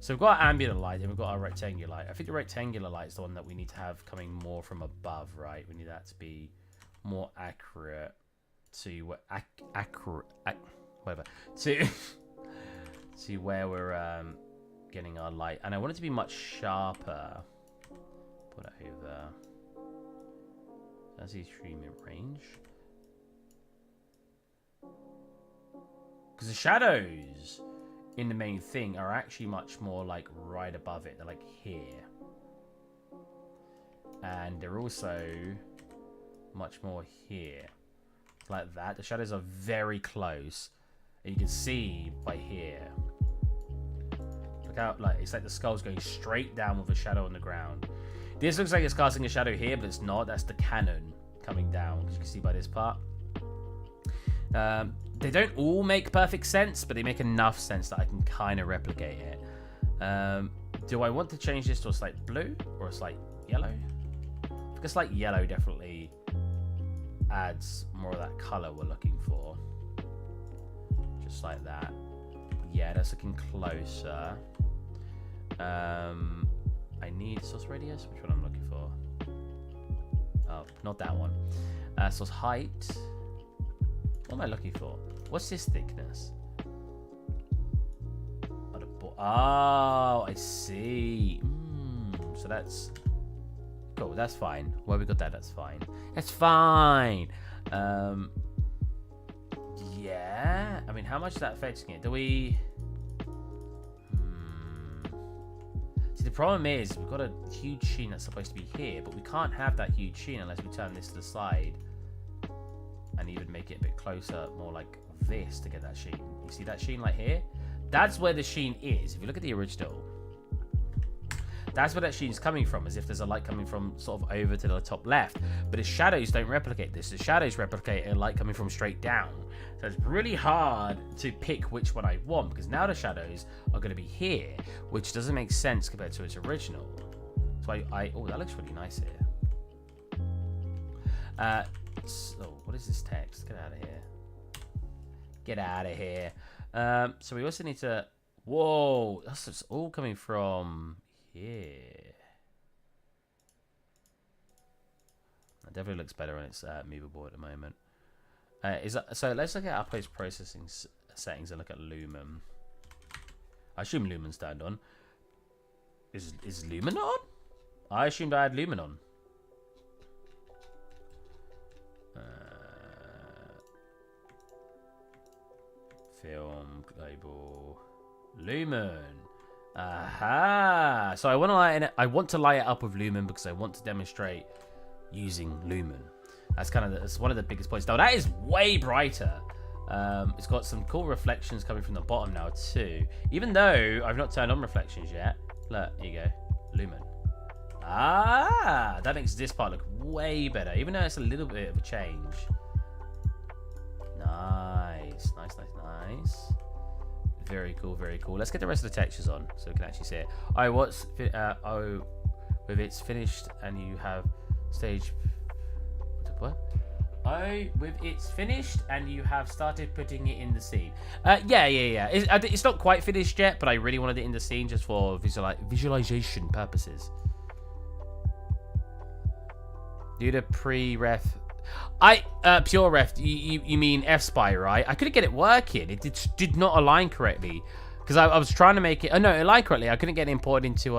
So we've got our ambient light and we've got our rectangular light. I think the rectangular light is the one that we need to have coming more from above, right? We need that to be more accurate to whatever to where we're getting our light, and I want it to be much sharper. Put it over. That's the streaming range, because the shadows in the main thing are actually much more like right above it. They're like here, and they're also much more here. Like that. The shadows are very close. And you can see by here. Look out, like it's like the skull's going straight down with a shadow on the ground. This looks like it's casting a shadow here, but it's not. That's the cannon coming down, as you can see by this part. They don't all make perfect sense, but they make enough sense that I can kind of replicate it. Do I want to change this to a slight blue or a slight yellow? I think a slight yellow definitely adds more of that color we're looking for. Just like that. Yeah, that's looking closer. I need source radius. Which one I'm looking for? Oh, not that one. Source height. What am I looking for? What's this thickness? Oh, I see. So that's cool. That's fine. Where we got that? That's fine. That's fine. Yeah. I mean, how much is that affecting it? Do we? See, the problem is we've got a huge sheen that's supposed to be here, but we can't have that huge sheen unless we turn this to the side and even make it a bit closer, more like this to get that sheen. You see that sheen like here? That's where the sheen is. If you look at the original, that's where that sheen is coming from, as if there's a light coming from sort of over to the top left. But the shadows don't replicate this. The shadows replicate a light coming from straight down. So it's really hard to pick which one I want, because now the shadows are going to be here, which doesn't make sense compared to its original. So oh, that looks really nice here. So what is this text? Get out of here. Get out of here. So we also need to... Whoa, that's all coming from here. That definitely looks better on its movable at the moment. So let's look at our post-processing settings and look at Lumen. I assume Lumen's turned on. Is Lumen on? I assumed I had Lumen on. Film, global, Lumen. Aha! So I want to light it up with Lumen because I want to demonstrate using Lumen. That's that's one of the biggest points. Now that is way brighter. It's got some cool reflections coming from the bottom now too. Even though I've not turned on reflections yet. Look, here you go, Lumen. Ah, that makes this part look way better, even though it's a little bit of a change. Nice, nice, nice, nice. Very cool, very cool. Let's get the rest of the textures on so we can actually see it. Oh, with it's finished and you have stage. What? Oh, with it's finished and you have started putting it in the scene. Yeah. It's not quite finished yet, but I really wanted it in the scene just for visualization purposes. Do the pre-ref. Pure ref, you mean F-Spy, right? I couldn't get it working. It did not align correctly. Because I was trying to make it... Oh, no, it aligned correctly. I couldn't get it imported into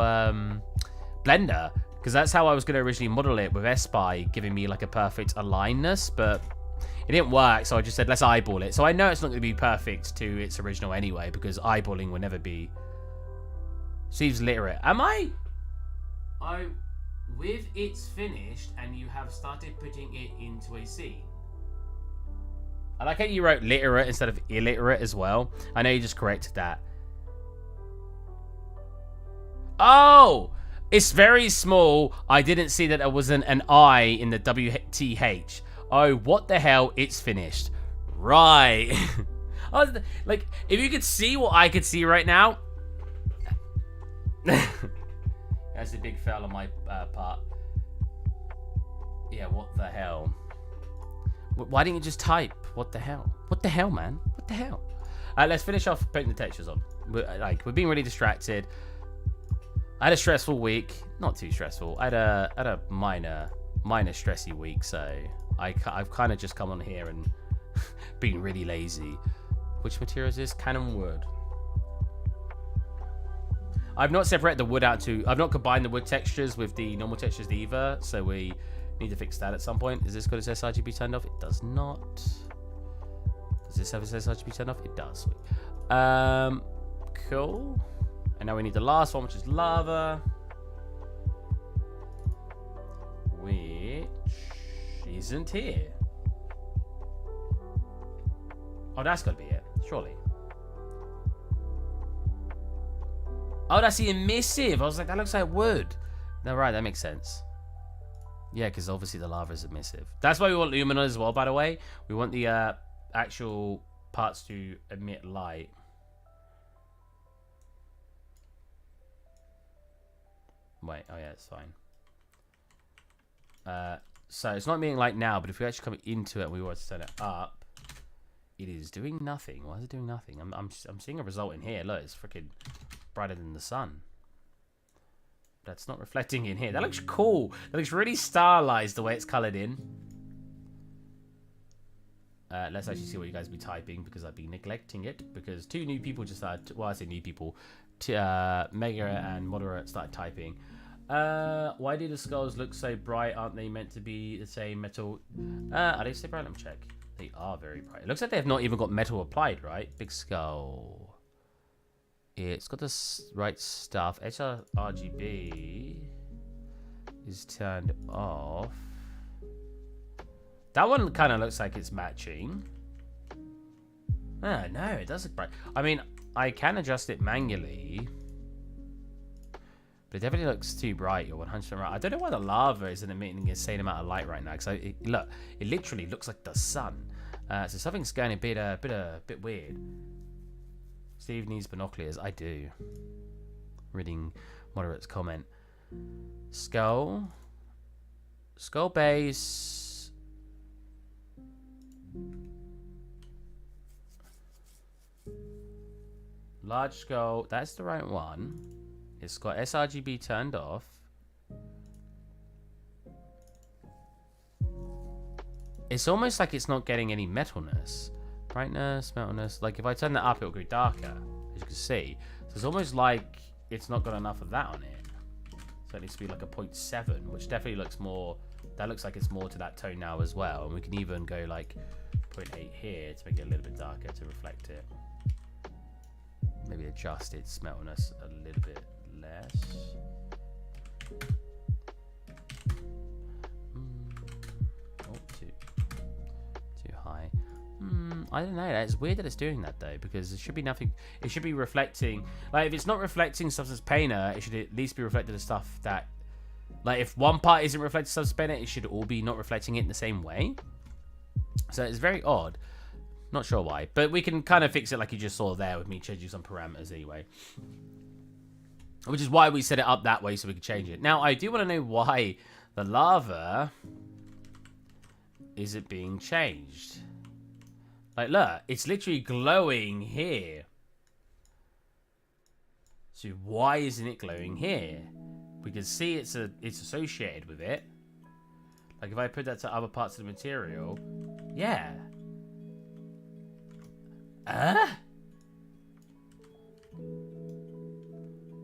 Blender. Because that's how I was going to originally model it with F-Spy, giving me like a perfect alignedness. But it didn't work, so I just said, let's eyeball it. So I know it's not going to be perfect to its original anyway, because eyeballing will never be... Steve's literate. Am I... With it's finished and you have started putting it into a scene. I like how you wrote literate instead of illiterate as well. I know you just corrected that. Oh, it's very small. I didn't see that there wasn't an I in the WTH. Oh, what the hell? It's finished. Right. Like, if you could see what I could see right now. That's a big fail on my part. Yeah, what the hell? Why didn't you just type? What the hell? What the hell, man? What the hell? Let's finish off putting the textures on. We're being really distracted. I had a stressful week. Not too stressful. I had a minor stressy week, so I've kind of just come on here and been really lazy. Which material is this? Cannon wood. I've not separated the wood out to... I've not combined the wood textures with the normal textures either, so we need to fix that at some point. Is this got its sRGB turned off? It does not. Does this have its sRGB turned off? It does. Cool. And now we need the last one, which is lava. Which isn't here. Oh, that's got to be it, surely. Oh, that's the emissive. I was like, that looks like wood. No, right, that makes sense. Yeah, because obviously the lava is emissive. That's why we want Lumen as well, by the way. We want the actual parts to emit light. Wait, oh yeah, it's fine. So it's not emitting light now, but if we actually come into it and we were to turn it up, it is doing nothing. Why is it doing nothing? I'm seeing a result in here. Look, it's freaking brighter than the sun. That's not reflecting in here. That looks cool. That looks really stylized the way it's colored in. Let's actually see what you guys be typing, because I've been neglecting it. Because 2 new people just started. Well, I say new people. Mega and Moderate started typing. Why do the skulls look so bright? Aren't they meant to be the same metal? Are they so bright? Let me check. They are very bright. It looks like they have not even got metal applied, right? Big skull. It's got the right stuff. RGB is turned off. That one kind of looks like it's matching. Ah, no, it does look bright. I mean, I can adjust it manually, but it definitely looks too bright. You're 100% right. I don't know why the lava isn't emitting an insane amount of light right now. Because look, it literally looks like the sun. So something's going a bit weird. Steve needs binoculars. I do. Reading Moderate's comment. Skull base. Large skull. That's the right one. It's got sRGB turned off. It's almost like it's not getting any metalness. Brightness, metalness. Like if I turn that up, it'll go darker, as you can see. So it's almost like it's not got enough of that on it. So it needs to be like a 0.7, which definitely looks more. That looks like it's more to that tone now as well. And we can even go like 0.8 here to make it a little bit darker to reflect it. Maybe adjust its metalness a little bit less. Oh, too high. I don't know. It's weird that it's doing that though, because it should be nothing. It should be reflecting. Like if it's not reflecting Substance Painter, it should at least be reflected the stuff that. Like if one part isn't reflecting Substance Painter, it should all be not reflecting it in the same way. So it's very odd. Not sure why, but we can kind of fix it like you just saw there with me changing some parameters anyway. Which is why we set it up that way, so we can change it. Now, I do want to know why the lava isn't being changed. Like, look, it's literally glowing here. So why isn't it glowing here? We can see it's associated with it. Like, if I put that to other parts of the material, yeah.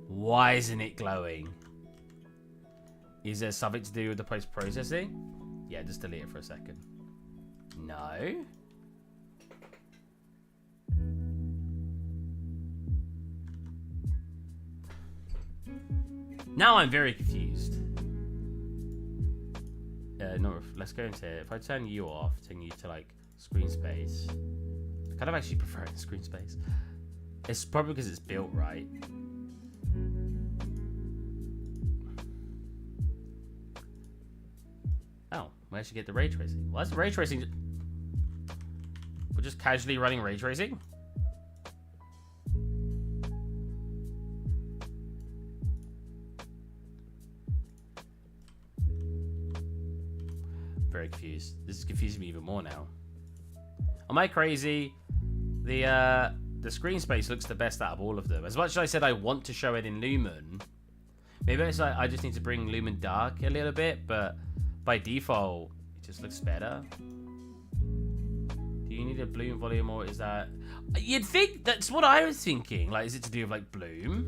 Why isn't it glowing? Is there something to do with the post-processing? Yeah, just delete it for a second. No. Now I'm very confused. No, let's go into it. If I turn you off, turn you to like screen space. I kind of actually prefer it in screen space. It's probably because it's built right. Oh, we actually get the ray tracing. Why is the ray tracing? We're just casually running ray tracing? Very confused. This is confusing me even more now. Am I crazy? The screen space looks the best out of all of them. As much as I said I want to show it in Lumen, maybe it's like I just need to bring Lumen dark a little bit, but by default, it just looks better. Do you need a bloom volume, or is that... You'd think that's what I was thinking. Like, is it to do with like bloom?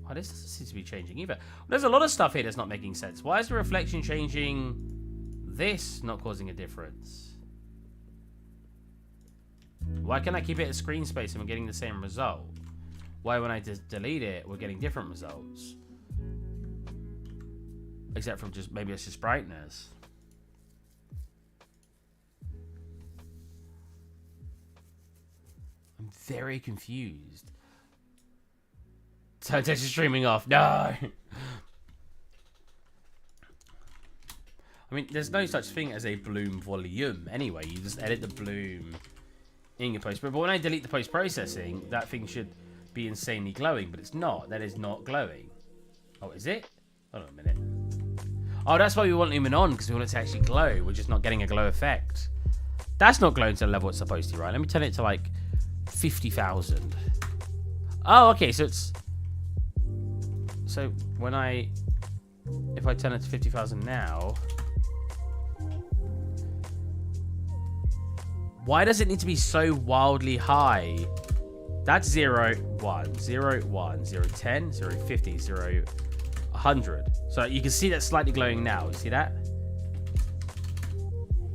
Oh, this doesn't seem to be changing either. There's a lot of stuff here that's not making sense. Why is the reflection changing? This not causing a difference. Why can I keep it at screen space and we're getting the same result? Why when I just delete it, we're getting different results? Except from just, maybe it's just brightness. I'm very confused. Texture streaming off. No! I mean, there's no such thing as a bloom volume anyway. You just edit the bloom in your post. But when I delete the post-processing, that thing should be insanely glowing, but it's not. That is not glowing. Oh, is it? Hold on a minute. Oh, that's why we want Lumen on, because we want it to actually glow. We're just not getting a glow effect. That's not glowing to the level it's supposed to, right? Let me turn it to like 50,000. Oh, okay, so it's... So when if I turn it to 50,000 now... Why does it need to be so wildly high? That's 0, 1, 0, 1, 0, 10, 0, 50, 0, 100. So you can see that slightly glowing now. You see that?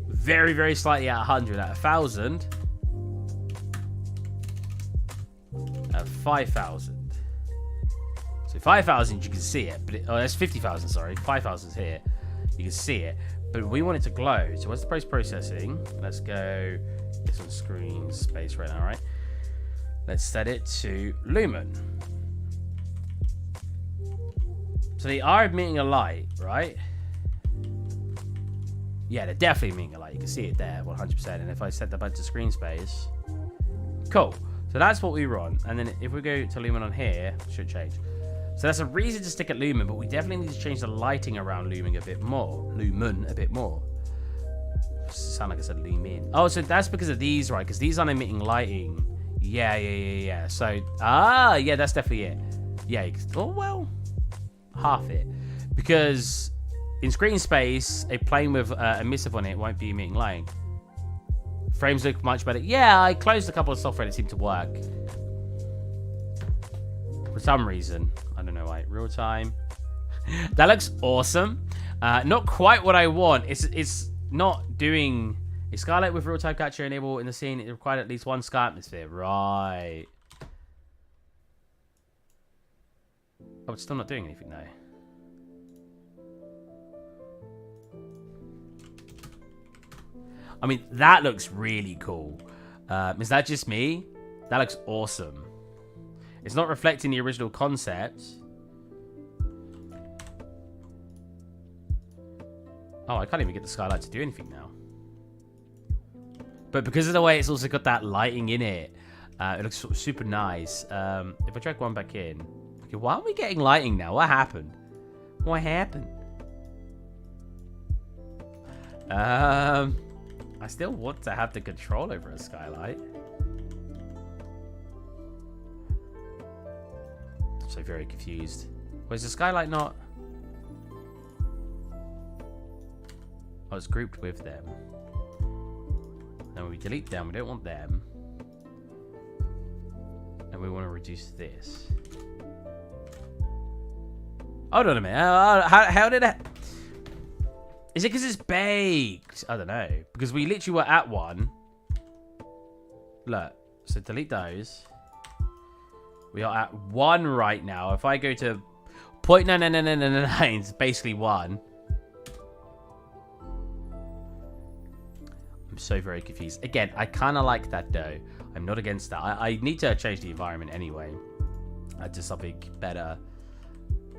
Very, very slightly at 100. At 1,000. At 5,000. So 5,000, you can see it. But oh, that's 50,000, sorry. 5,000 is here. You can see it. But we want it to glow. So what's the post-processing? Let's go... It's on screen space right now, right? Let's set it to Lumen. So they are emitting a light, right? Yeah, they're definitely emitting a light. You can see it there, 100%. And if I set that back to screen space... Cool. So that's what we run. And then if we go to Lumen on here, it should change. So that's a reason to stick at Lumen, but we definitely need to change the lighting around Lumen a bit more. Lumen a bit more. Sound like I said Lumen. Oh, so that's because of these, right? Because these aren't emitting lighting. Yeah. So, yeah, that's definitely it. Yeah, oh, well, half it. Because in screen space, a plane with emissive on it won't be emitting lighting. Frames look much better. Yeah, I closed a couple of software that seemed to work. For some reason. I don't know why. Real time. That looks awesome. Not quite what I want. It's not doing a skylight with real-time capture enabled in the scene. It required at least one sky atmosphere. Right. Oh, it's still not doing anything though. I mean, that looks really cool. Is that just me? That looks awesome. It's not reflecting the original concept. Oh, I can't even get the skylight to do anything now. But because of the way it's also got that lighting in it, it looks sort of super nice. If I drag one back in... Okay, why aren't we getting lighting now? What happened? What happened? I still want to have the control over a skylight. I'm so very confused. Where's the skylight not... Oh, it's grouped with them. And when we delete them, we don't want them. And we want to reduce this. Hold on a minute. How did that... Is it because it's baked? I don't know. Because we literally were at 1. Look. So delete those. We are at 1 right now. If I go to 0.99999, it's basically 1. I'm so very confused. Again, I kind of like that though. I'm not against that. I need to change the environment anyway to something better.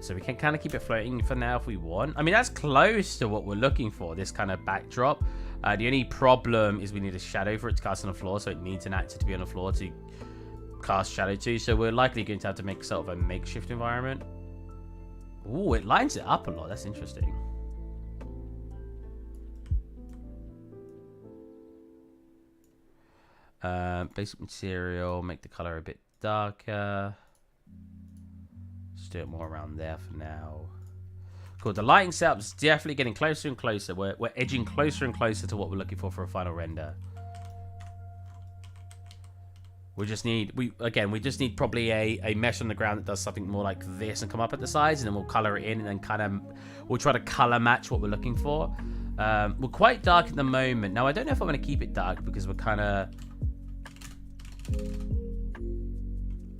So we can kind of keep it floating for now if we want. I mean, that's close to what we're looking for, this kind of backdrop. The only problem is we need a shadow for it to cast on the floor, so it needs an actor to be on the floor to cast shadow to. So we're likely going to have to make sort of a makeshift environment. Ooh, it lines it up a lot. That's interesting. Basic material, make the color a bit darker. Just do it more around there for now. Cool. The lighting setup's definitely getting closer and closer. We're edging closer and closer to what we're looking for a final render. We just need just need probably a mesh on the ground that does something more like this and come up at the sides, and then we'll color it in, and then we'll try to color match what we're looking for. We're quite dark at the moment. Now I don't know if I'm going to keep it dark because we're kind of...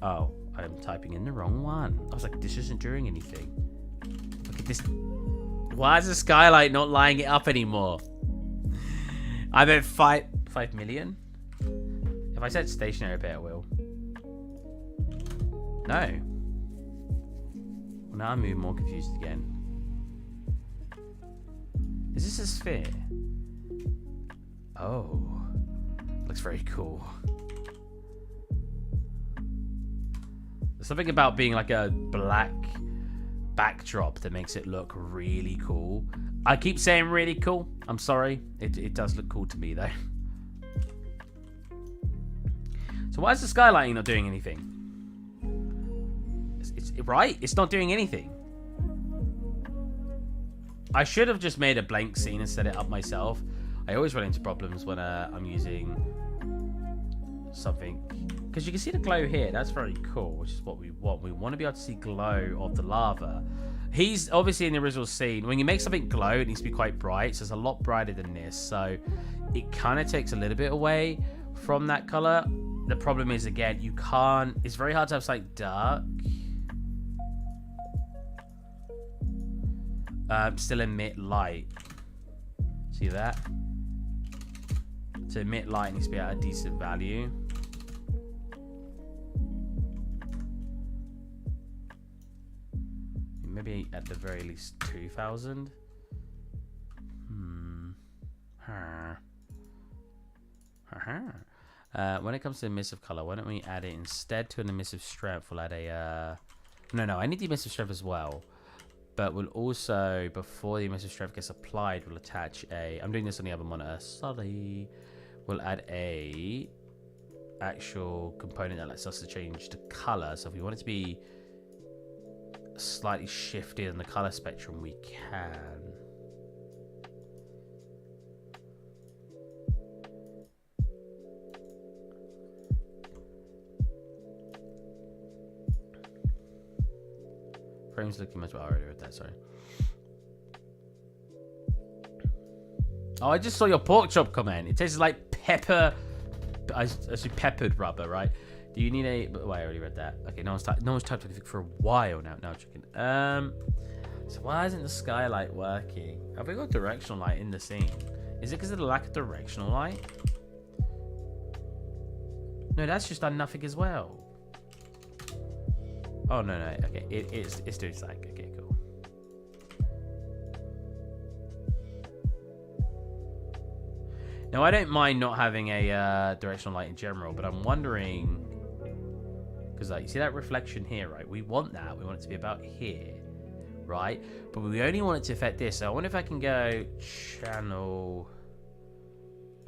Oh, I'm typing in the wrong one. I was like, this isn't doing anything. Look at this. Why is the skylight not lighting it up anymore? I'm at 5 million. If I said stationary bit, I will. No. Well, now I'm even more confused again. Is this a sphere? Oh, looks very cool. There's something about being like a black backdrop that makes it look really cool. I keep saying really cool. I'm sorry. It does look cool to me though. So why is the skylighting not doing anything? It's right? It's not doing anything. I should have just made a blank scene and set it up myself. I always run into problems when I'm using something. Because you can see the glow here. That's very cool, which is what we want. We want to be able to see glow of the lava. He's obviously in the original scene. When you make something glow, it needs to be quite bright. So it's a lot brighter than this. So it kind of takes a little bit away from that color. The problem is, again, you can't... It's very hard to have something dark. Still emit light. See that? To emit light, it needs to be at a decent value. Maybe at the very least 2000. When it comes to emissive color, why don't we add it instead to an emissive strength? We'll add a no, I need the emissive strength as well, but we'll also, before the emissive strength gets applied, we'll attach a... I'm doing this on the other monitor, sorry. We'll add a actual component that lets us to change the color. So if we want it to be slightly shifted in the color spectrum, we can. Frames looking much better. I already read that, sorry. Oh, I just saw your pork chop comment. It tastes like pepper. I see peppered rubber, right? Do you need a... Wait, I already read that. Okay, no one's typed anything for a while now. Now checking. So why isn't the skylight working? Have we got directional light in the scene? Is it because of the lack of directional light? No, that's just done nothing as well. Oh, no. Okay, it's doing something. Okay, cool. Now, I don't mind not having a directional light in general, but I'm wondering... Because, like, you see that reflection here, right? We want that. We want it to be about here, right? But we only want it to affect this. So I wonder if I can go channel...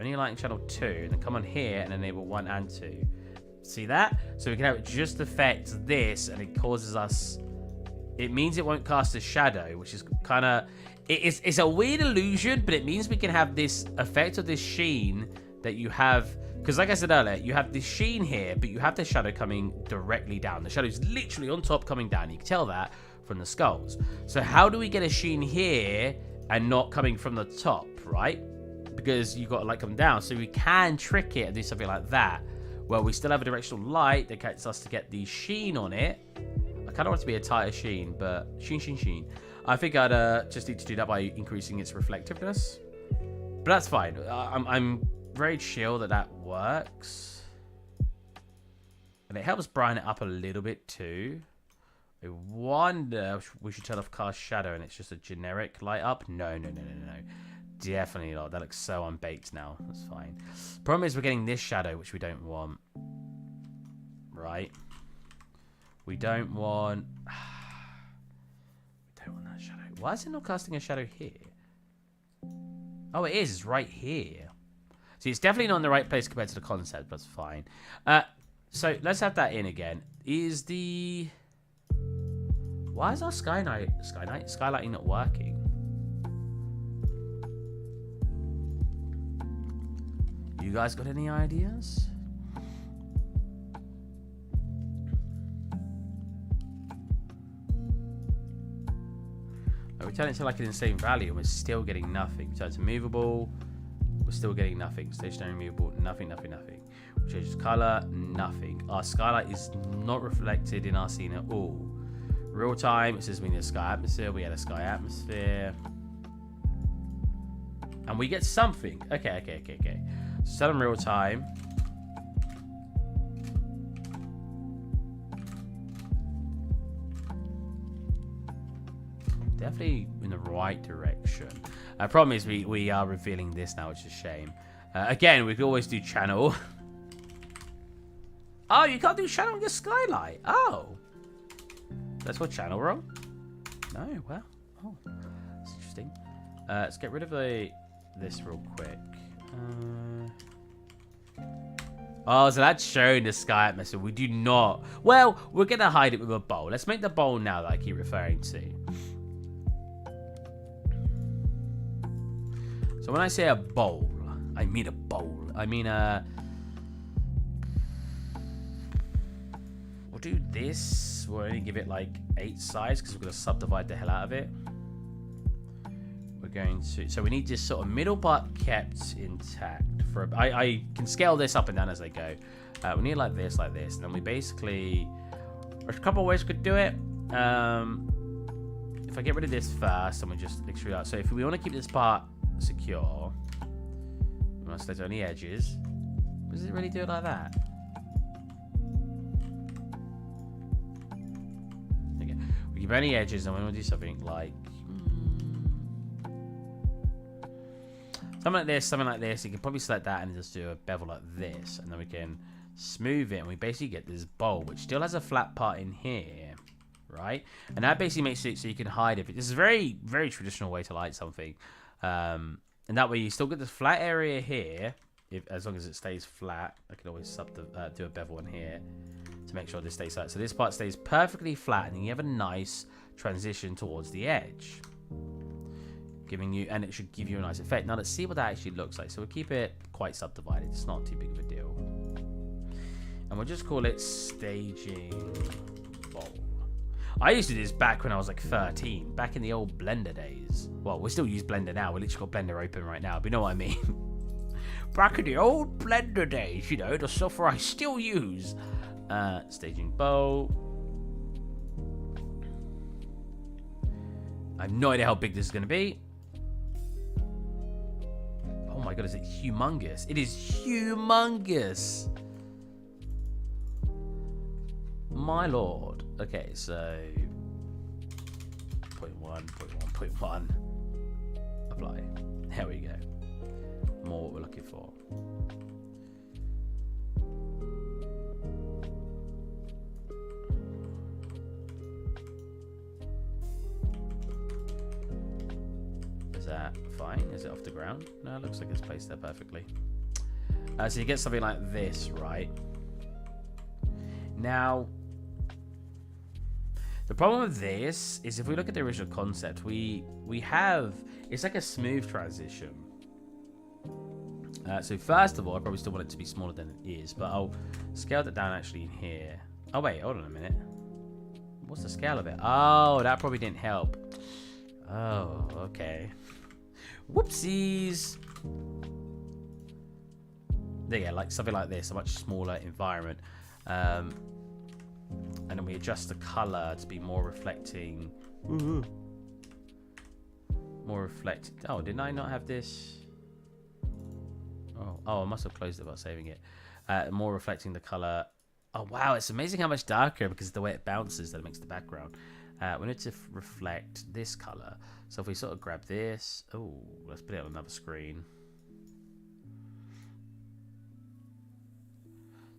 Only light in channel 2, and then come on here and enable 1 and 2. See that? So we can have it just affect this, and it causes us... It means it won't cast a shadow, which is kind of... It's a weird illusion, but it means we can have this effect of this sheen that you have... Because like I said earlier, you have this sheen here, but you have the shadow coming directly down. The shadow is literally on top coming down. You can tell that from the skulls. So how do we get a sheen here and not coming from the top, right? Because you've got to like come down. So we can trick it and do something like that. Well, we still have a directional light that gets us to get the sheen on it. I kind of want it to be a tighter sheen, but sheen. I think I'd just need to do that by increasing its reflectiveness. But that's fine. I'm very chill that works. And it helps brighten it up a little bit too. I wonder if we should turn off cast shadow and it's just a generic light up. No. Definitely not. That looks so unbaked now. That's fine. Problem is we're getting this shadow, which we don't want. Right? We don't want... We don't want that shadow. Why is it not casting a shadow here? Oh, it is. It's right here. See, it's definitely not in the right place compared to the concept, but that's fine. So, let's have that in again. Is the... Why is our skylighting not working? You guys got any ideas? We turn it to like an insane value and we're still getting nothing. We turn it to movable, we're still getting nothing. Stationary, movable, nothing. We change color, nothing. Our skylight is not reflected in our scene at all. Real time, it says we need a sky atmosphere. We had a sky atmosphere. And we get something. Okay. Set on real time. Definitely in the right direction. Problem is we are revealing this now, which is a shame. Again, we could always do channel. Oh, you can't do channel on your skylight. Oh. That's what channel wrong? No, well. Oh, that's interesting. Let's get rid of this real quick. Oh, so that's showing the sky atmosphere. We do not. Well, we're going to hide it with a bowl. Let's make the bowl now that I keep referring to. So when I say a bowl, I mean a bowl. I mean we'll do this. We'll only give it like 8 sides because we're going to subdivide the hell out of it. We're going to... So we need this sort of middle part kept intact. I can scale this up and down as I go. We need like this, and then we basically... There's a couple of ways we could do it. If I get rid of this first, and we just extrude out. So if we want to keep this part secure, we want to select only edges. Does it really do it like that? Okay. We keep any edges, and we want to do something like... something like this. You can probably select that and just do a bevel like this, and then we can smooth it, and we basically get this bowl, which still has a flat part in here, right? And that basically makes it so you can hide it. This is a very, very traditional way to light something, and that way you still get this flat area here. As long as it stays flat, I can always do a bevel in here to make sure this stays flat. So this part stays perfectly flat, and then you have a nice transition towards the edge. Giving you, and it should give you a nice effect. Now let's see what that actually looks like. So we'll keep it quite subdivided. It's not too big of a deal. And we'll just call it staging bowl. I used to do this back when I was like 13, back in the old Blender days. Well, we still use Blender now. We literally got Blender open right now, but you know what I mean. Back in the old Blender days, you know, the software I still use. Staging bowl. I have no idea how big this is going to be. Oh my god, is it humongous? It is humongous. My lord. Okay, so 0.1. Apply. There we go. More what we're looking for. Is that fine? Is it off the ground? No, it looks like it's placed there perfectly. So you get something like this, right? Now, the problem with this is if we look at the original concept, we have, it's like a smooth transition. So first of all, I probably still want it to be smaller than it is, but I'll scale that down actually in here. Oh wait, hold on a minute. What's the scale of it? Oh, that probably didn't help. Oh, okay. Whoopsies. There you go, like something like this, a much smaller environment. And then we adjust the color to be more reflecting. More reflected. Oh, didn't I not have this? Oh, I must have closed it without saving it. More reflecting the color. Oh, wow, it's amazing how much darker because of the way it bounces that it makes the background. We need to reflect this color. So if we sort of grab this, oh, let's put it on another screen.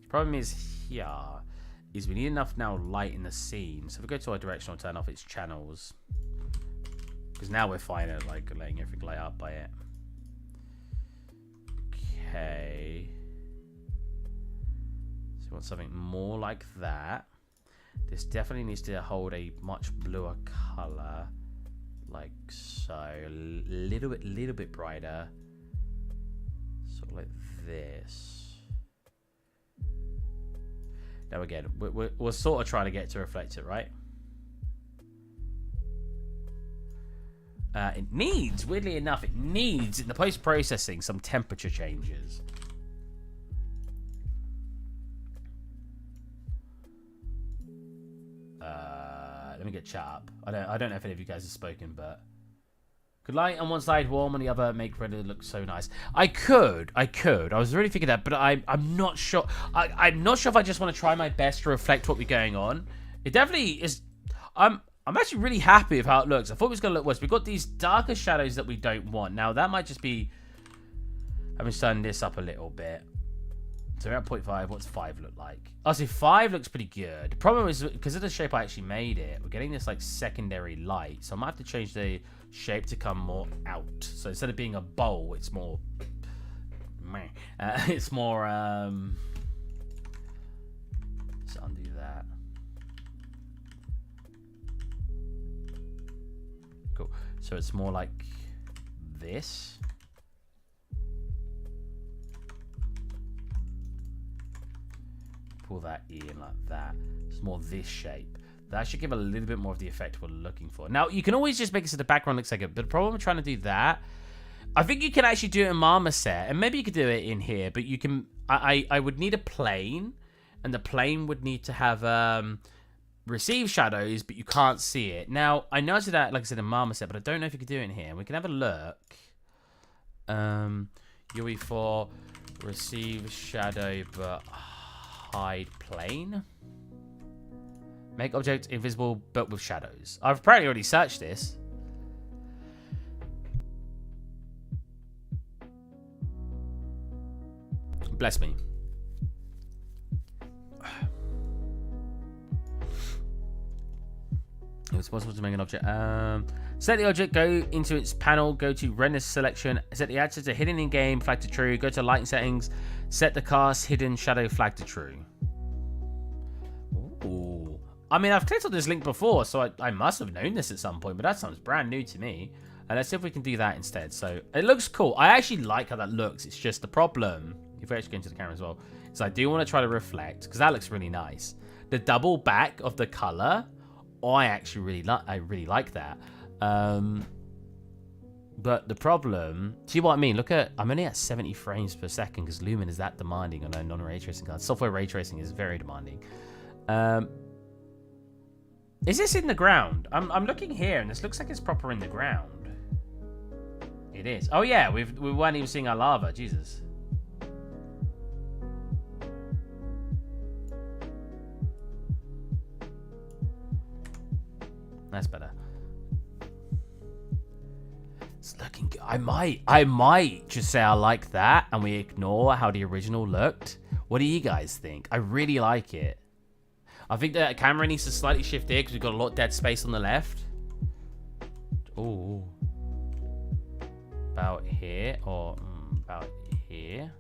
The problem is here is we need enough now light in the scene. So if we go to our directional, turn off its channels, because now we're fine at like letting everything light up by it. Okay. So we want something more like that. This definitely needs to hold a much bluer color, like so. A little bit brighter, sort of like this. Now again, we're sort of trying to get to reflect it, right? It needs, weirdly enough, it needs in the post-processing some temperature changes. Let me get chat up. I don't know if any of you guys have spoken, but could light on one side warm on the other make Reddit look so nice? I could. I was really thinking that, but I'm not sure. I'm not sure if I just want to try my best to reflect what we're going on. It definitely is. I'm I'm actually really happy with how it looks. I thought it was going to look worse. We've got these darker shadows that we don't want. Now, that might just be having turned this up a little bit. So we're at 0.5. What's 5 look like? Oh, see, 5 looks pretty good. The problem is, because of the shape I actually made it, we're getting this, like, secondary light. So I might have to change the shape to come more out. So instead of being a bowl, it's more... it's more... Let's undo that. Cool. So it's more like this. Pull that in like that. It's more this shape. That should give a little bit more of the effect we're looking for. Now, you can always just make it so the background looks like it, but the problem with trying to do that, I think you can actually do it in Marmoset, and maybe you could do it in here, but you can, I would need a plane, and the plane would need to have receive shadows, but you can't see it. Now, I know I did that, like I said, in Marmoset, but I don't know if you could do it in here. We can have a look. UE4, receive shadow, but hide plane. Make object invisible, but with shadows. I've apparently already searched this. Bless me. It's possible to make an object. Set the object, go into its panel, go to render selection, set the access to hidden in game, flag to true, go to lighting settings, set the cast hidden shadow flag to true. Ooh. I mean, I've clicked on this link before, so I must have known this at some point, but that sounds brand new to me. And let's see if we can do that instead. So it looks cool. I actually like how that looks. It's just the problem, if we actually go into the camera as well, is I do want to try to reflect, because that looks really nice. The double back of the color, I actually really like that. But the problem, see what I mean? Look at, I'm only at 70 frames per second because Lumen is that demanding on a non-ray tracing card. Software ray tracing is very demanding. Is this in the ground? I'm looking here and this looks like it's proper in the ground. It is. Oh yeah, we weren't even seeing our lava. Jesus. That's better. It's looking good. I might just say I like that and we ignore how the original looked. What do you guys think? I really like it. I think the camera needs to slightly shift here because we've got a lot of dead space on the left. Oh. About here or about here.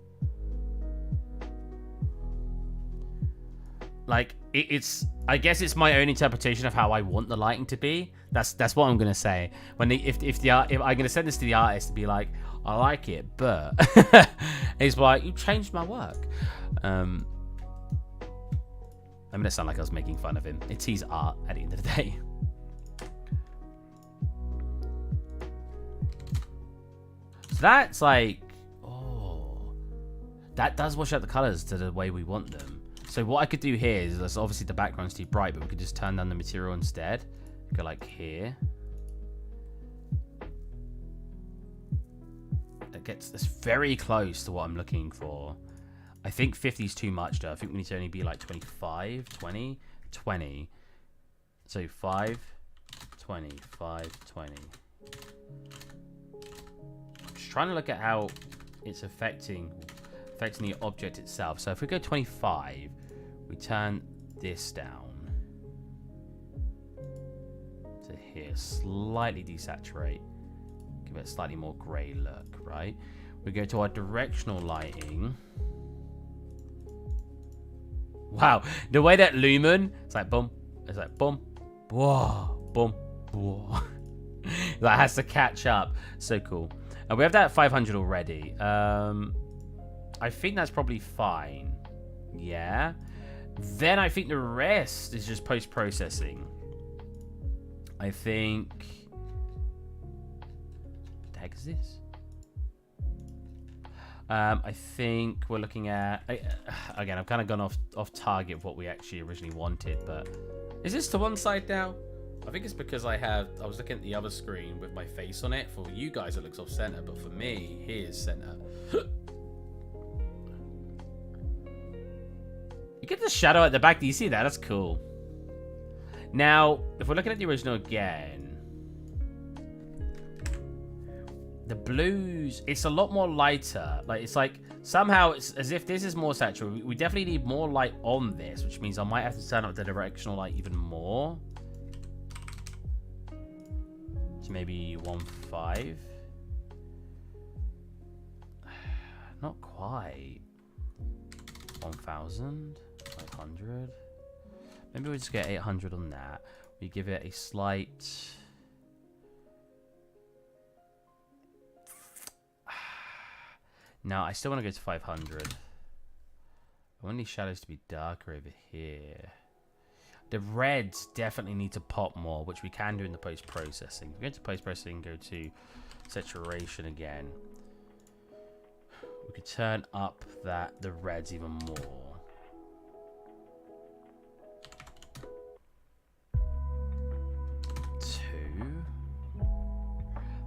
Like it's, I guess it's my own interpretation of how I want the lighting to be. That's what I'm gonna say. When if I'm gonna send this to the artist to be like, I like it, but he's like, you changed my work. I'm gonna sound like I was making fun of him. It's his art at the end of the day. So that's like, oh, that does wash out the colors to the way we want them. So what I could do here is, obviously the background's too bright, but we could just turn down the material instead. Go like here. That gets us very close to what I'm looking for. I think 50 is too much though. I think we need to only be like 25, 20, 20. So 5, 20, 5, 20. I'm just trying to look at how it's affecting the object itself. So if we go 25, we turn this down to here, slightly desaturate, give it a slightly more gray look, right? We go to our directional lighting. Wow, the way that Lumen, it's like boom, whoa, boom, whoa. That has to catch up. So cool. And we have that at 500 already. I think that's probably fine. Yeah. Then I think the rest is just post-processing. I think... What the heck is this? I think we're looking at... Again, I've kind of gone off target of what we actually originally wanted, but... Is this to one side now? I think it's because I was looking at the other screen with my face on it. For you guys, it looks off-center, but for me, here's center. You get the shadow at the back. Do you see that? That's cool. Now, if we're looking at the original again, the blues, it's a lot more lighter. Like, it's like, somehow it's as if this is more saturated. We definitely need more light on this, which means I might have to turn up the directional light even more. So maybe 1.5. Not quite. 1,000, 500. Maybe we just get 800 on that. We give it a slight. No, I still want to go to 500. I want these shadows to be darker over here. The reds definitely need to pop more, which we can do in the post-processing. We go to post-processing, go to saturation again. We could turn up the reds even more.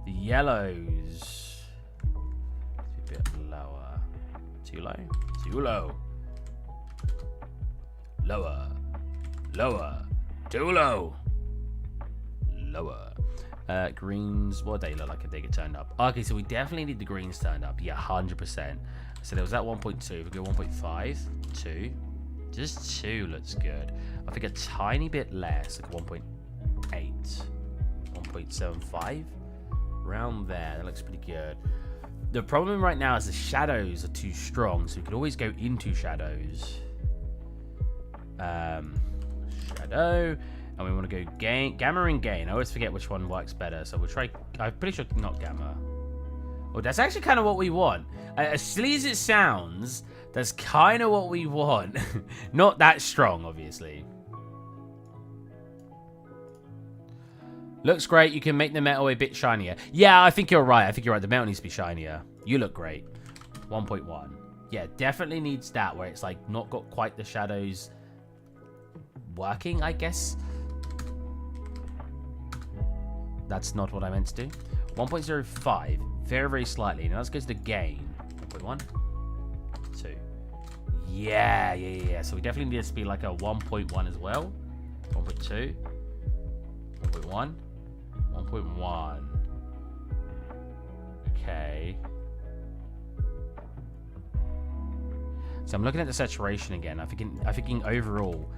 The yellows. A bit lower. Too low? Too low. Lower. Lower. Too low. Lower. Greens, what do they look like if they get turned up? Okay, so we definitely need the greens turned up. Yeah, 100%. So there was that 1.2. If we go 1.5, 2. Just 2 looks good. I think a tiny bit less, like 1.8. 1.75. Around there. That looks pretty good. The problem right now is the shadows are too strong, so we could always go into shadows. Shadow. And we want to go gamma and gain. I always forget which one works better, so we'll try. I'm pretty sure not gamma. Oh, that's actually kind of what we want. As silly as it sounds, that's kind of what we want. Not that strong, obviously. Looks great. You can make the metal a bit shinier. Yeah, I think you're right. I think you're right. The metal needs to be shinier. You look great. 1.1. Yeah, definitely needs that, where it's like not got quite the shadows working, I guess. That's not what I meant to do. 1.05. Very, very slightly. Now let's go to the gain. 1.1. 2. Yeah. So we definitely need this to be like a 1.1 as well. 1.2. 1.1. 1.1. Okay. So I'm looking at the saturation again. I'm thinking overall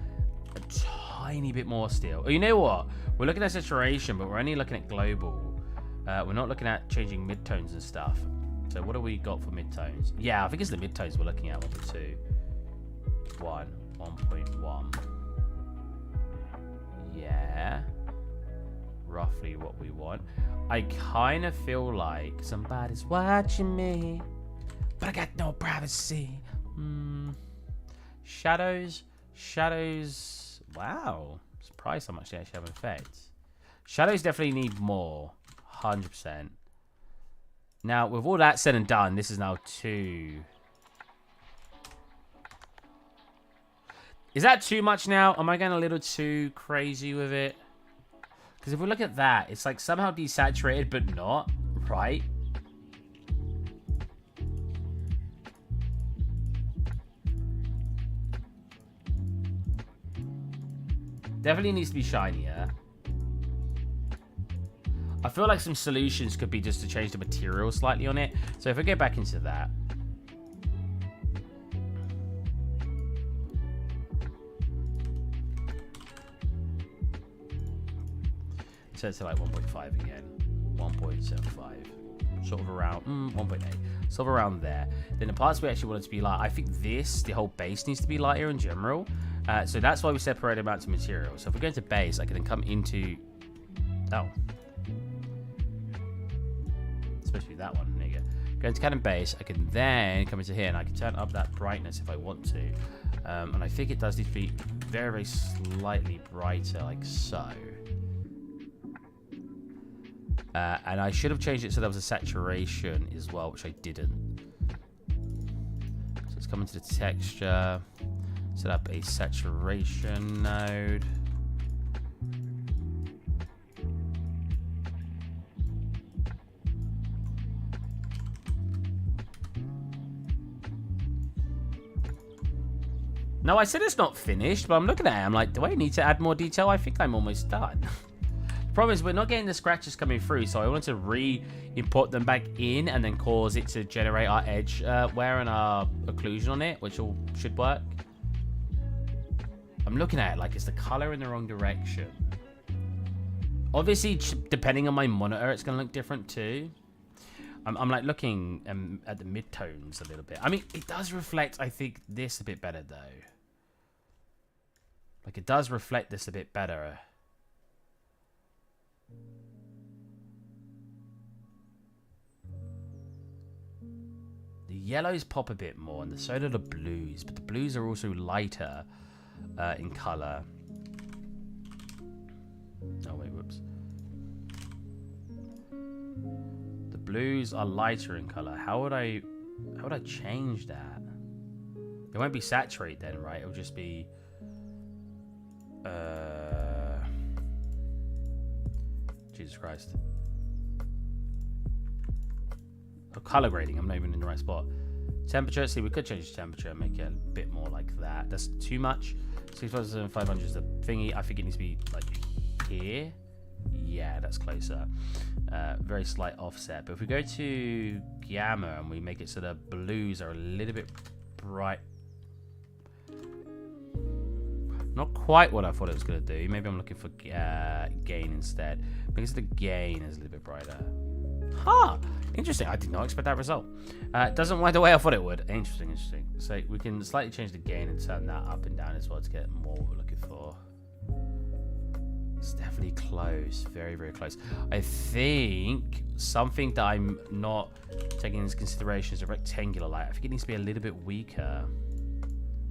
a tiny bit more still. Oh, you know what? We're looking at saturation, but we're only looking at global. We're not looking at changing midtones and stuff. So what do we got for midtones? Yeah, I think it's the midtones we're looking at. 1.2. 1.1. Yeah. Roughly what we want. I kind of feel like somebody's watching me, but I got no privacy. Shadows. Wow. Surprised how much they actually have an effect. Shadows definitely need more. 100%. Now, with all that said and done, this is now 2. Is that too much now? Am I getting a little too crazy with it? Because if we look at that, it's like somehow desaturated, but not, right? Definitely needs to be shinier. I feel like some solutions could be just to change the material slightly on it. So if I go back into that. Set it to like 1.5 again. 1.75. Sort of around 1.8. Sort of around there. Then the parts we actually want it to be light. I think the whole base needs to be lighter in general. So that's why we separate them out to material. So if we go to base, I can then come into... Oh. It's supposed to be that one. There you go. Go into Canon base. I can then come into here and I can turn up that brightness if I want to. And I think it does need to be very, very slightly brighter, like so. And I should have changed it so there was a saturation as well, which I didn't. So let's come into the texture. Set up a saturation node. No, I said it's not finished, but I'm looking at it. I'm like, do I need to add more detail? I think I'm almost done. The problem is we're not getting the scratches coming through, so I wanted to re-import them back in and then cause it to generate our edge wear and our occlusion on it, which all should work. I'm looking at it like it's the color in the wrong direction. Obviously, depending on my monitor, it's going to look different too. I'm like looking at the midtones a little bit. I mean, it does reflect, I think, this a bit better though. Like, it does reflect this a bit better. The yellows pop a bit more, and so do the blues. But the blues are also lighter in color. Oh, wait, whoops. The blues are lighter in color. How would I change that? It won't be saturate then, right? It'll just be... Jesus Christ. Oh, color grading. I'm not even in the right spot. Temperature. See, we could change the temperature and make it a bit more like that. That's too much. 6,500 is the thingy. I think it needs to be like here. Yeah, that's closer. Very slight offset. But if we go to gamma and we make it so the blues are a little bit bright. Not quite what I thought it was going to do. Maybe I'm looking for gain instead. Because the gain is a little bit brighter. Huh. Interesting. I did not expect that result. Doesn't work the way I thought it would. Interesting, interesting. So we can slightly change the gain and turn that up and down as well to get more what we're looking for. It's definitely close. Very, very close. I think something that I'm not taking into consideration is a rectangular light. I think it needs to be a little bit weaker.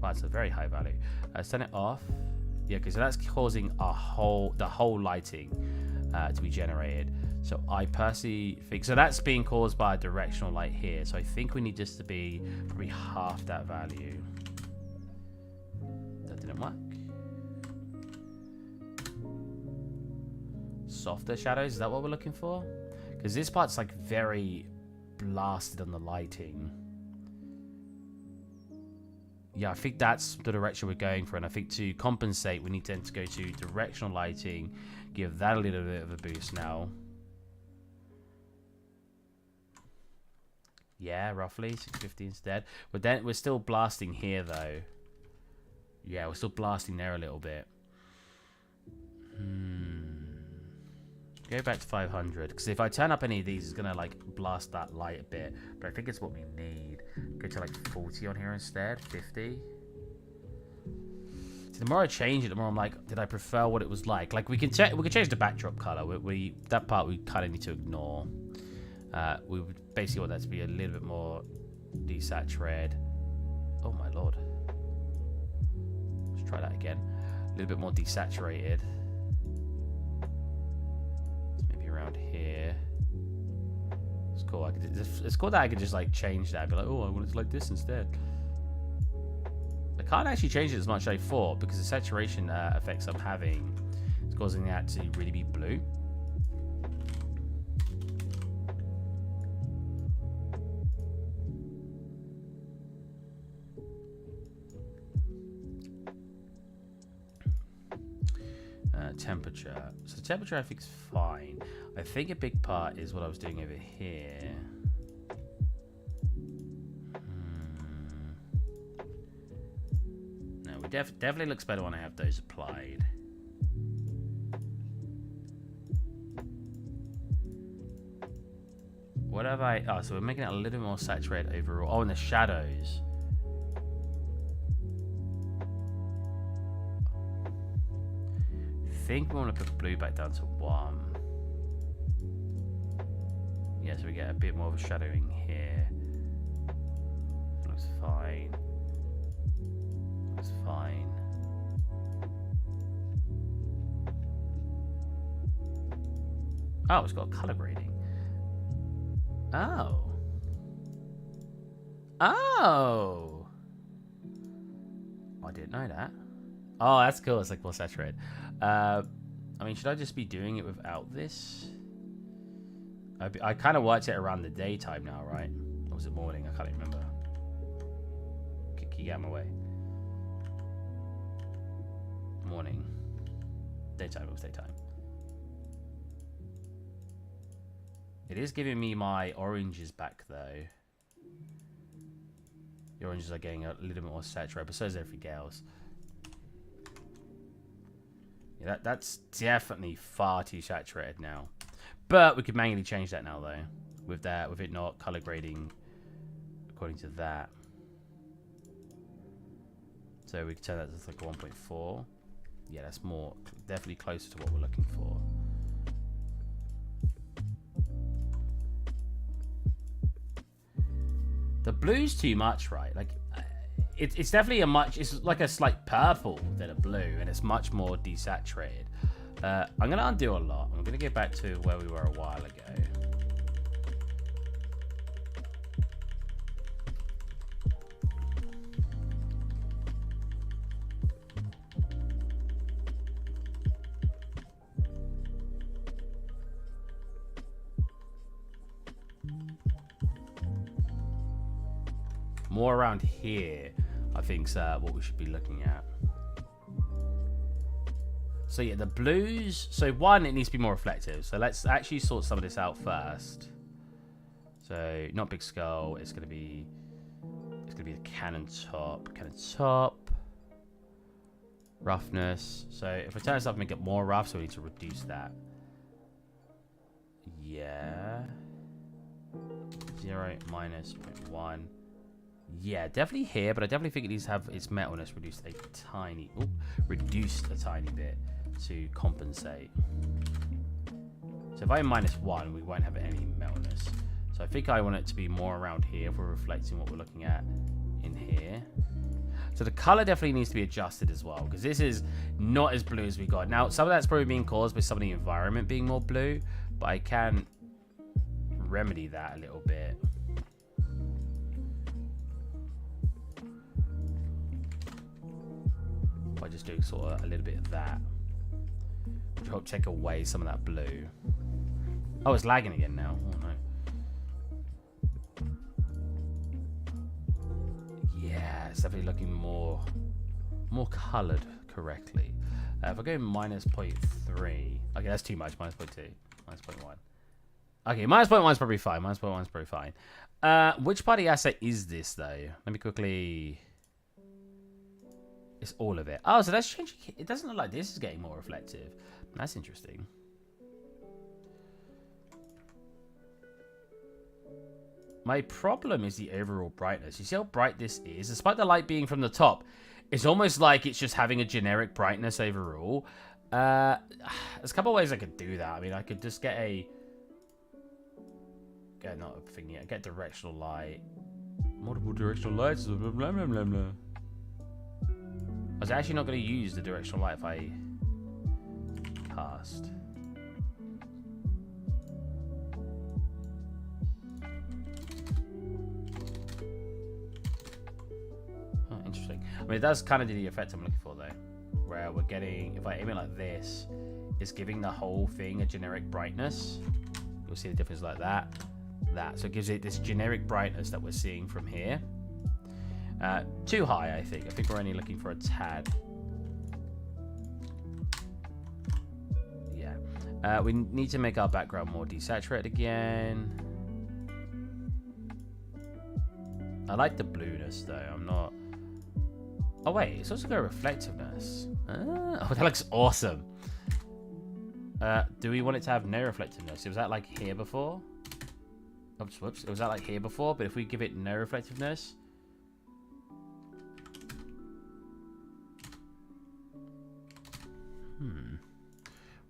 Wow, it's a very high value. Let's turn it off. Yeah, because that's causing the whole lighting to be generated. So I personally think, so that's being caused by a directional light here. So I think we need this to be probably half that value. That didn't work. Softer shadows, is that what we're looking for? Because this part's like very blasted on the lighting. Yeah, I think that's the direction we're going for. And I think to compensate, we need to go to directional lighting, give that a little bit of a boost now. Yeah, roughly 650 instead. But then we're still blasting here though. Yeah, we're still blasting there a little bit. Go back to 500, because if I turn up any of these, it's gonna like blast that light a bit. But I think it's what we need. Go to like 40 on here instead, 50. So the more I change it, the more I'm like, did I prefer what it was like? Like we can change the backdrop color. That part we kind of need to ignore. We would basically want that to be a little bit more desaturated. Oh my lord. Let's try that again. A little bit more desaturated. Maybe around here. It's cool. It's cool that I could just like change that. I'd be like, oh, I want it to like this instead. I can't actually change it as much as I thought because the saturation effects I'm having is causing that to really be blue. Temperature. So temperature I think is fine. I think a big part is what I was doing over here. No, it definitely looks better when I have those applied. What have I... Oh, so we're making it a little bit more saturated overall. Oh, and the shadows. I think we want to put blue back down to 1. Yeah, so we get a bit more of a shadowing here. Looks fine. Looks fine. Oh, it's got color grading. Oh. Oh. I didn't know that. Oh, that's cool. It's like more saturated. I mean, should I just be doing it without this? I kind of worked it around the daytime now, right? Or was it morning? I can't remember. Can you get him away? morning. Daytime, it was daytime. It is giving me my oranges back, though. The oranges are getting a little bit more saturated, but so is everything else. Yeah, that's definitely far too saturated now. But we could manually change that now, though. With it not color grading according to that. So we can turn that to like 1.4. Yeah, that's more, definitely closer to what we're looking for. The blue's too much, right? Like, it's definitely it's like a slight purple than a blue, and it's much more desaturated. I'm going to undo a lot. I'm going to get back to where we were a while ago. More around here, I think, is what we should be looking at. So yeah, the blues. So one, it needs to be more reflective. So let's actually sort some of this out first. So not big skull. It's gonna be the cannon top. Roughness. So if I turn this up and make it more rough, so we need to reduce that. Yeah. 0 minus 0.1. Yeah, definitely here, but I definitely think it needs to have its metalness reduced a tiny bit to compensate. So if I -1, we won't have any metalness. So I think I want it to be more around here if we're reflecting what we're looking at in here. So the color definitely needs to be adjusted as well, because this is not as blue as we got. Now, some of that's probably being caused by some of the environment being more blue, but I can remedy that a little bit. By just doing sort of a little bit of that, which will take away some of that blue. Oh, it's lagging again now. Oh no. Yeah, it's definitely looking more coloured correctly. If I go -0.3, okay, that's too much. -0.2, -0.1. Okay, -0.1 is probably fine. -0.1 is probably fine. Which party asset is this though? Let me quickly. It's all of it. Oh, so that's changing. It doesn't look like this is getting more reflective. That's interesting. My problem is the overall brightness. You see how bright this is? Despite the light being from the top, it's almost like it's just having a generic brightness overall. There's a couple of ways I could do that. I mean, I could just get not a thing yet. Get directional light. Multiple directional lights. Blah, blah, blah, blah, blah. I was actually not going to use the directional light if I cast. Oh, interesting. I mean, it does kind of do the effect I'm looking for, though. Where we're getting, if I aim it like this, it's giving the whole thing a generic brightness. You'll see the difference like that. So it gives it this generic brightness that we're seeing from here. Too high, I think. I think we're only looking for a tad. Yeah. We need to make our background more desaturated again. I like the blueness, though. I'm not... Oh, wait. It's also got reflectiveness. Oh, that looks awesome. Do we want it to have no reflectiveness? Was that like here before? Oops, whoops. Was that like here before? But if we give it no reflectiveness...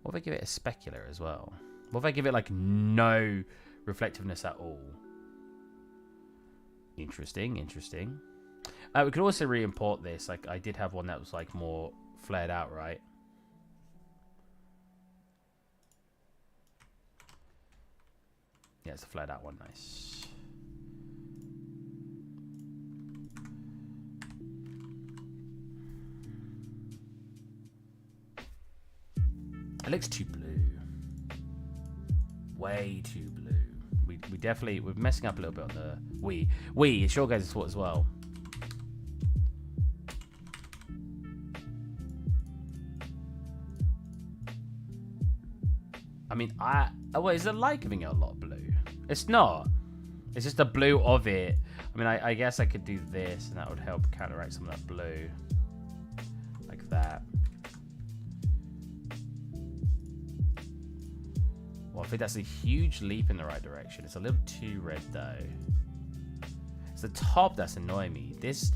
What if I give it a specular as well? What if I give it like no reflectiveness at all? Interesting, interesting. We could also re-import this. Like I did have one that was like more flared out, right? Yeah, it's a flared out one. Nice. It looks too blue. Way too blue. We're messing up a little bit on the it sure goes to as well. I mean, oh, is the light giving it a lot of blue? It's not. It's just the blue of it. I mean, I guess I could do this, and that would help counteract some of that blue. Like that. Well, I think that's a huge leap in the right direction. It's a little too red, though. It's the top that's annoying me. This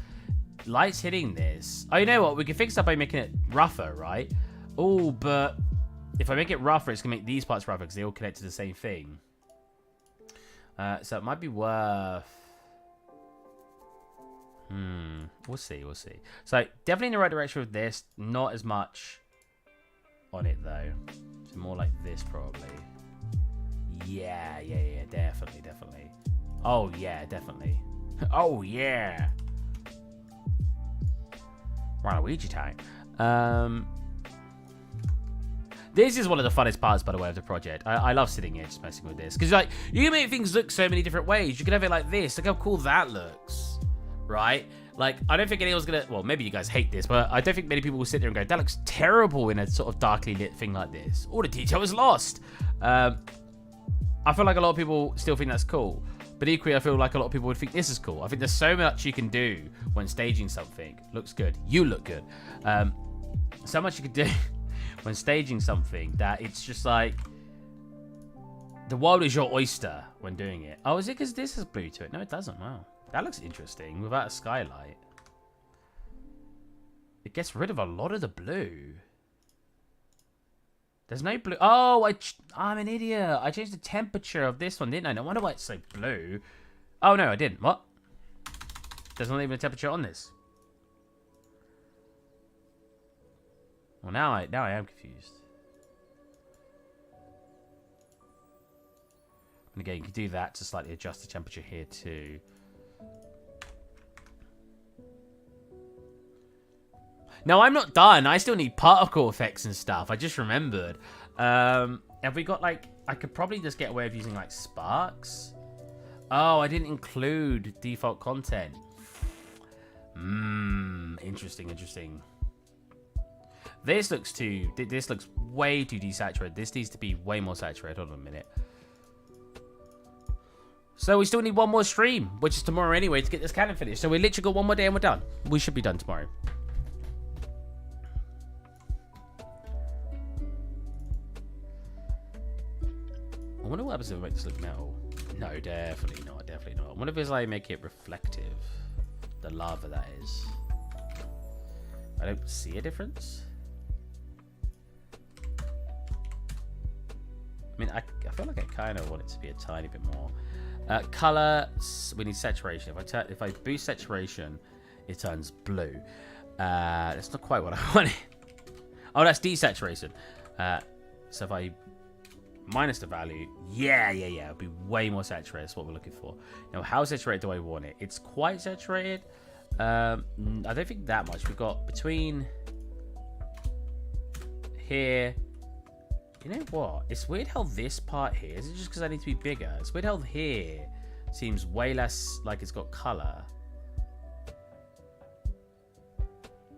light's hitting this. Oh, you know what? We can fix that by making it rougher, right? Oh, but if I make it rougher, it's going to make these parts rougher because they all connect to the same thing. So it might be worth... We'll see, we'll see. So definitely in the right direction with this. Not as much on it, though. So more like this, probably. Yeah, definitely. Oh, yeah, definitely. Oh, yeah. Waluigi time. This is one of the funnest parts, by the way, of the project. I love sitting here just messing with this. Because, like, you can make things look so many different ways. You can have it like this. Look how cool that looks. Right? Like, I don't think anyone's going to... Well, maybe you guys hate this, but I don't think many people will sit there and go, that looks terrible in a sort of darkly lit thing like this. All the detail is lost. I feel like a lot of people still think that's cool. But equally, I feel like a lot of people would think this is cool. I think there's so much you can do when staging something. Looks good. You look good. So much you can do when staging something that it's just like... The world is your oyster when doing it. Oh, is it because this has blue to it? No, it doesn't. Wow. That looks interesting without a skylight. It gets rid of a lot of the blue. There's no blue. Oh, I'm an idiot. I changed the temperature of this one, didn't I? No wonder why it's so blue. Oh, no, I didn't. What? There's not even a temperature on this. Well, now I am confused. And again, you can do that to slightly adjust the temperature here too. No, I'm not done. I still need particle effects and stuff. I just remembered. Have we got, like... I could probably just get away with using, like, sparks. Oh, I didn't include default content. Interesting. This looks way too desaturated. This needs to be way more saturated. Hold on a minute. So we still need one more stream, which is tomorrow anyway, to get this cannon finished. So we literally got one more day and we're done. We should be done tomorrow. I wonder what happens if I make this look metal. No, definitely not. Definitely not. I wonder if it's like make it reflective. The lava, that is. I don't see a difference. I mean, I feel like I kind of want it to be a tiny bit more. Color, we need saturation. If I boost saturation, it turns blue. That's not quite what I wanted. Oh, that's desaturation. So if I minus the value, yeah, it'll be way more saturated. That's what we're looking for. Now, how saturated do I want it? It's quite saturated. I don't think that much. We've got between here. You know what? It's weird how this part here, is it just because I need to be bigger? It's weird how here seems way less like it's got color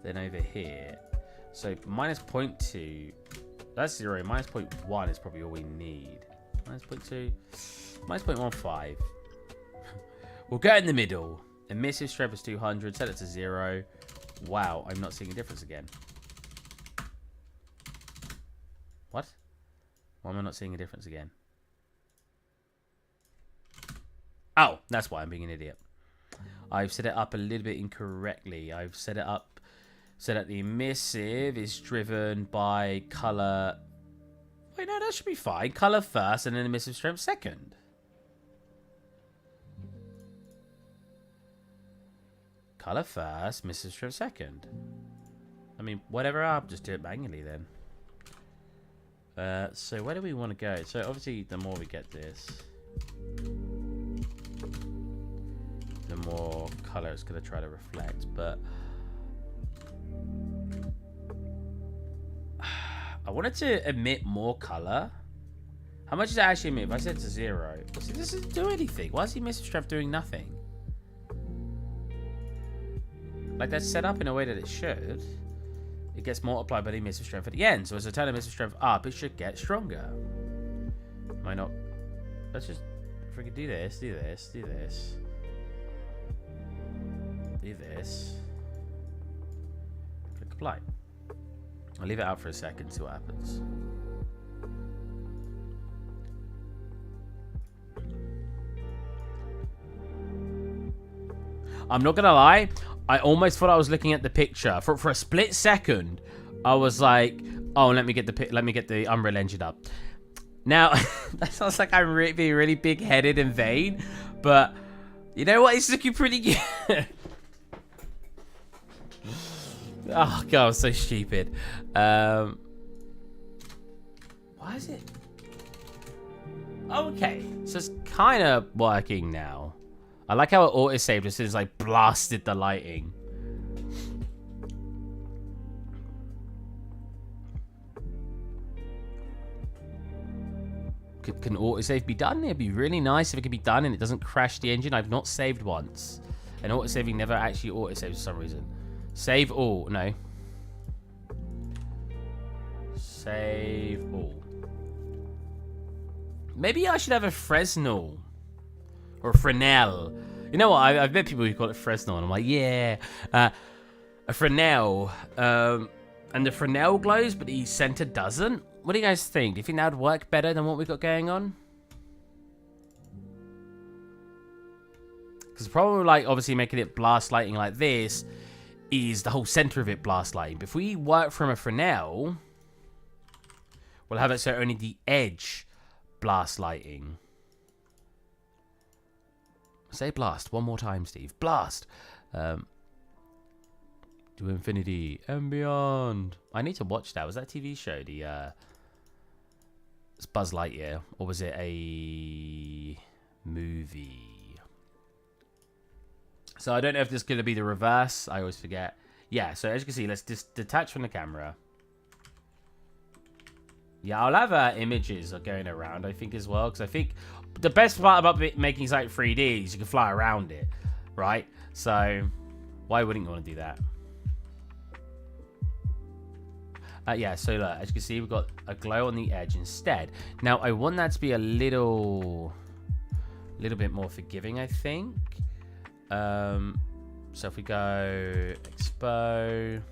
than over here. So minus 0.2, that's 0. Minus 0.1 is probably all we need. Minus 0.2, minus 0.15. We'll go in the middle. Emissive strength is 200. Set it to 0. Wow, I'm not seeing a difference again. What? Why am I not seeing a difference again? Oh, that's why I'm being an idiot. I've set it up a little bit incorrectly. I've set it up so that the emissive is driven by color. Wait, no, that should be fine. Color first and then emissive strength second. Color first, emissive strength second. I mean, whatever, I'll just do it manually then. So where do we want to go? So obviously the more we get this, the more color it's going to try to reflect, but I wanted to emit more color. How much does it actually emit? If I set it to 0, see, this doesn't do anything. Why is the emissive strength doing nothing? Like, that's set up in a way that it should. It gets multiplied by the emissive strength at the end. So as I turn the emissive strength up, it should get stronger. Might not. Let's just freaking do this. Do this. Do this. Do this. Click apply. I'll leave it out for a second, see what happens. I'm not gonna lie, I almost thought I was looking at the picture. For a split second, I was like, oh, let me get the Unreal Engine up. Now, that sounds like I'm being really big-headed and vain, but you know what? It's looking pretty good. Oh god, I'm so stupid. Why is it? Okay, so it's kind of working now. I like how it auto-saved as soon as I blasted the lighting. Can autosave be done? It'd be really nice if it could be done and it doesn't crash the engine. I've not saved once. And autosaving never actually autosaves for some reason. Save all. No. Save all. Maybe I should have a Fresnel. Or a Fresnel. You know what? I've met people who call it Fresnel. And I'm like, yeah. A Fresnel. And the Fresnel glows, but the center doesn't. What do you guys think? Do you think that would work better than what we've got going on? Because the problem with, like, obviously making it blast lighting like this is the whole center of it blast lighting. But if we work from a Fresnel, we'll have it so only the edge blast lighting. Say blast one more time, Steve. Blast. To infinity and beyond. I need to watch that. Was that a TV show? It's Buzz Lightyear, or was it a movie? So I don't know if this is going to be the reverse. I always forget. Yeah, so as you can see, let's just detach from the camera. Yeah, I'll have images going around, I think, as well. Because I think the best part about making something 3D is you can fly around it, right? So why wouldn't you want to do that? Yeah, so look, as you can see, we've got a glow on the edge instead. Now, I want that to be a little bit more forgiving, I think. So if we go expo,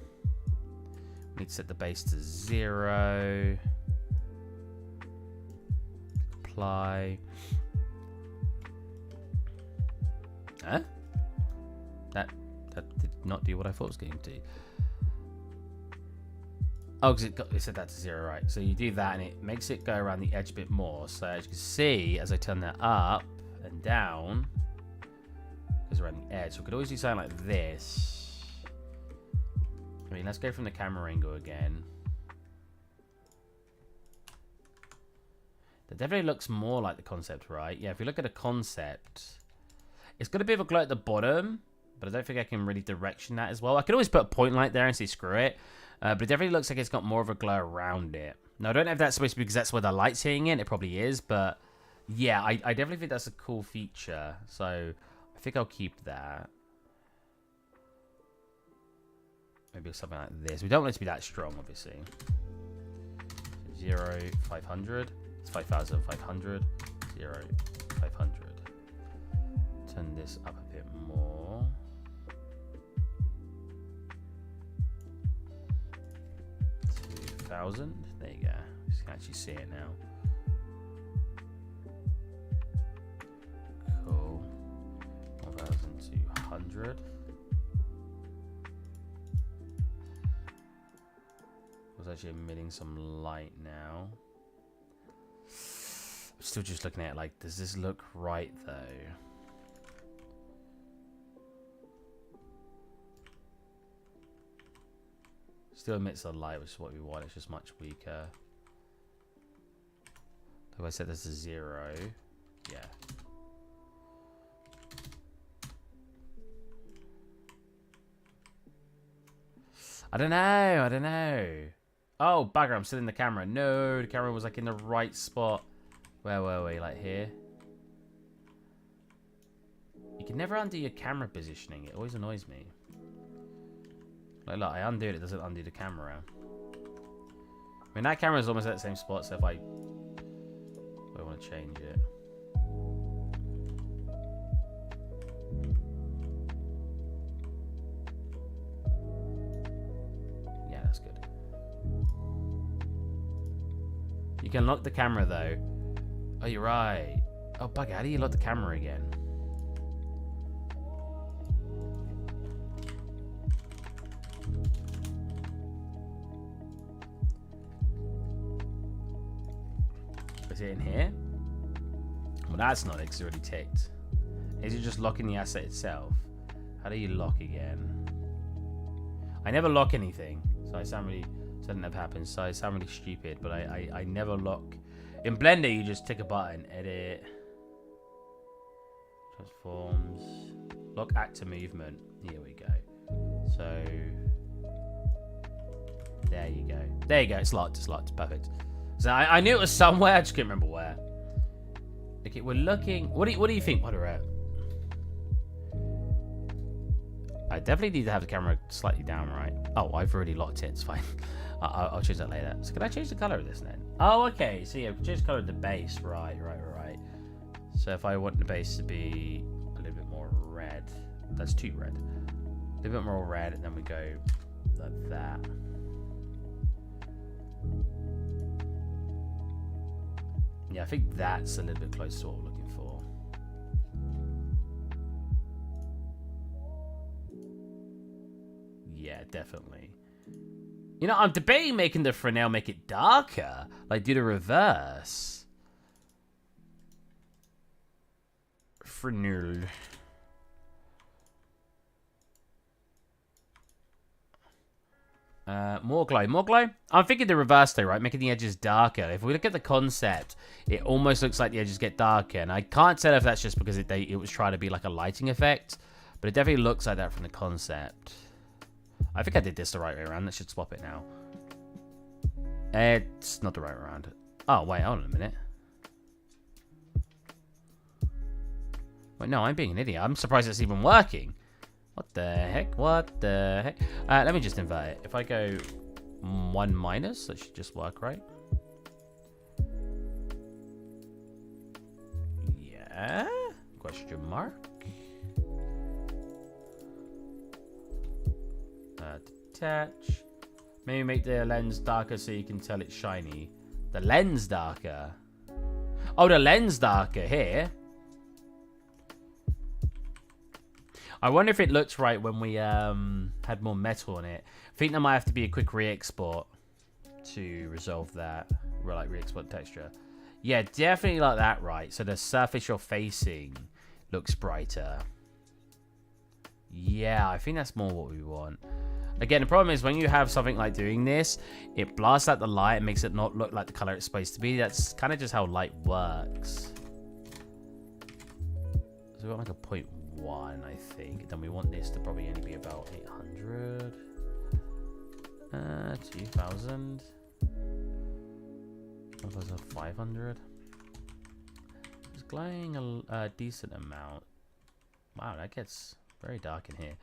we need to set the base to 0. Apply. Huh? That did not do what I thought it was going to. Oh, because it said that to 0, right? So you do that, and it makes it go around the edge a bit more. So as you can see, as I turn that up and down, it goes around the edge. So we could always do something like this. I mean, let's go from the camera angle again. That definitely looks more like the concept, right? Yeah, if you look at a concept, it's got a bit of a glow at the bottom, but I don't think I can really direction that as well. I could always put a point light there and say screw it. But it definitely looks like it's got more of a glow around it. Now, I don't know if that's supposed to be because that's where the light's hitting it. It probably is, but yeah, I definitely think that's a cool feature. So I think I'll keep that. Maybe something like this. We don't want it to be that strong, obviously. 0, 500. It's 5,500. 0, 500. Turn this up a bit more. 2,000. There you go. You can actually see it now. Cool. 1,200. I was actually emitting some light now. I'm still just looking at it like, does this look right though? Still emits the light, which is what we want. It's just much weaker. Like I said, this is 0. Yeah. I don't know. Oh, bugger, I'm still in the camera. No, the camera was like in the right spot. Where were we? Like here? You can never undo your camera positioning. It always annoys me. Like, look, I undo it. It doesn't undo the camera. I mean, that camera is almost at the same spot. So if I want want to change it. Yeah, that's good. You can lock the camera though. Oh, you're right. Oh, bugger, how do you lock the camera again? Is it in here? Well, that's not it because it's already ticked. Is it just locking the asset itself? How do you lock again? I never lock anything, so I sound really... So that never happens, so I sound really stupid, but I never lock. In Blender, you just tick a button, edit, transforms, lock actor movement. Here we go. So, there you go. There you go, it's locked, perfect. So I knew it was somewhere, I just couldn't remember where. Okay, we're looking, what do you think, Moderate? I definitely need to have the camera slightly down, right? Oh, I've already locked it, it's fine. I'll change that later. So can I change the color of this then? Oh, okay. So yeah, change the color of the base. Right. So if I want the base to be a little bit more red, that's too red. A little bit more red, and then we go like that. Yeah, I think that's a little bit close to what we're looking for. Yeah, definitely. You know, I'm debating making the Fresnel make it darker. Like, do the reverse. Fresnel. More glow. I'm thinking the reverse though, right? Making the edges darker. If we look at the concept, it almost looks like the edges get darker. And I can't tell if that's just because it was trying to be like a lighting effect. But it definitely looks like that from the concept. I think I did this the right way around. Let's just swap it now. It's not the right way around. Oh, wait, hold on a minute. Wait, no, I'm being an idiot. I'm surprised it's even working. What the heck? Let me just invert it. If I go 1 minus, that should just work, right? Yeah? Question mark? Detach. Maybe make the lens darker so you can tell it's shiny. The lens darker. Oh, the lens darker here. I wonder if it looks right when we had more metal on it. I think there might have to be a quick re-export to resolve that. Like re-export texture. Yeah, definitely like that, right? So the surface you're facing looks brighter. Yeah, I think that's more what we want. Again, the problem is when you have something like doing this, it blasts out the light and makes it not look like the color it's supposed to be. That's kind of just how light works. So we want like a 0.1, I think. Then we want this to probably only be about 800. 2000. 1500. It's glowing a decent amount. Wow, that gets very dark in here.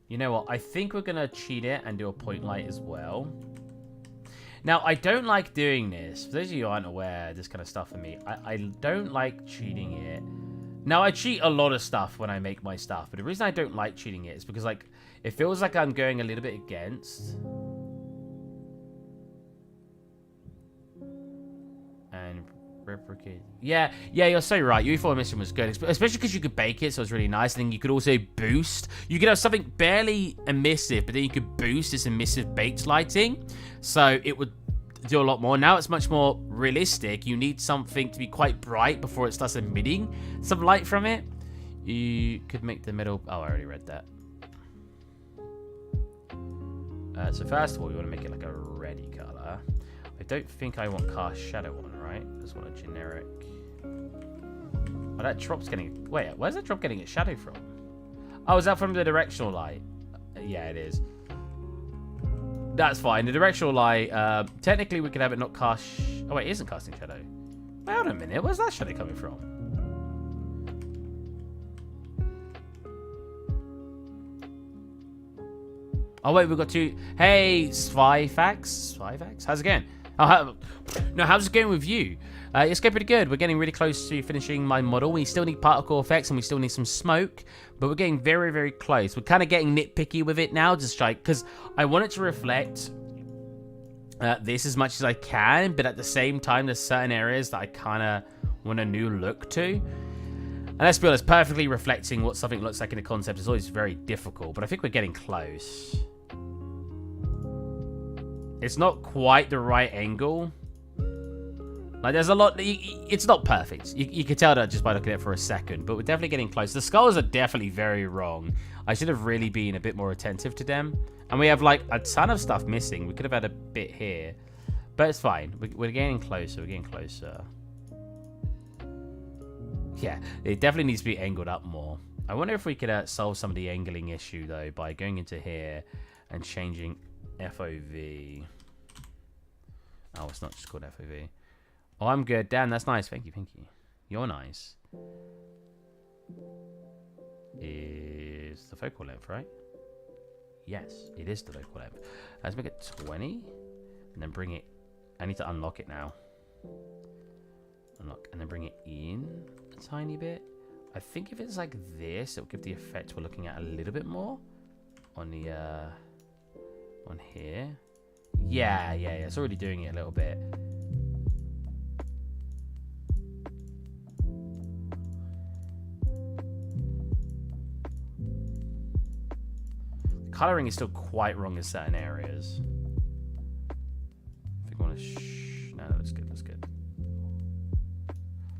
You know what? I think we're going to cheat it and do a point light as well. Now, I don't like doing this. For those of you who aren't aware, this kind of stuff for me, I don't like cheating it. Now, I cheat a lot of stuff when I make my stuff, but the reason I don't like cheating it is because, like, it feels like I'm going a little bit against. And replicate. Yeah, you're so right. UE5 emission was good, especially because you could bake it, so it's really nice. And then you could also boost. You could have something barely emissive, but then you could boost this emissive baked lighting, so it would do a lot more. Now it's much more realistic. You need something to be quite bright before it starts emitting some light from it. You could make the middle. Oh, I already read that. So first of all, you want to make it like a reddy color. I don't think I want cast shadow on, right? I just want a generic. Oh, that drop's getting... Wait, where's that drop getting its shadow from? Oh, is that from the directional light? Yeah, it is. That's fine. The directional light, technically we could have it not cast... Oh, wait, it isn't casting shadow. Wait, hold on a minute. Where's that shadow coming from? Oh, wait, we've got two. Hey, Svifax? How's it going? No, how's it going with you? It's going pretty good. We're getting really close to finishing my model. We still need particle effects and we still need some smoke, but we're getting very, very close. We're kind of getting nitpicky with it now, just like, because I want it to reflect this as much as I can, but at the same time, there's certain areas that I kind of want a new look to. And let's be honest, perfectly reflecting what something looks like in a concept is always very difficult, but I think we're getting close. It's not quite the right angle. Like, there's a lot... It's not perfect. You can tell that just by looking at it for a second, but we're definitely getting close. The skulls are definitely very wrong. I should have really been a bit more attentive to them. And we have, like, a ton of stuff missing. We could have had a bit here. But it's fine. We're getting closer. We're getting closer. Yeah, it definitely needs to be angled up more. I wonder if we could solve some of the angling issue, though, by going into here and changing FOV. Oh, it's not just called FOV. Oh, I'm good. Dan, that's nice. Thank you, thank you. You're nice. Is the focal length, right? Yes, it is the focal length. Let's make it 20. And then bring it... I need to unlock it now. Unlock. And then bring it in a tiny bit. I think if it's like this, it'll give the effect we're looking at a little bit more. On the... on here. Yeah. It's already doing it a little bit. Coloring is still quite wrong in certain areas. I think I want to no, that's good, that's good.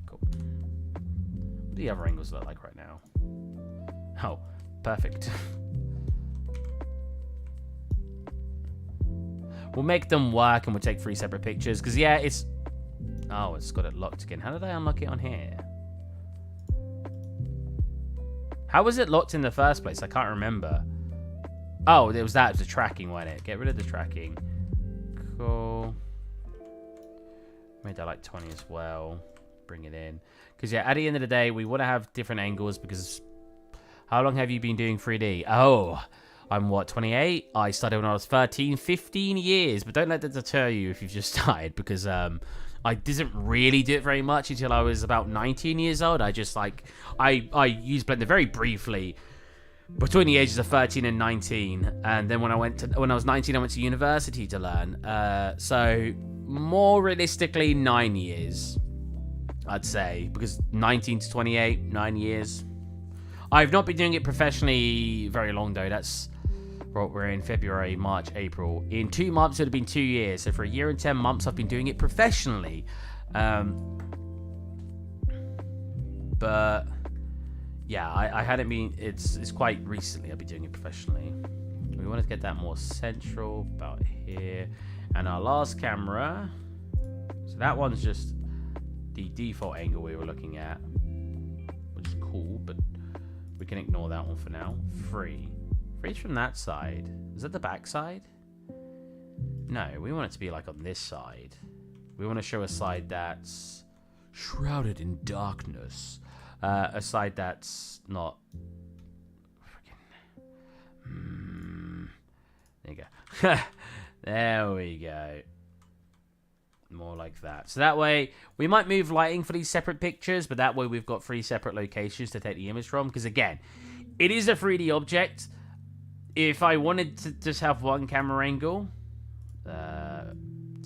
Cool. What do the other angles look like right now? Oh, perfect. We'll make them work and we'll take 3 separate pictures. Because, yeah, it's... Oh, it's got it locked again. How did I unlock it on here? How was it locked in the first place? I can't remember. Oh, it was that. It was the tracking, wasn't it? Get rid of the tracking. Cool. Made that like 20 as well. Bring it in. Because, yeah, at the end of the day, we want to have different angles because... How long have you been doing 3D? Oh, I'm, what, 28? I started when I was 13, 15 years. But don't let that deter you if you've just started. Because I didn't really do it very much until I was about 19 years old. I just, like... I used Blender very briefly... Between the ages of 13 and 19, and then when I was 19, I went to university to learn. So more realistically, 9 years, I'd say, because 19 to 28, 9 years. I've not been doing it professionally very long though. That's what we're in February, March, April. In 2 months, it would have been 2 years. So for a year and 10 months, I've been doing it professionally. But. Yeah, I hadn't been... It's quite recently I've been doing it professionally. We want to get that more central, about here. And our last camera... So that one's just the default angle we were looking at. Which is cool, but we can ignore that one for now. Free. Free's from that side. Is that the back side? No, we want it to be like on this side. We want to show a side that's shrouded in darkness. A side that's not freaking. There you go. There we go. More like that. So that way, we might move lighting for these separate pictures, but that way we've got 3 separate locations to take the image from. Because again, it is a 3D object. If I wanted to just have one camera angle, 2.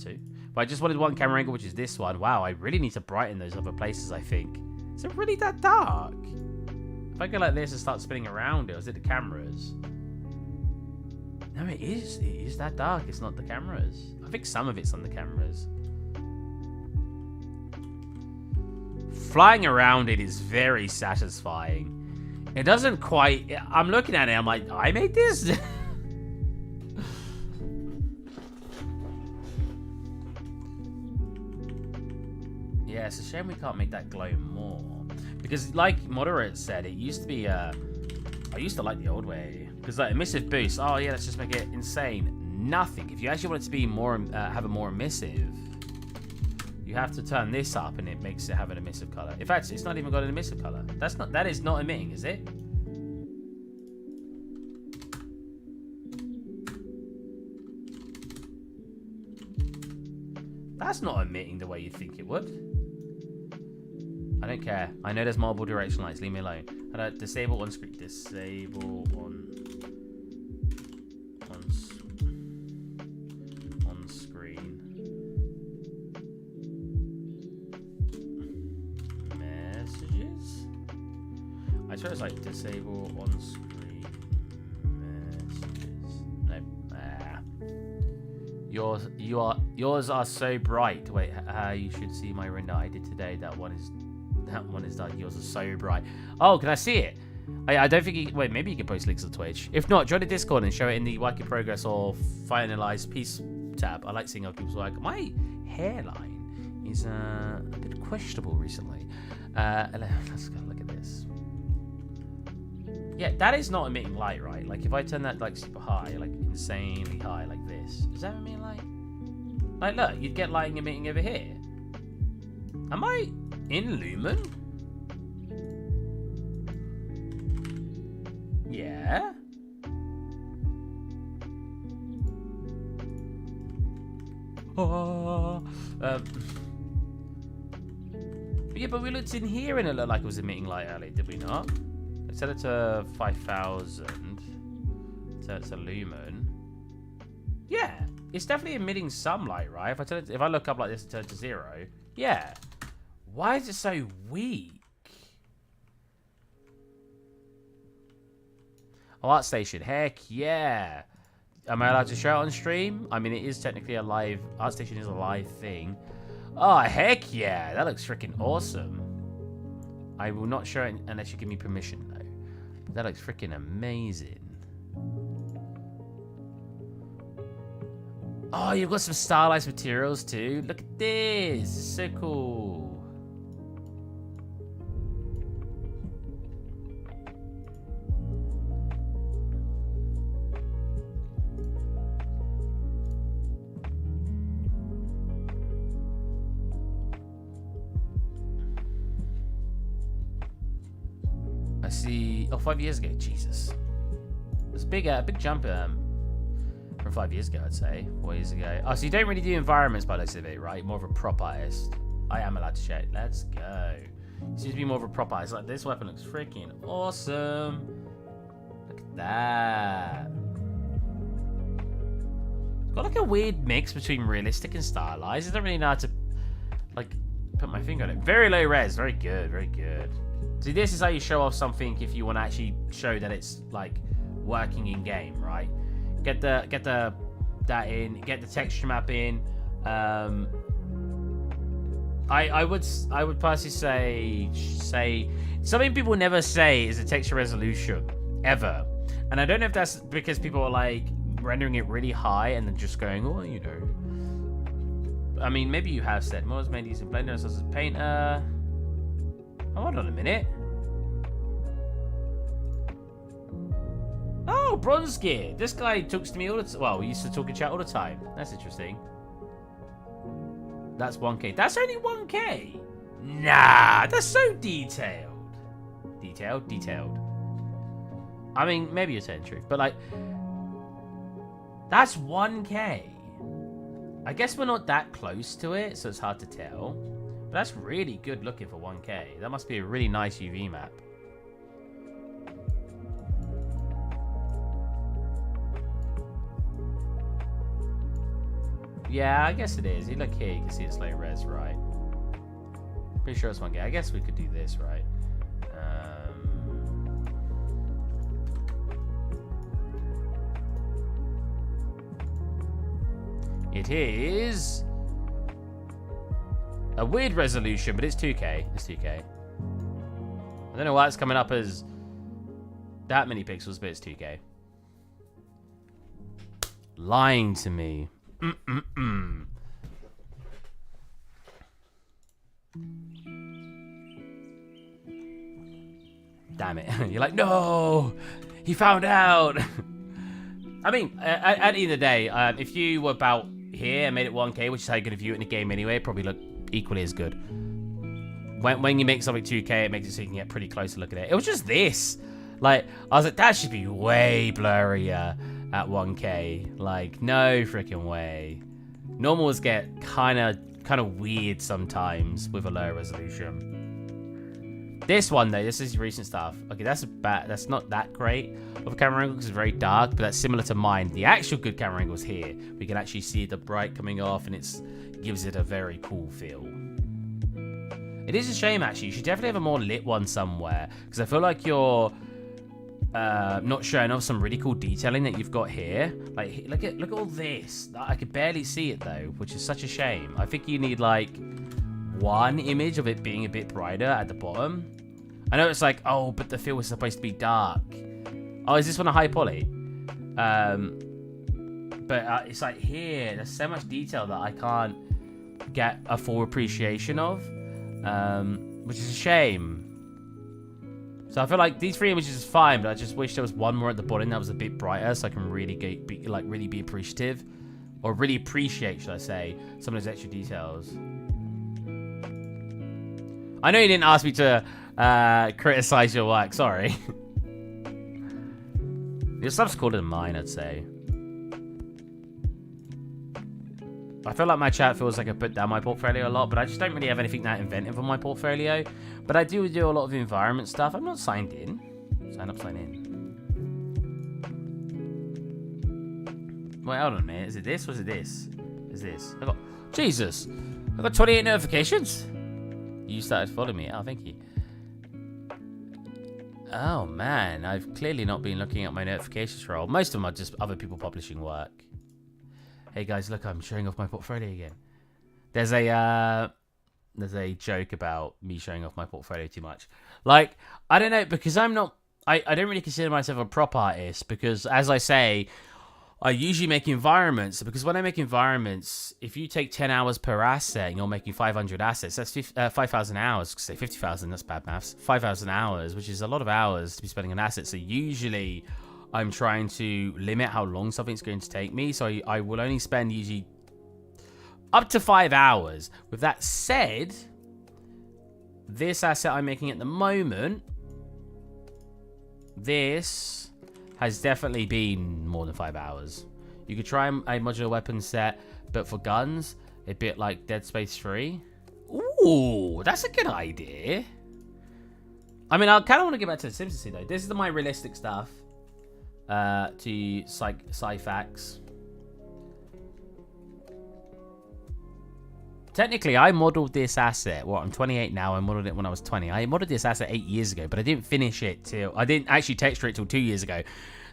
If I just wanted one camera angle, which is this one, wow, I really need to brighten those other places, I think. Is it really that dark? If I go like this and start spinning around it, or is it the cameras? No, it is. It is that dark. It's not the cameras. I think some of it's on the cameras. Flying around it is very satisfying. It doesn't quite... I'm looking at it, I'm like, I made this? Yeah, it's a shame we can't make that glow more. Because, like Moderate said, it used to be, I used to like the old way. Because, like, emissive boost, oh yeah, let's just make it insane. Nothing. If you actually want it to be more, have a more emissive, you have to turn this up and it makes it have an emissive color. In fact, it's not even got an emissive color. That is not emitting, is it? That's not emitting the way you think it would. I don't care. I know there's multiple direction lights. Leave me alone. Disable on screen. Disable on screen. Messages. I swear it's like disable on screen messages. No. Yours are so bright. Wait, you should see my render I did today. That one is done. Yours are so bright. Oh, can I see it? I don't think wait, maybe you can post links on Twitch. If not, join the Discord and show it in the work in progress or finalized piece tab. I like seeing other people's work. My hairline is a bit questionable recently. Let's go look at this. Yeah, that is not emitting light, right? Like if I turn that like super high, like insanely high, like this, does that emit light? Like look, you'd get lighting emitting over here. Am I in Lumen? Yeah. Oh. Yeah, but we looked in here and it looked like it was emitting light earlier, did we not? I set it to 5,000. So it's a lumen. Yeah, it's definitely emitting some light, right? If I look up like this and turn to 0, yeah. Why is it so weak? Oh, art station. Heck yeah. Am I allowed to show it on stream? I mean, it is technically a live... Art station is a live thing. Oh, heck yeah. That looks freaking awesome. I will not show it unless you give me permission, though. But that looks freaking amazing. Oh, you've got some stylized materials, too. Look at this. It's so cool. See, oh, 5 years ago, Jesus, it's a big jump from 5 years ago, I'd say. 4 years ago. Oh, so you don't really do environments by the looks of it, right? More of a prop artist. I am allowed to check. Let's go. Seems to be more of a prop artist. Like this weapon looks freaking awesome. Look at that. It's got like a weird mix between realistic and stylized. I don't really know how to like put my finger on it. Very low res. Very good. Very good. See, this is how you show off something if you want to actually show that it's like working in game, right? Get that in, get the texture map in. I would personally say something people never say is the texture resolution ever, and I don't know if that's because people are like rendering it really high and then just going, oh, you know. I mean, maybe you have said more made using Blender as a painter. Oh, hold on a minute. Oh, Bronze Gear. This guy talks to me all the time. Well, we used to talk in chat all the time. That's interesting. That's 1K. That's only 1K? Nah, that's so detailed. Detailed. I mean, maybe you're telling the truth, but like, that's 1K. I guess we're not that close to it, so it's hard to tell. But that's really good looking for 1K. That must be a really nice UV map. Yeah, I guess it is. You look here, you can see it's low res, right? Pretty sure it's 1K. I guess we could do this, right? It is a weird resolution, but it's 2K. It's 2K. I don't know why it's coming up as that many pixels, but it's 2K. Lying to me. Damn it. You're like, no! He found out! I mean, at the end of the day, if you were about here and made it 1K, which is how you're going to view it in the game anyway, it probably look equally as good. When you make something 2K, it makes it so you can get pretty close to look at it. It was just this. Like, I was like, that should be way blurrier at 1K. Like, no freaking way. Normals get kind of kind of weird sometimes with a lower resolution. This one though, this is recent stuff. Okay, that's not that great of a camera angle because it's very dark, but that's similar to mine. The actual good camera angle is here. We can actually see the bright coming off, and it gives it a very cool feel. It is a shame actually. You should definitely have a more lit one somewhere, because I feel like you're not showing off some really cool detailing that you've got here. Like look at all this. I could barely see it though, which is such a shame. I think you need like one image of it being a bit brighter at the bottom. I know it's like, oh, but the field was supposed to be dark. Oh, is this one a high poly? But it's like here, there's so much detail that I can't get a full appreciation of, which is a shame. So I feel like these 3 images is fine, but I just wish there was one more at the bottom that was a bit brighter, so I can really really be appreciative, or really appreciate, should I say, some of those extra details. I know you didn't ask me to criticize your work. Sorry. Your stuff's cooler than mine, I'd say. I feel like my chat feels like I put down my portfolio a lot, but I just don't really have anything that inventive on my portfolio. But I do a lot of environment stuff. I'm not signed in. Sign up, sign in. Wait, hold on a minute. Is it this or is it this? Is this? Jesus. I got 28 notifications. You started following me. Oh, thank you. Oh, man. I've clearly not been looking at my notifications for a while. Most of them are just other people publishing work. Hey, guys, look, I'm showing off my portfolio again. There's a joke about me showing off my portfolio too much. Like, I don't know, because I'm not... I don't really consider myself a prop artist because, as I say, I usually make environments, because when I make environments, if you take 10 hours per asset and you're making 500 assets, that's 5,000 hours. Say 50,000, that's bad maths. 5,000 hours, which is a lot of hours to be spending on assets. So usually I'm trying to limit how long something's going to take me. So I will only spend usually up to 5 hours. With that said, this asset I'm making at the moment, this has definitely been more than 5 hours. You could try a modular weapon set, but for guns, a bit like Dead Space 3. Ooh, that's a good idea. I mean, I kind of want to get back to the Simpsons though. This is my realistic stuff. To Sci-Fax. Technically, I modeled this asset. Well, I'm 28 now. I modeled it when I was 20. I modeled this asset 8 years ago, but I didn't finish it till... I didn't actually texture it till 2 years ago.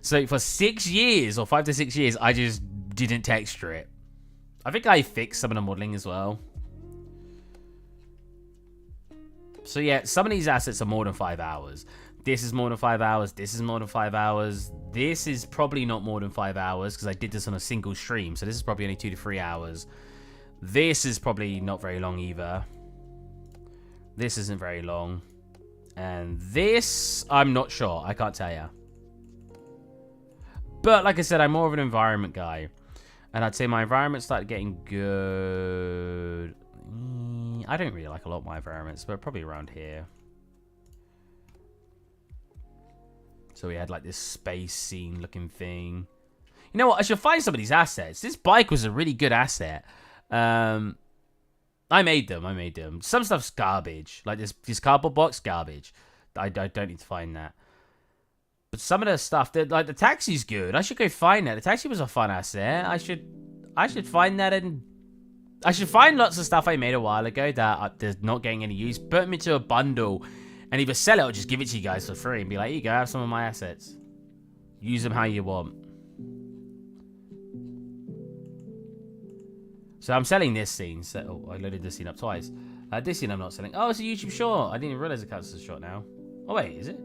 So for 6 years, or 5 to 6 years, I just didn't texture it. I think I fixed some of the modeling as well. So yeah, some of these assets are more than 5 hours. This is more than 5 hours. This is more than 5 hours. This is probably not more than 5 hours because I did this on a single stream. So this is probably only 2 to 3 hours. This is probably not very long either. This isn't very long. And this, I'm not sure. I can't tell you. But like I said, I'm more of an environment guy. And I'd say my environment started getting good. I don't really like a lot of my environments, but probably around here. So we had like this space scene looking thing. You know what? I should find some of these assets. This bike was a really good asset. I made them. Some stuff's garbage. Like this cardboard box, garbage. I don't need to find that. But some of the stuff, like the taxi's good. I should go find that. The taxi was a fun asset. I should find that, and I should find lots of stuff I made a while ago that they're not getting any use. Put them into a bundle and either sell it or just give it to you guys for free and be like, here you go, have some of my assets. Use them how you want. So I'm selling this scene. So, I loaded this scene up twice. This scene I'm not selling. Oh, it's a YouTube short. I didn't even realize it counts as a short now. Oh, wait, is it?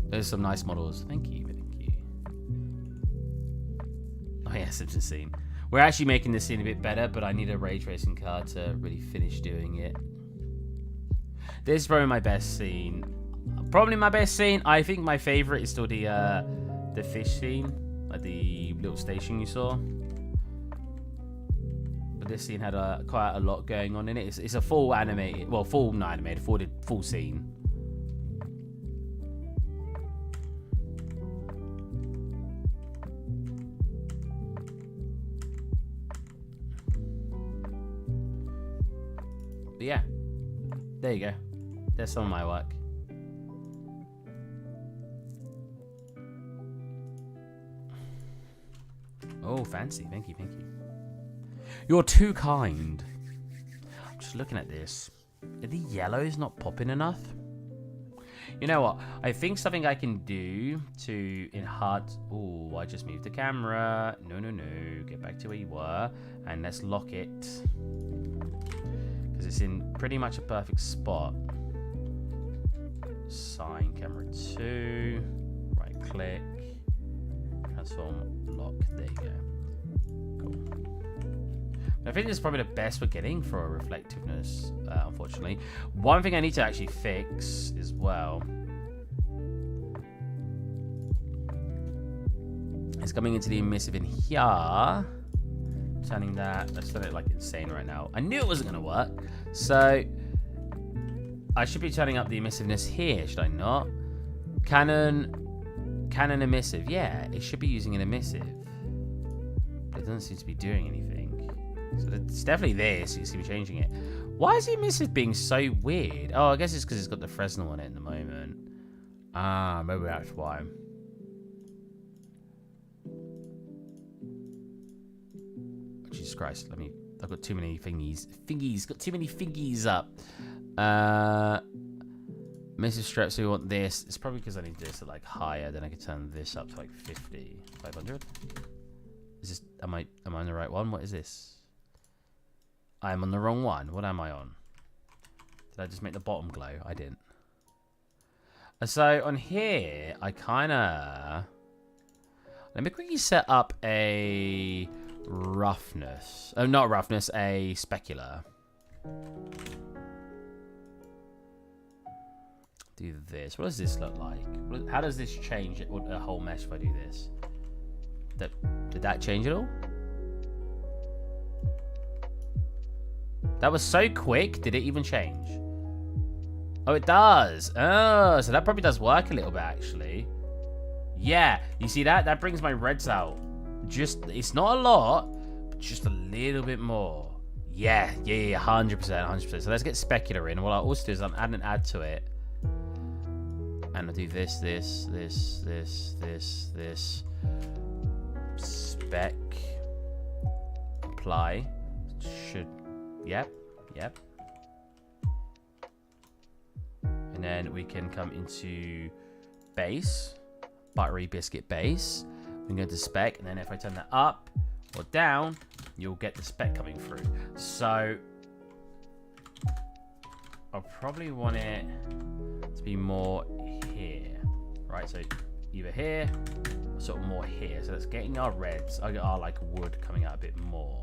There's some nice models. Thank you. Oh, yeah, Simpsons scene. We're actually making this scene a bit better, but I need a ray tracing card to really finish doing it. This is probably my best scene. Probably my best scene. I think my favorite is still the fish scene, like the little station you saw. But this scene had quite a lot going on in it. It's a full animated, well, not animated, full scene. yeah, there you go. There's some of my work. Oh, fancy. Thank you, thank you. You're too kind. I'm just looking at this. Are the yellows not popping enough? You know what? I think something I can do to enhance... Oh, I just moved the camera. No, no, no. Get back to where you were. And let's lock it. Because it's in pretty much a perfect spot. Sign camera 2. Right click. Transform, lock. There you go. Cool. I think this is probably the best we're getting for a reflectiveness, unfortunately. One thing I need to actually fix as well is coming into the emissive in here. Turning that. Let's turn it like insane right now. I knew it wasn't going to work. So I should be turning up the emissiveness here, should I not? Canon emissive. Yeah, it should be using an emissive. But it doesn't seem to be doing anything. So it's definitely this. You see me changing it. Why is the emissive being so weird? Oh, I guess it's because it's got the Fresnel on it in the moment. Ah, maybe that's why. Jesus Christ, I've got too many thingies. Got too many thingies up. Emissive strep, so we want this. It's probably because I need this at like higher, then I can turn this up to like 50. 500? Is this, am I on the right one? What is this? I'm on the wrong one. What am I on? Did I just make the bottom glow? I didn't. So on here, I kind of... Let me quickly set up a roughness. Oh, not roughness, a specular. Do this. What does this look like? How does this change a whole mesh if I do this? Did that change at all? That was so quick. Did it even change? Oh, it does. Oh, so that probably does work a little bit, actually. Yeah, you see that? That brings my reds out. It's not a lot, but just a little bit more. Yeah, 100%. So let's get specular in. What I'll also do is I'm adding an add to it. And I'll do this. Spec. Apply. Yep. And then we can come into base. Buttery biscuit base. We can go to spec. And then if I turn that up or down, you'll get the spec coming through. So I'll probably want it to be more here. Right, so either here or sort of more here. So that's getting our reds, our like wood coming out a bit more.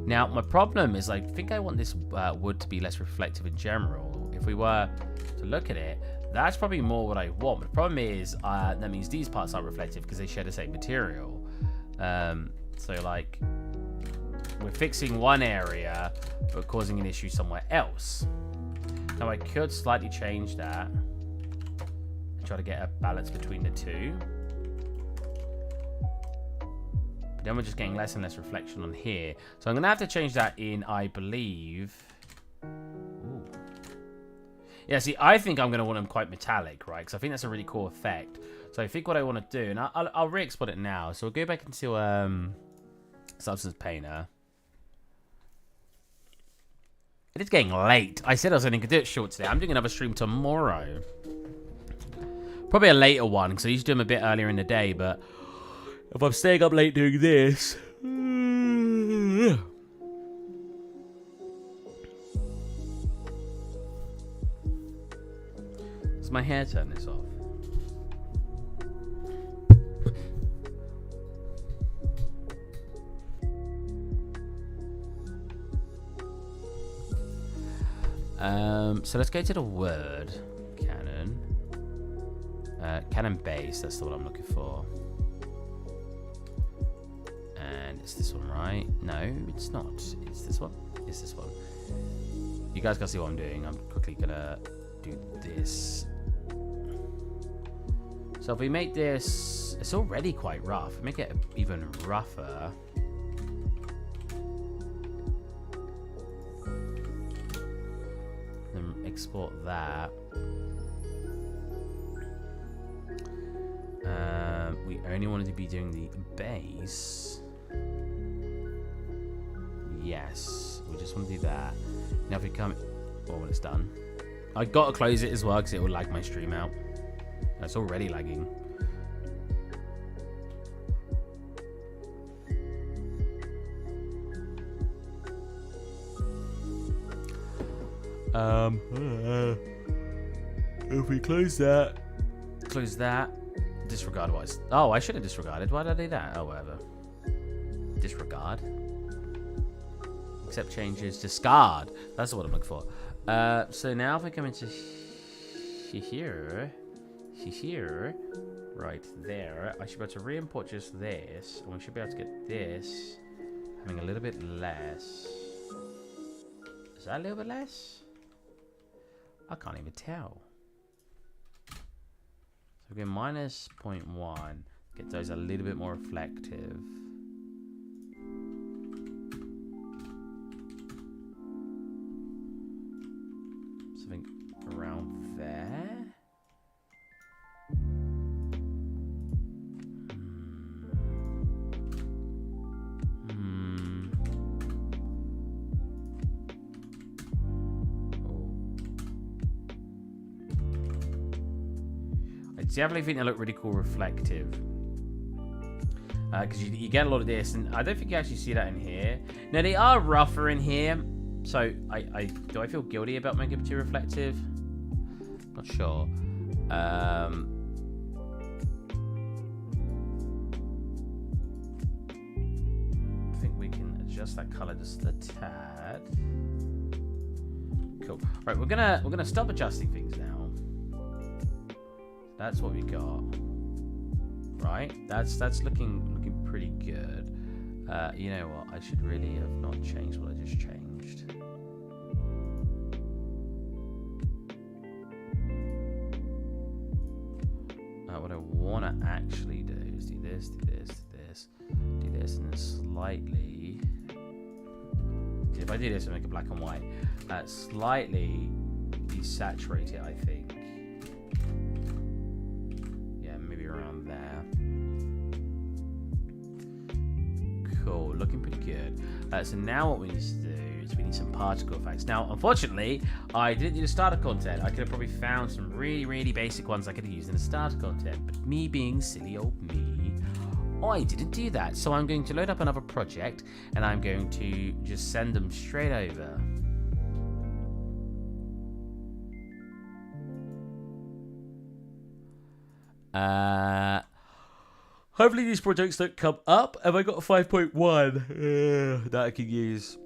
Now, my problem is I think I want this wood to be less reflective in general. If we were to look at it, that's probably more what I want. But the problem is that means these parts aren't reflective because they share the same material. So like, we're fixing one area, but causing an issue somewhere else. Now, I could slightly change that and try to get a balance between the two. Then we're just getting less and less reflection on here. So I'm going to have to change that in, I believe. Ooh. Yeah, see, I think I'm going to want them quite metallic, right? Because I think that's a really cool effect. So I think what I want to do, and I'll re-export it now. So we'll go back into Substance Painter. It is getting late. I said I was only going to do it short today. I'm doing another stream tomorrow. Probably a later one, because I usually do them a bit earlier in the day, but... if I'm staying up late doing this... Does my hair turn this off? So let's go to the word. Canon. Canon base, that's the one I'm looking for. And it's this one, right? No, it's not. It's this one. It's this one. You guys can see what I'm doing. I'm quickly gonna do this. So if we make this, it's already quite rough. Make it even rougher. export that. We only wanted to be doing the base. Yes, we just want to do that. Now if we come, well, when it's done, I gotta close it as well because it will lag my stream out. It's already lagging. If we close that, disregard wise. Oh, I should have disregarded. Why did I do that? Oh, whatever. Disregard. Accept changes. Discard. That's what I'm looking for. So now if I come into here, right there, I should be able to re-import just this, and we should be able to get this having a little bit less. Is that a little bit less? I can't even tell. So we're minus 0.1. Get those a little bit more reflective. Something around there. I definitely think they look really cool reflective. Because you get a lot of this, and I don't think you actually see that in here. Now, they are rougher in here, so do I feel guilty about making them too reflective? Not sure. I think we can adjust that color just a tad. Cool. Right, we're gonna stop adjusting things now. That's what we got. Right? That's looking pretty good. You know what? I should really have not changed what I just changed. What I want to actually do is do this, do this, do this, do this, and then slightly. If I do this, I make it black and white. Slightly desaturate it, I think. Around there. Cool, looking pretty good. So now what we need to do is we need some particle effects. Now, unfortunately, I didn't do the starter content. I could have probably found some really basic ones I could have used in the starter content, but me being silly old me, I didn't do that. So I'm going to load up another project and I'm going to just send them straight over. Hopefully these projects don't come up. Have I got a 5.1 that I can use?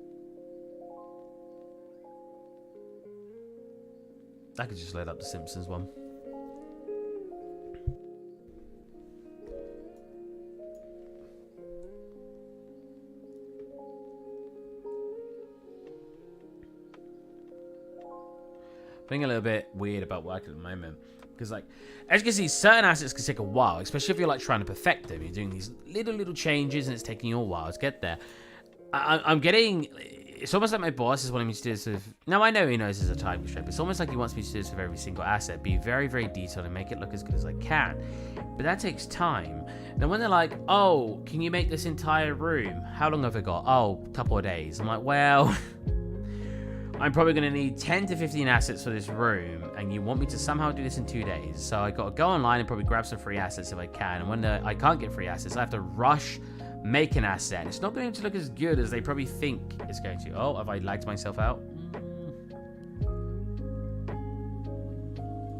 I could just load up the Simpsons one. Being a little bit weird about working at the moment. Because, like, as you can see, certain assets can take a while, especially if you're, like, trying to perfect them. You're doing these little changes, and it's taking you a while to get there. I'm getting... It's almost like my boss is wanting me to do this with... Now, I know he knows there's a time constraint, but it's almost like he wants me to do this with every single asset. Be very detailed and make it look as good as I can. But that takes time. Now, when they're like, oh, can you make this entire room? How long have I got? Oh, a couple of days. I'm like, well... I'm probably going to need 10 to 15 assets for this room, and you want me to somehow do this in 2 days. So I got to go online and probably grab some free assets if I can. And when I can't get free assets, I have to rush, make an asset. It's not going to look as good as they probably think it's going to. Oh, have I lagged myself out?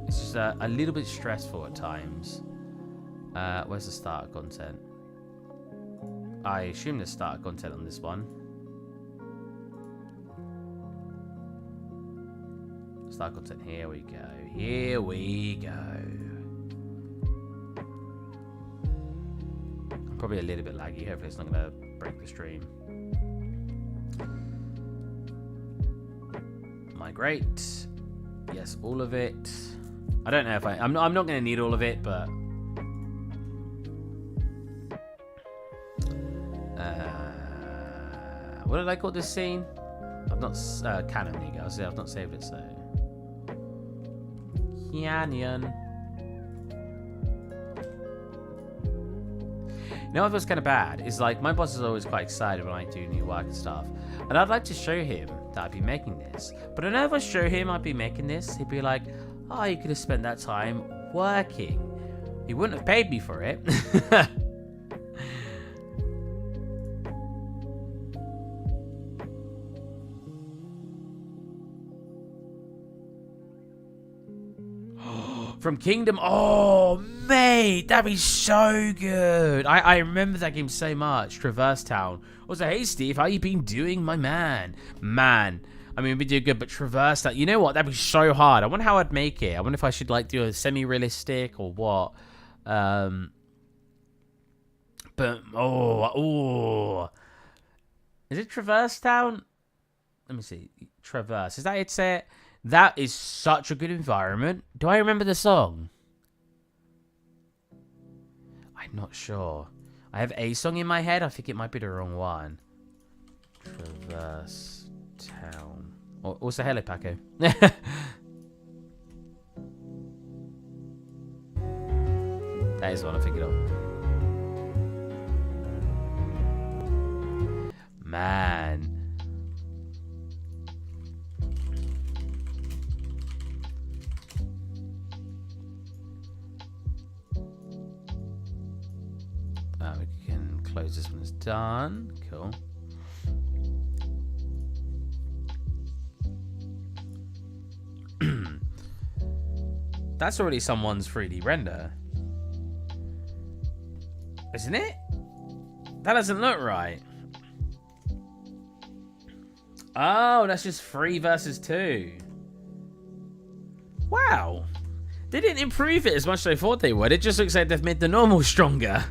It's just a little bit stressful at times. Where's the starter content? I assume there's starter content on this one. Start content. Here we go. Here we go. I'm probably a little bit laggy. Hopefully it's not going to break the stream. Migrate. Yes, all of it. I don't know if I'm not going to need all of it, but what did I call this scene? I've not canon, you guys. Yeah, I've not saved it, so Canyon. You know what feels kind of bad? Is like, my boss is always quite excited when I do new work and stuff. And I'd like to show him that I'd be making this. But I know if I show him I'd be making this, he'd be like, oh, you could have spent that time working. He wouldn't have paid me for it. From Kingdom. Oh, mate, that'd be so good. I remember that game so much. Traverse Town. Also, hey, Steve, how you been doing, my man? Man, I mean, we do good, but Traverse Town. You know what? That'd be so hard. I wonder how I'd make it. I wonder if I should, like, do a semi-realistic or what. But, oh. Is it Traverse Town? Let me see. Traverse. Is that it? Say it? That is such a good environment. Do I remember the song? I'm not sure. I have a song in my head. I think it might be the wrong one. Traverse Town. Oh, also, hello, Paco. That is what I'm thinking of. Man. We can close this one. It's done. Cool. That's already someone's 3D render. Isn't it? That doesn't look right. Oh, that's just 3 versus 2. Wow. They didn't improve it as much as I thought they would. It just looks like they've made the normal stronger.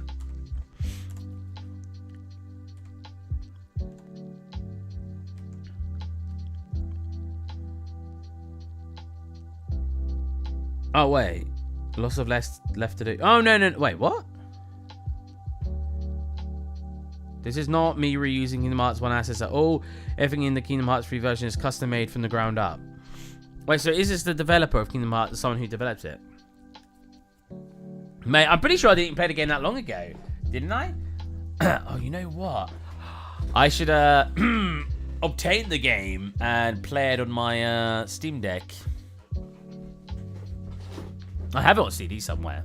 Oh, wait. Lots of left to do. Oh, no. Wait, what? This is not me reusing Kingdom Hearts 1 assets at all. Everything in the Kingdom Hearts 3 version is custom made from the ground up. Wait, so is this the developer of Kingdom Hearts, someone who developed it? Mate, I'm pretty sure I didn't play the game that long ago. Didn't I? Oh, you know what? I should obtain the game and play it on my Steam Deck. I have it on CD somewhere.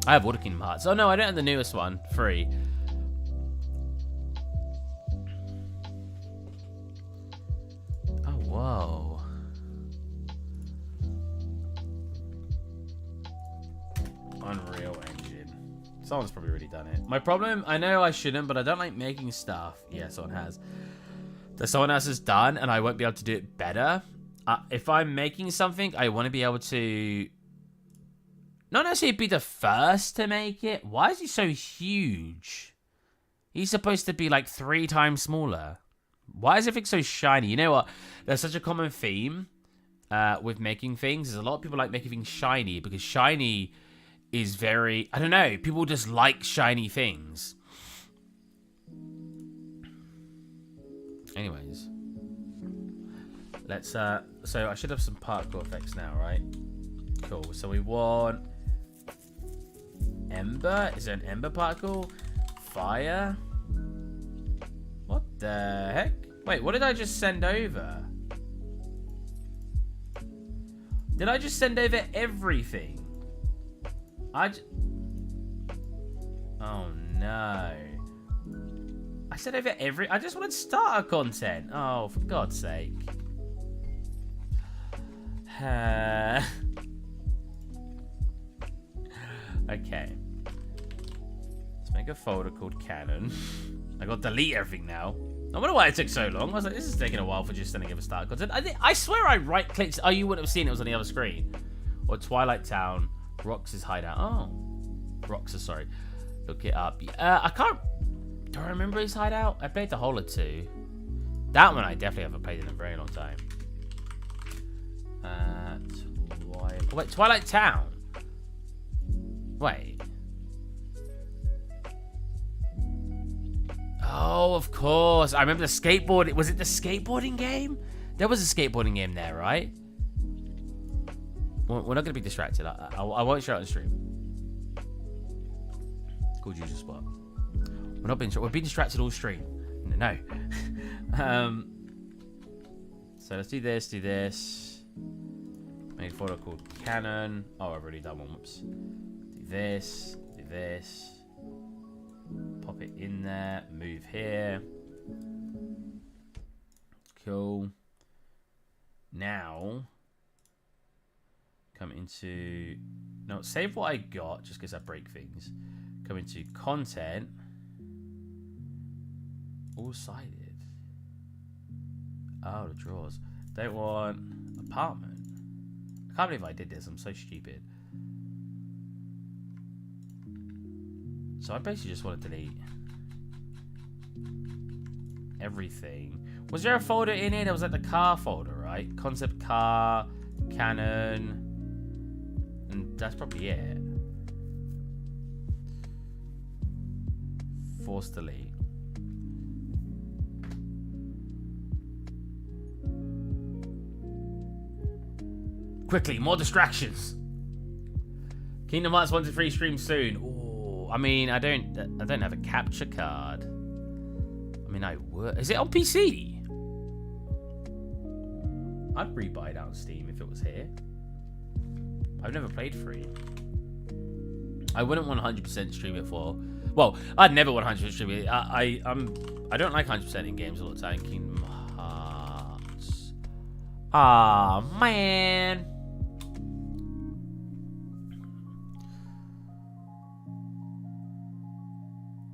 I have all the Kingdom Hearts. Oh, no, I don't have the newest one. Free. Oh, whoa. Unreal Engine. Someone's probably already done it. My problem, I know I shouldn't, but I don't like making stuff. Yeah, someone has. That someone else has done, and I won't be able to do it better. If I'm making something, I want to be able to... not necessarily be the first to make it. Why is he so huge? He's supposed to be like 3 times smaller. Why is everything so shiny? You know what? There's such a common theme with making things. There's a lot of people like making things shiny because shiny is very... I don't know. People just like shiny things. Anyways. Let's... so I should have some parkour effects now, right? Cool. So we want... Ember? Is there an Ember particle? Fire? What the heck? Wait, what did I just send over? Did I just send over everything? Oh no. I sent over I just wanted starter content. Oh, for God's sake. Okay. Let's make a folder called Canon. I got to delete everything now. I wonder why it took so long. I was like, this is taking a while for just sending over start content. I swear I right-clicked. Oh, you wouldn't have seen it. It was on the other screen. Or Twilight Town. Rox's hideout. Oh. Roxa, sorry. Look it up. I can't... Do I remember his hideout? I played the whole of 2. That one I definitely haven't played in a very long time. Wait, Twilight Town. Wait. Oh, of course. I remember the skateboard. Was it the skateboarding game? There was a skateboarding game there, right? We're not going to be distracted. I won't show it on stream. Called user spot. We're not being. We're being distracted all stream. No. So let's do this. Do this. Make a folder called Canon. Oh, I've already done one. Whoops. Do this. Do this. Pop it in there. Move here. Cool. Now, come into... No, save what I got, just because I break things. Come into content. All-sided. Oh, the drawers. Don't want apartment. I can't believe I did this. I'm so stupid. So I basically just want to delete everything. Was there a folder in here? There was like the car folder, right? Concept car, Canon, and that's probably it. Force delete. Quickly, more distractions. Kingdom Hearts 1 to 3 stream soon. Oh, I mean, I don't have a capture card. I mean, I would. Is it on PC? I'd rebuy it out on Steam if it was here. I've never played 3. I wouldn't 100% stream it for. Well, I'd never 100% stream it. I don't like 100% in games all the time. Kingdom Hearts. Ah, man.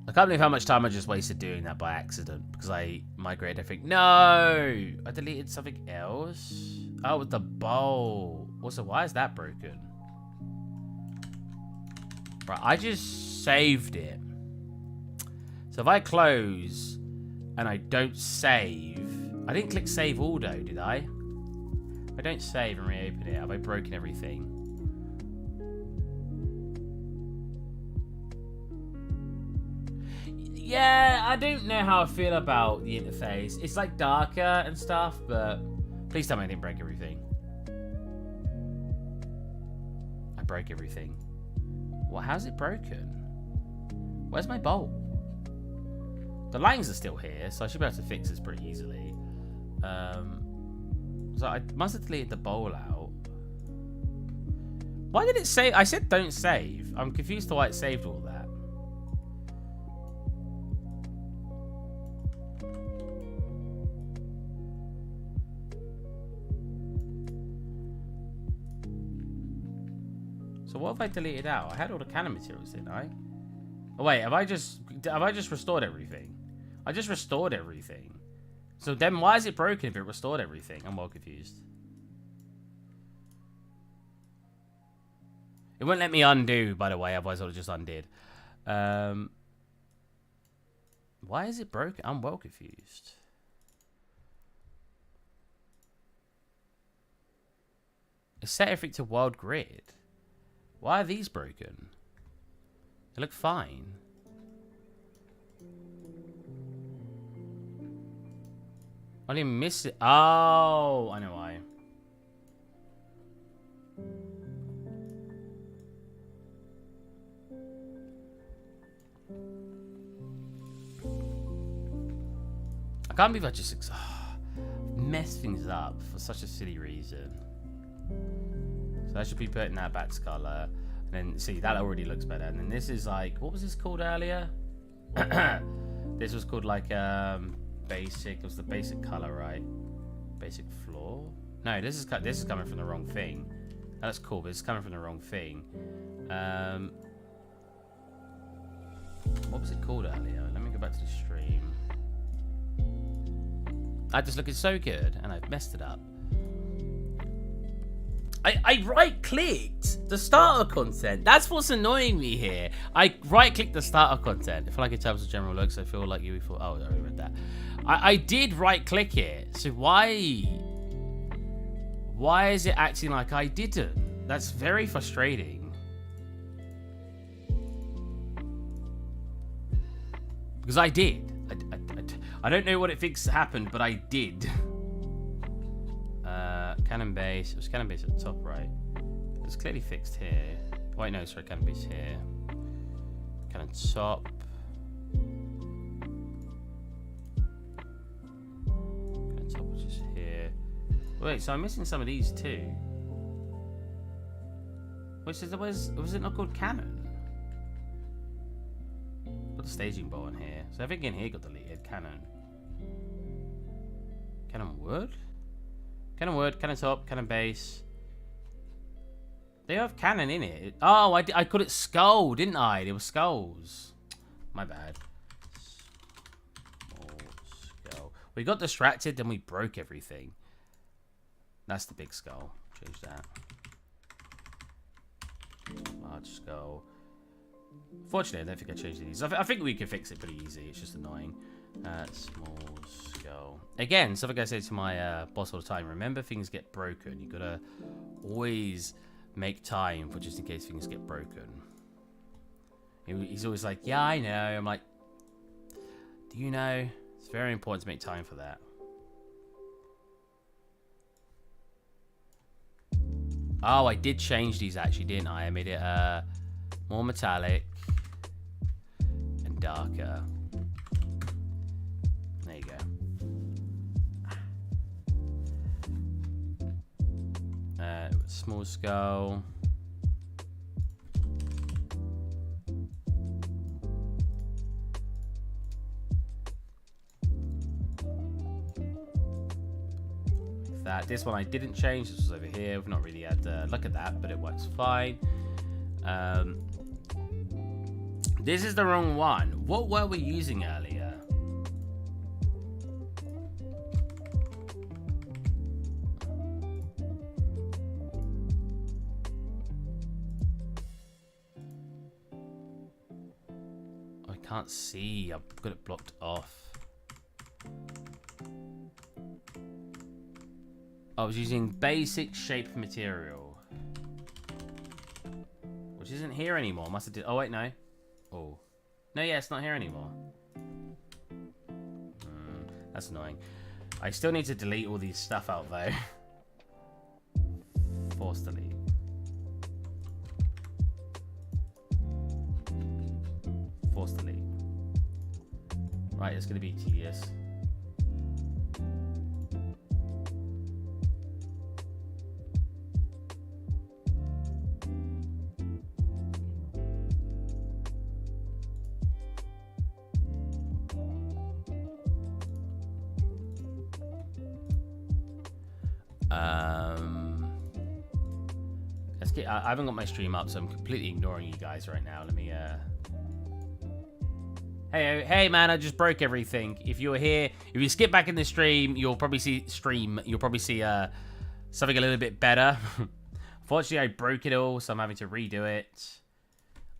I can't believe how much time I just wasted doing that by accident because I migrated everything. No, I deleted something else. Oh, with the bowl. Also, why is that broken? Right, I just saved it. So if I close and I don't save, I didn't click save all though, did I? If I don't save and reopen it, have I broken everything? Yeah, I don't know how I feel about the interface. It's like darker and stuff, but please tell me I didn't break everything. I broke everything. Well, how's it broken? Where's my bowl? The lines are still here, so I should be able to fix this pretty easily. So I must have deleted the bowl out. Why did it say? I said don't save. I'm confused to why it saved all that. So what have I deleted out? I had all the canon materials, didn't I? Oh wait, have I just restored everything? I just restored everything. So then why is it broken if it restored everything? I'm well confused. It won't let me undo, by the way, otherwise I would have just undid. Why is it broken? I'm well confused. It set everything to world grid. Why are these broken? They look fine. I didn't miss it. Oh, I know why. I can't believe I just messed things up for such a silly reason. So I should be putting that back to color. And then, see, that already looks better. And then this is like, what was this called earlier? This was called like basic. It was the basic color, right? Basic floor? No, this is coming from the wrong thing. That's cool, but it's coming from the wrong thing. What was it called earlier? Let me go back to the stream. I just looking so good, and I've messed it up. I right-clicked the starter content. That's what's annoying me here. I right-clicked the starter content. I feel like in terms of general looks, I feel like UE5. Oh, I already read that. I did right-click it. So why is it acting like I didn't? That's very frustrating. Because I did. I don't know what it thinks happened, but I did. Canon base. It was canon base at the top right. It's clearly fixed here. Wait, no, sorry, canopy's here. Cannon top. Cannon top, which is here. Wait, so I'm missing some of these too. Which is, was it not called cannon? Got the staging bowl in here. So everything in here got deleted. Cannon. Cannon wood? Cannon wood, cannon top, cannon base. They have cannon in it. Oh, I called it skull, didn't I? They were skulls. My bad. Small skull. We got distracted, then we broke everything. That's the big skull. Change that. Large skull. Fortunately, I don't think I changed these. I think we can fix it pretty easy. It's just annoying. Small skull. Again, something I say to my boss all the time. Remember, things get broken. You gotta always make time for just in case things get broken. He's always like, yeah, I know. I'm like, do you know? It's very important to make time for that. Oh, I did change these actually, didn't I? I made it more metallic and darker. There you go. Small skull. That. This one I didn't change. This was over here. We've not really had look at that, but it works fine. This is the wrong one. What were we using earlier? I can't see. I've got it blocked off. I was using basic shape material, which isn't here anymore. Must have did. Oh wait, no. Oh, no, yeah, it's not here anymore. That's annoying. I still need to delete all these stuff out though. Force delete. Force delete. Right, it's gonna be tedious. Let's get. I haven't got my stream up, so I'm completely ignoring you guys right now. Let me. Hey, man! I just broke everything. If you're here, if you skip back in the stream, you'll probably see something a little bit better. Unfortunately, I broke it all, so I'm having to redo it.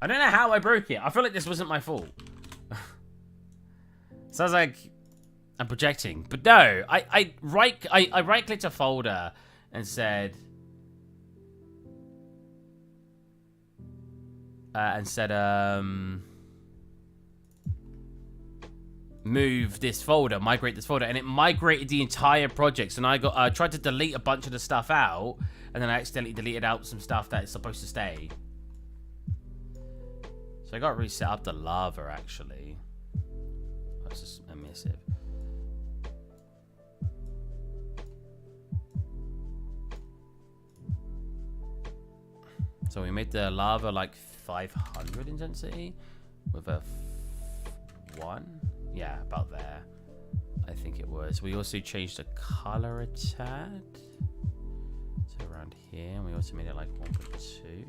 I don't know how I broke it. I feel like this wasn't my fault. Sounds like I'm projecting, but no. I right-clicked a folder and said move this folder, migrate this folder, and it migrated the entire project. So now I tried to delete a bunch of the stuff out, and then I accidentally deleted out some stuff that is supposed to stay. So I got to reset up the lava actually. That's just emissive. So we made the lava like 500 intensity with a 1. Yeah, about there. I think it was. We also changed the color a tad. So around here, and we also made it like 1.2.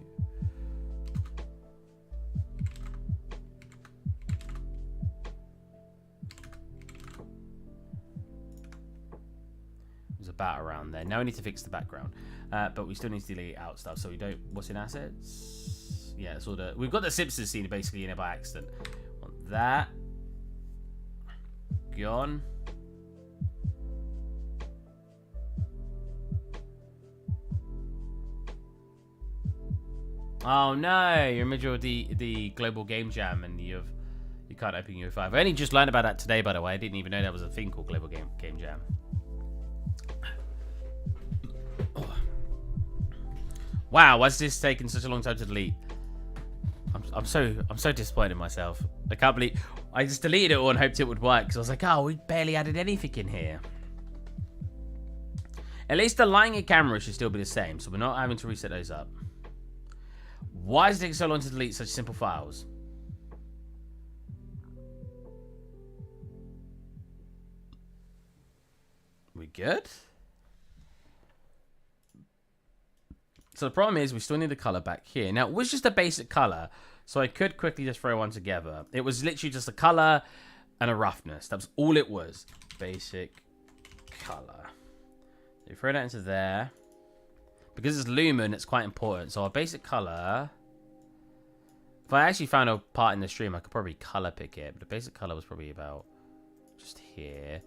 It was about around there. Now we need to fix the background. But we still need to delete out stuff, so we don't. What's in assets? Yeah, it's all the. We've got the Simpsons scene basically in it by accident. Want that. Gone. Oh no! You're in the middle of the global game jam, and you can't open UE5. I only just learned about that today, by the way. I didn't even know there was a thing called global game jam. Wow, why's this taking such a long time to delete? I'm so disappointed in myself. I can't believe I just deleted it all and hoped it would work because I was like, oh, we barely added anything in here. At least the lighting and camera should still be the same, so we're not having to reset those up. Why does it take so long to delete such simple files? We good? So the problem is we still need the color back here. Now, it was just a basic color, so I could quickly just throw one together. It was literally just a color and a roughness. That was all it was. Basic color. So you throw that into there. Because it's lumen, it's quite important. So our basic color... If I actually found a part in the stream, I could probably color pick it. But the basic color was probably about just here.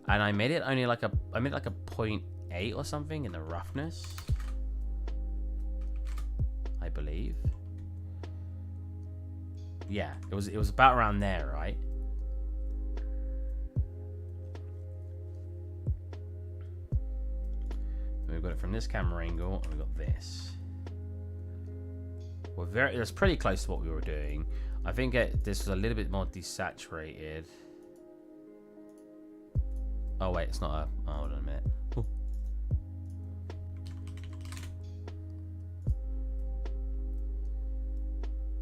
And I made it only like a... I made like a 0.8 or something in the roughness. I believe. Yeah, it was about around there, right? And we've got it from this camera angle, and we've got this. It's pretty close to what we were doing. I think this was a little bit more desaturated. Oh wait, it's not a... Oh, hold on a minute. Ooh.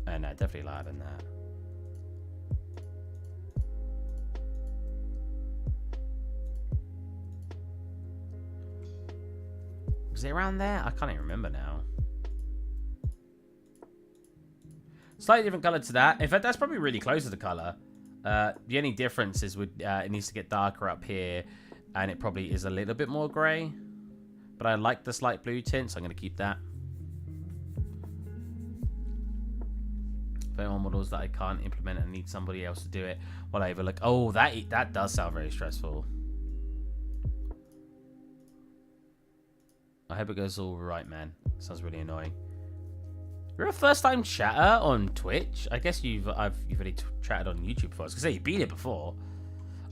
Oh, no, definitely lighter than that. Was it around there? I can't even remember now. Slightly different color to that. In fact, that's probably really close to the color. The only difference is it needs to get darker up here, and it probably is a little bit more gray. But I like the slight blue tint, so I'm going to keep that. If anyone models that I can't implement and need somebody else to do it while I overlook. Oh, that does sound very stressful. I hope it goes all right, man. Sounds really annoying. You're a first-time chatter on Twitch. I guess you've already chatted on YouTube before. I was gonna say you've been here before.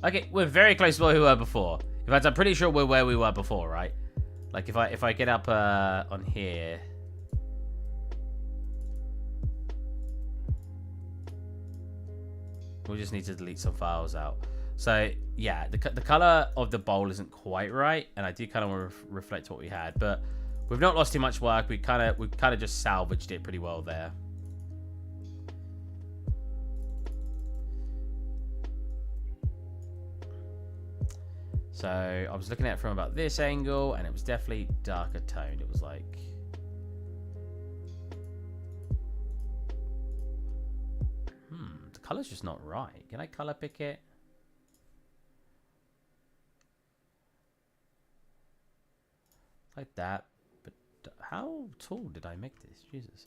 Okay, we're very close to where we were before. In fact, I'm pretty sure we're where we were before, right? Like if I get up on here. We'll just need to delete some files out. So yeah, the color of the bowl isn't quite right, and I do kind of want to reflect what we had, but we've not lost too much work. We kind of just salvaged it pretty well there. So I was looking at it from about this angle, and it was definitely darker toned. It was like... the color's just not right. Can I color pick it? Like that. But how tall did I make this? Jesus.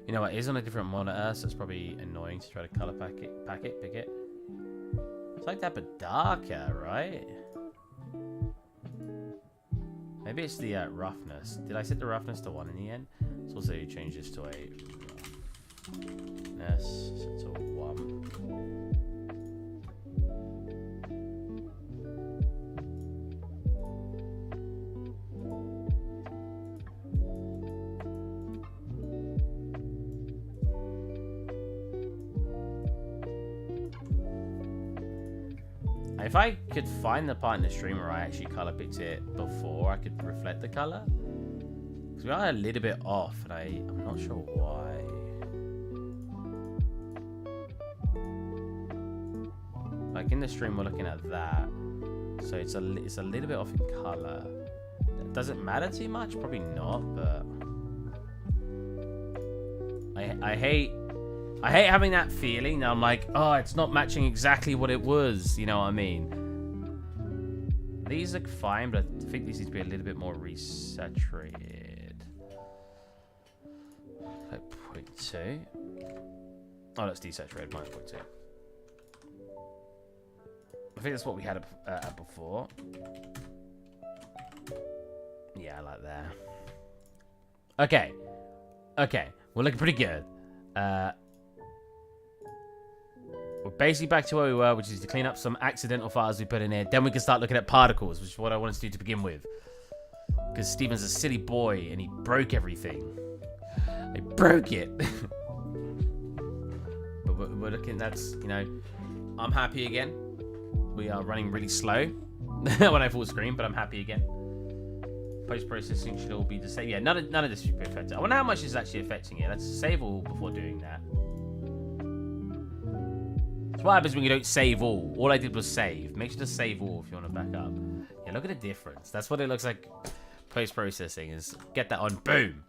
You know what? It is on a different monitor, so it's probably annoying to try to color pick it. It's like that, but darker, right? Maybe it's the roughness. Did I set the roughness to 1 in the end? Let's also change this to a roughness. Set to 1. If I could find the part in the stream where I actually color picked it before I could reflect the color, because we are a little bit off, and I'm not sure why. Like in the stream, we're looking at that, so it's a little bit off in color. Does it matter too much? Probably not, but I hate having that feeling that I'm like, oh, it's not matching exactly what it was. You know what I mean? These look fine, but I think these need to be a little bit more resaturated. Like 0.2. Oh, that's desaturated. Minus 0.2. I think that's what we had before. Yeah, like there. Okay. Okay. We're looking pretty good. We're basically back to where we were, which is to clean up some accidental files we put in here. Then we can start looking at particles, which is what I wanted to do to begin with. Because Steven's a silly boy, and he broke everything. I broke it. But we're looking, that's, you know, I'm happy again. We are running really slow when I full screen, but I'm happy again. Post-processing should all be the same. Yeah, none of this should be affected. I wonder how much is actually affecting it. Let's save all before doing that. So what happens when you don't save all? All I did was save. Make sure to save all if you want to back up. Yeah, look at the difference. That's what it looks like post-processing is. Get that on. Boom.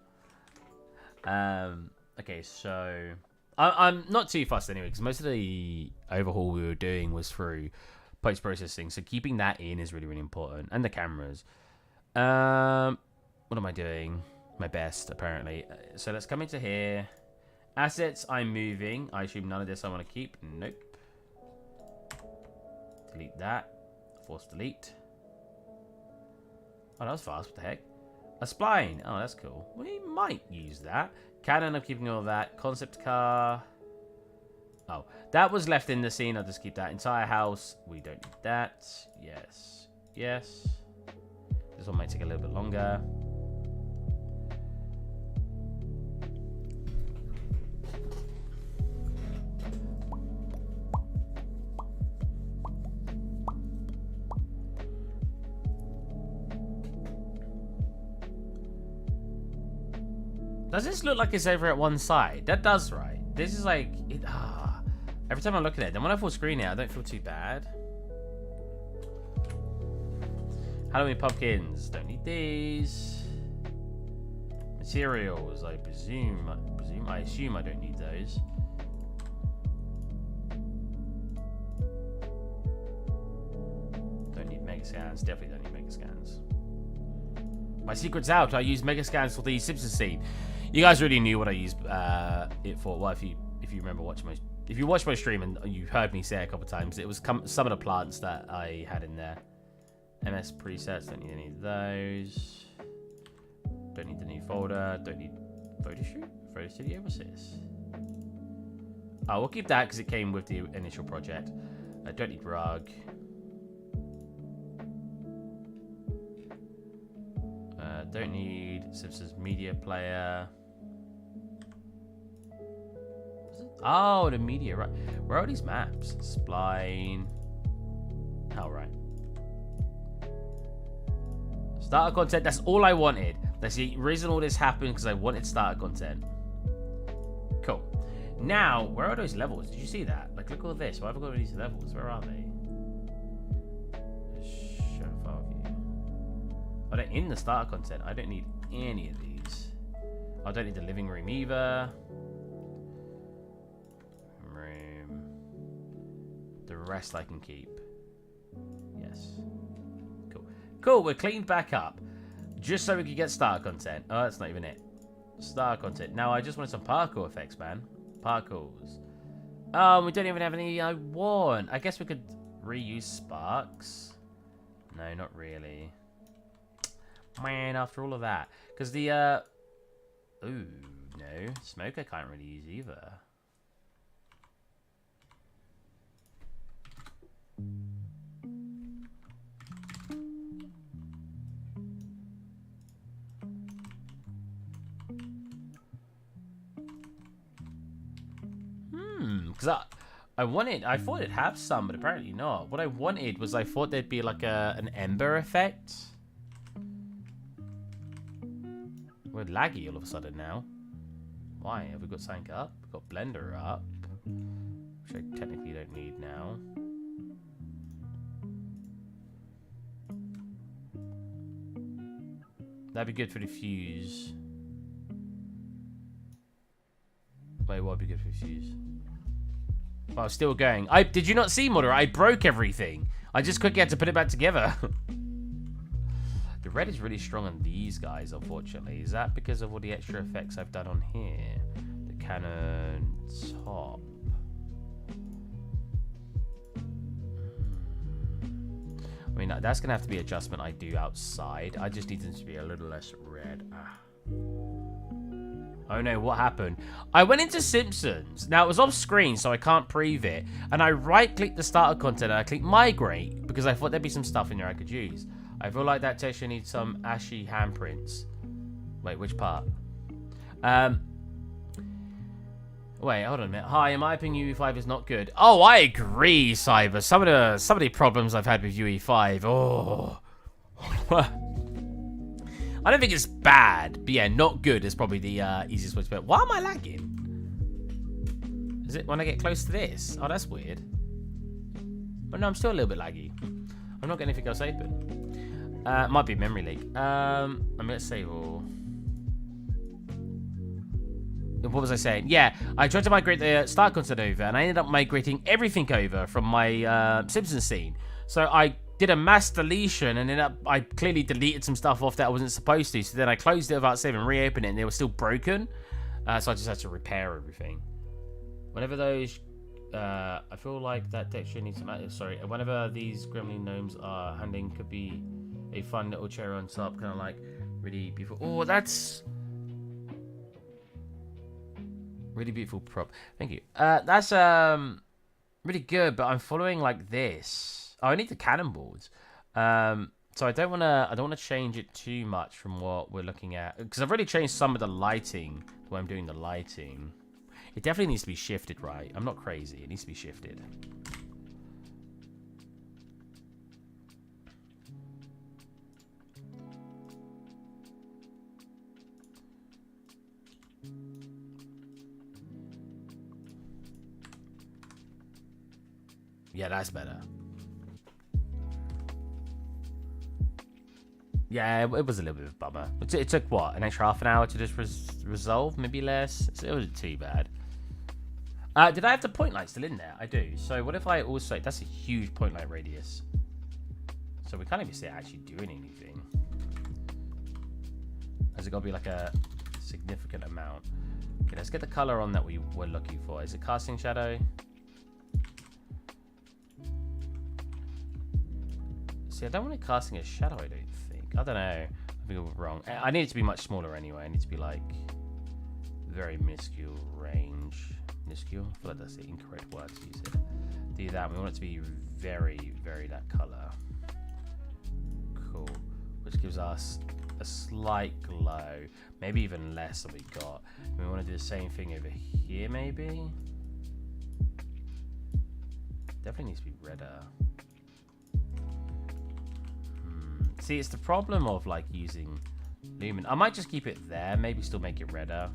Okay, so I'm not too fussed anyway, because most of the overhaul we were doing was through post-processing. So keeping that in is really, really important. And the cameras. What am I doing? My best, apparently. So let's come into here. Assets, I'm moving. I assume none of this I want to keep. Nope. Delete that. Force delete. Oh, that was fast. What the heck? A spline. Oh, that's cool. We might use that. Canon, I'm keeping all of that. Concept car. Oh, that was left in the scene. I'll just keep that. Entire house. We don't need that. Yes. Yes. This one might take a little bit longer. Does this look like it's over at one side? That does, right? This is like... every time I look at it, then when I full screen it, I don't feel too bad. Halloween pumpkins. Don't need these. Materials, I assume I don't need those. Don't need mega scans. Definitely don't need mega scans. My secret's out. I use mega scans for the Simpsons scene. You guys already knew what I used it for. Well, if you remember watching my... If you watched my stream and you heard me say it a couple of times, it was some of the plants that I had in there. MS presets, don't need any of those. Don't need the new folder. Don't need photo shoot? Photo studio? What's this? Oh, we'll keep that because it came with the initial project. Don't need rug. Don't need Simpsons media player. Oh, the media, right. Where are these maps? Spline. Oh, right. Starter content, that's all I wanted. That's the reason all this happened, because I wanted starter content. Cool. Now, where are those levels? Did you see that? Like, look at all this. Why have I got all these levels? Where are they? Show file view. Oh, they're in the starter content. I don't need any of these. I don't need the living room either. Room. The rest I can keep. Yes. Cool. Cool, we're cleaned back up. Just so we could get starter content. Oh, that's not even it. Starter content. Now, I just wanted some parkour effects, man. Parkours. We don't even have any I want. I guess we could reuse sparks. No, not really. Man, after all of that. Because the, ooh, no. Smoke I can't really use either. Because I thought it'd have some, but apparently not. What I wanted was I thought there'd be like an ember effect. We're laggy all of a sudden now. Why? Have we got something up? We've got Blender up. Which I technically don't need now. That'd be good for the fuse. Wait, what would be good for the fuse? Well, still going. Did you not see, Modder? I broke everything. I just quickly had to put it back together. The red is really strong on these guys, unfortunately. Is that because of all the extra effects I've done on here? The cannon top. I mean, that's going to have to be an adjustment I do outside. I just need them to be a little less red. Oh no, what happened? I went into Simpsons. Now, it was off screen, so I can't preview it. And I right-clicked the starter content and I clicked migrate because I thought there'd be some stuff in there I could use. I feel like that texture needs some ashy handprints. Wait, which part? Wait, hold on a minute. Hi, in my opinion, UE5 is not good. Oh, I agree, Cyber. Some of the problems I've had with UE5. Oh. I don't think it's bad, but yeah, not good is probably the easiest way to put it. Why am I lagging? Is it when I get close to this? Oh, that's weird. But no, I'm still a little bit laggy. I'm not getting anything else open. Might be memory leak. I mean, let's save all. What was I saying? Yeah, I tried to migrate the start content over, and I ended up migrating everything over from my Simpsons scene. So I did a mass deletion, and then I clearly deleted some stuff off that I wasn't supposed to. So then I closed it without saving and reopened it, and they were still broken. So I just had to repair everything. Whenever those, I feel like that texture needs some. Sorry, whenever these gremlin gnomes are handling, could be a fun little cherry on top, kind of like really beautiful. Oh, that's really beautiful prop. Thank you. That's really good, but I'm following like this. Oh, I need the cannonballs. So I don't wanna change it too much from what we're looking at, because I've already changed some of the lighting. The way I'm doing the lighting, it definitely needs to be shifted, right? I'm not crazy. It needs to be shifted. Yeah, that's better. Yeah, it was a little bit of a bummer. It took, what, an extra half an hour to just resolve? Maybe less? It wasn't too bad. Did I have the point light still in there? I do. So what if I also... That's a huge point light radius. So we can't even see it actually doing anything. Has it got to be like a significant amount? Okay, let's get the color on that we were looking for. Is it casting shadow? See, I don't want it casting a shadow, I don't think. I don't know. I think I was wrong. I need it to be much smaller anyway. I need to be like very minuscule range. Minuscule? I feel like that's the incorrect word to use it. Do that. We want it to be very, very that color. Cool. Which gives us a slight glow. Maybe even less than we got. And we want to do the same thing over here, maybe? Definitely needs to be redder. See, it's the problem of like using lumen. I might just keep it there, maybe still make it redder.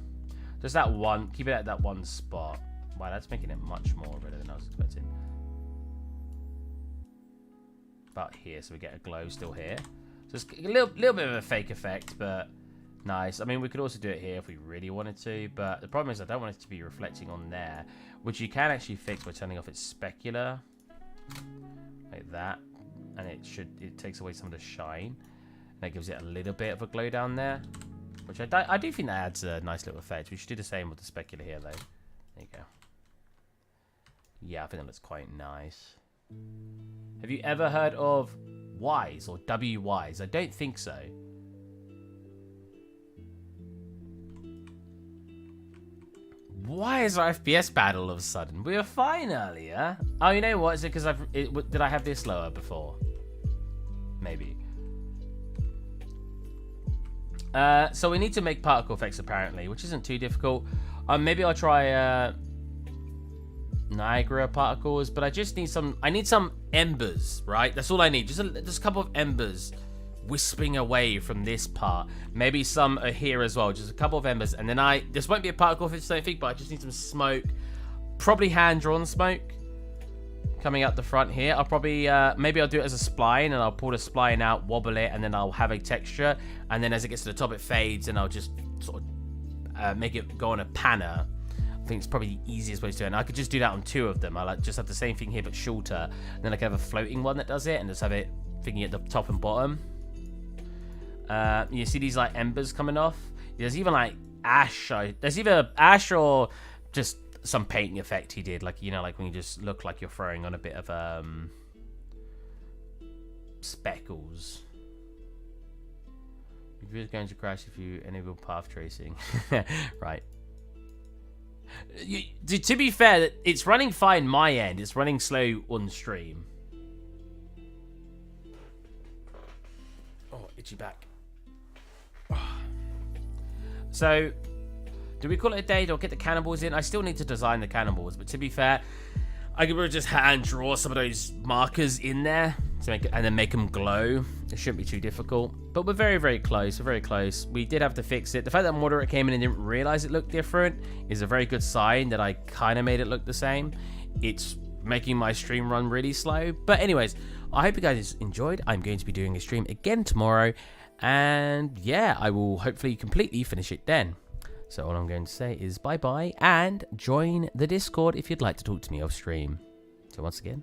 Just that one, keep it at that one spot. Wow, that's making it much more redder than I was expecting. About here, so we get a glow still here. So it's a little bit of a fake effect, but nice. I mean, we could also do it here if we really wanted to, but the problem is I don't want it to be reflecting on there, which you can actually fix by turning off its specular, like that. And it takes away some of the shine, and that gives it a little bit of a glow down there, which I do think that adds a nice little effect. We should do the same with the specular here, though. There you go. Yeah, I think that looks quite nice. Have you ever heard of Wise or W-Wise? I don't think so. Why is our FPS bad all of a sudden? We were fine earlier. Oh, you know what? Is it because did I have this lower before? Maybe. So we need to make particle effects apparently, which isn't too difficult. Maybe I'll try Niagara particles, but I just need some. I need some embers, right? That's all I need. Just a couple of embers wisping away from this part. Maybe some are here as well. Just a couple of embers, and then this won't be a particle effect, I don't think, but I just need some smoke. Probably hand-drawn smoke coming out the front here. I'll probably maybe I'll do it as a spline, and I'll pull the spline out, wobble it, and then I'll have a texture, and then as it gets to the top it fades, and I'll just sort of make it go on a panner. I think it's probably the easiest way to do it. And I could just do that on two of them. I just have the same thing here but shorter, and then I can have a floating one that does it, and just have it thinking at the top and bottom. You see these like embers coming off? There's even like ash. There's either ash or just some painting effect he did, like, you know, like when you just look like you're throwing on a bit of speckles. It's going to crash if you enable path tracing. Right. To be fair, it's running fine my end. It's running slow on stream. Oh, itchy back. So, do we call it a day? Do I get the cannonballs in? I still need to design the cannonballs, but to be fair, I could just hand draw some of those markers in there to make it, and then make them glow. It shouldn't be too difficult, but we're very, very close. We're very close. We did have to fix it. The fact that Moderate came in and didn't realize it looked different is a very good sign that I kind of made it look the same. It's making my stream run really slow. But anyways, I hope you guys enjoyed. I'm going to be doing a stream again tomorrow, and yeah, I will hopefully completely finish it then. So all I'm going to say is bye-bye, and join the Discord if you'd like to talk to me off stream. So once again,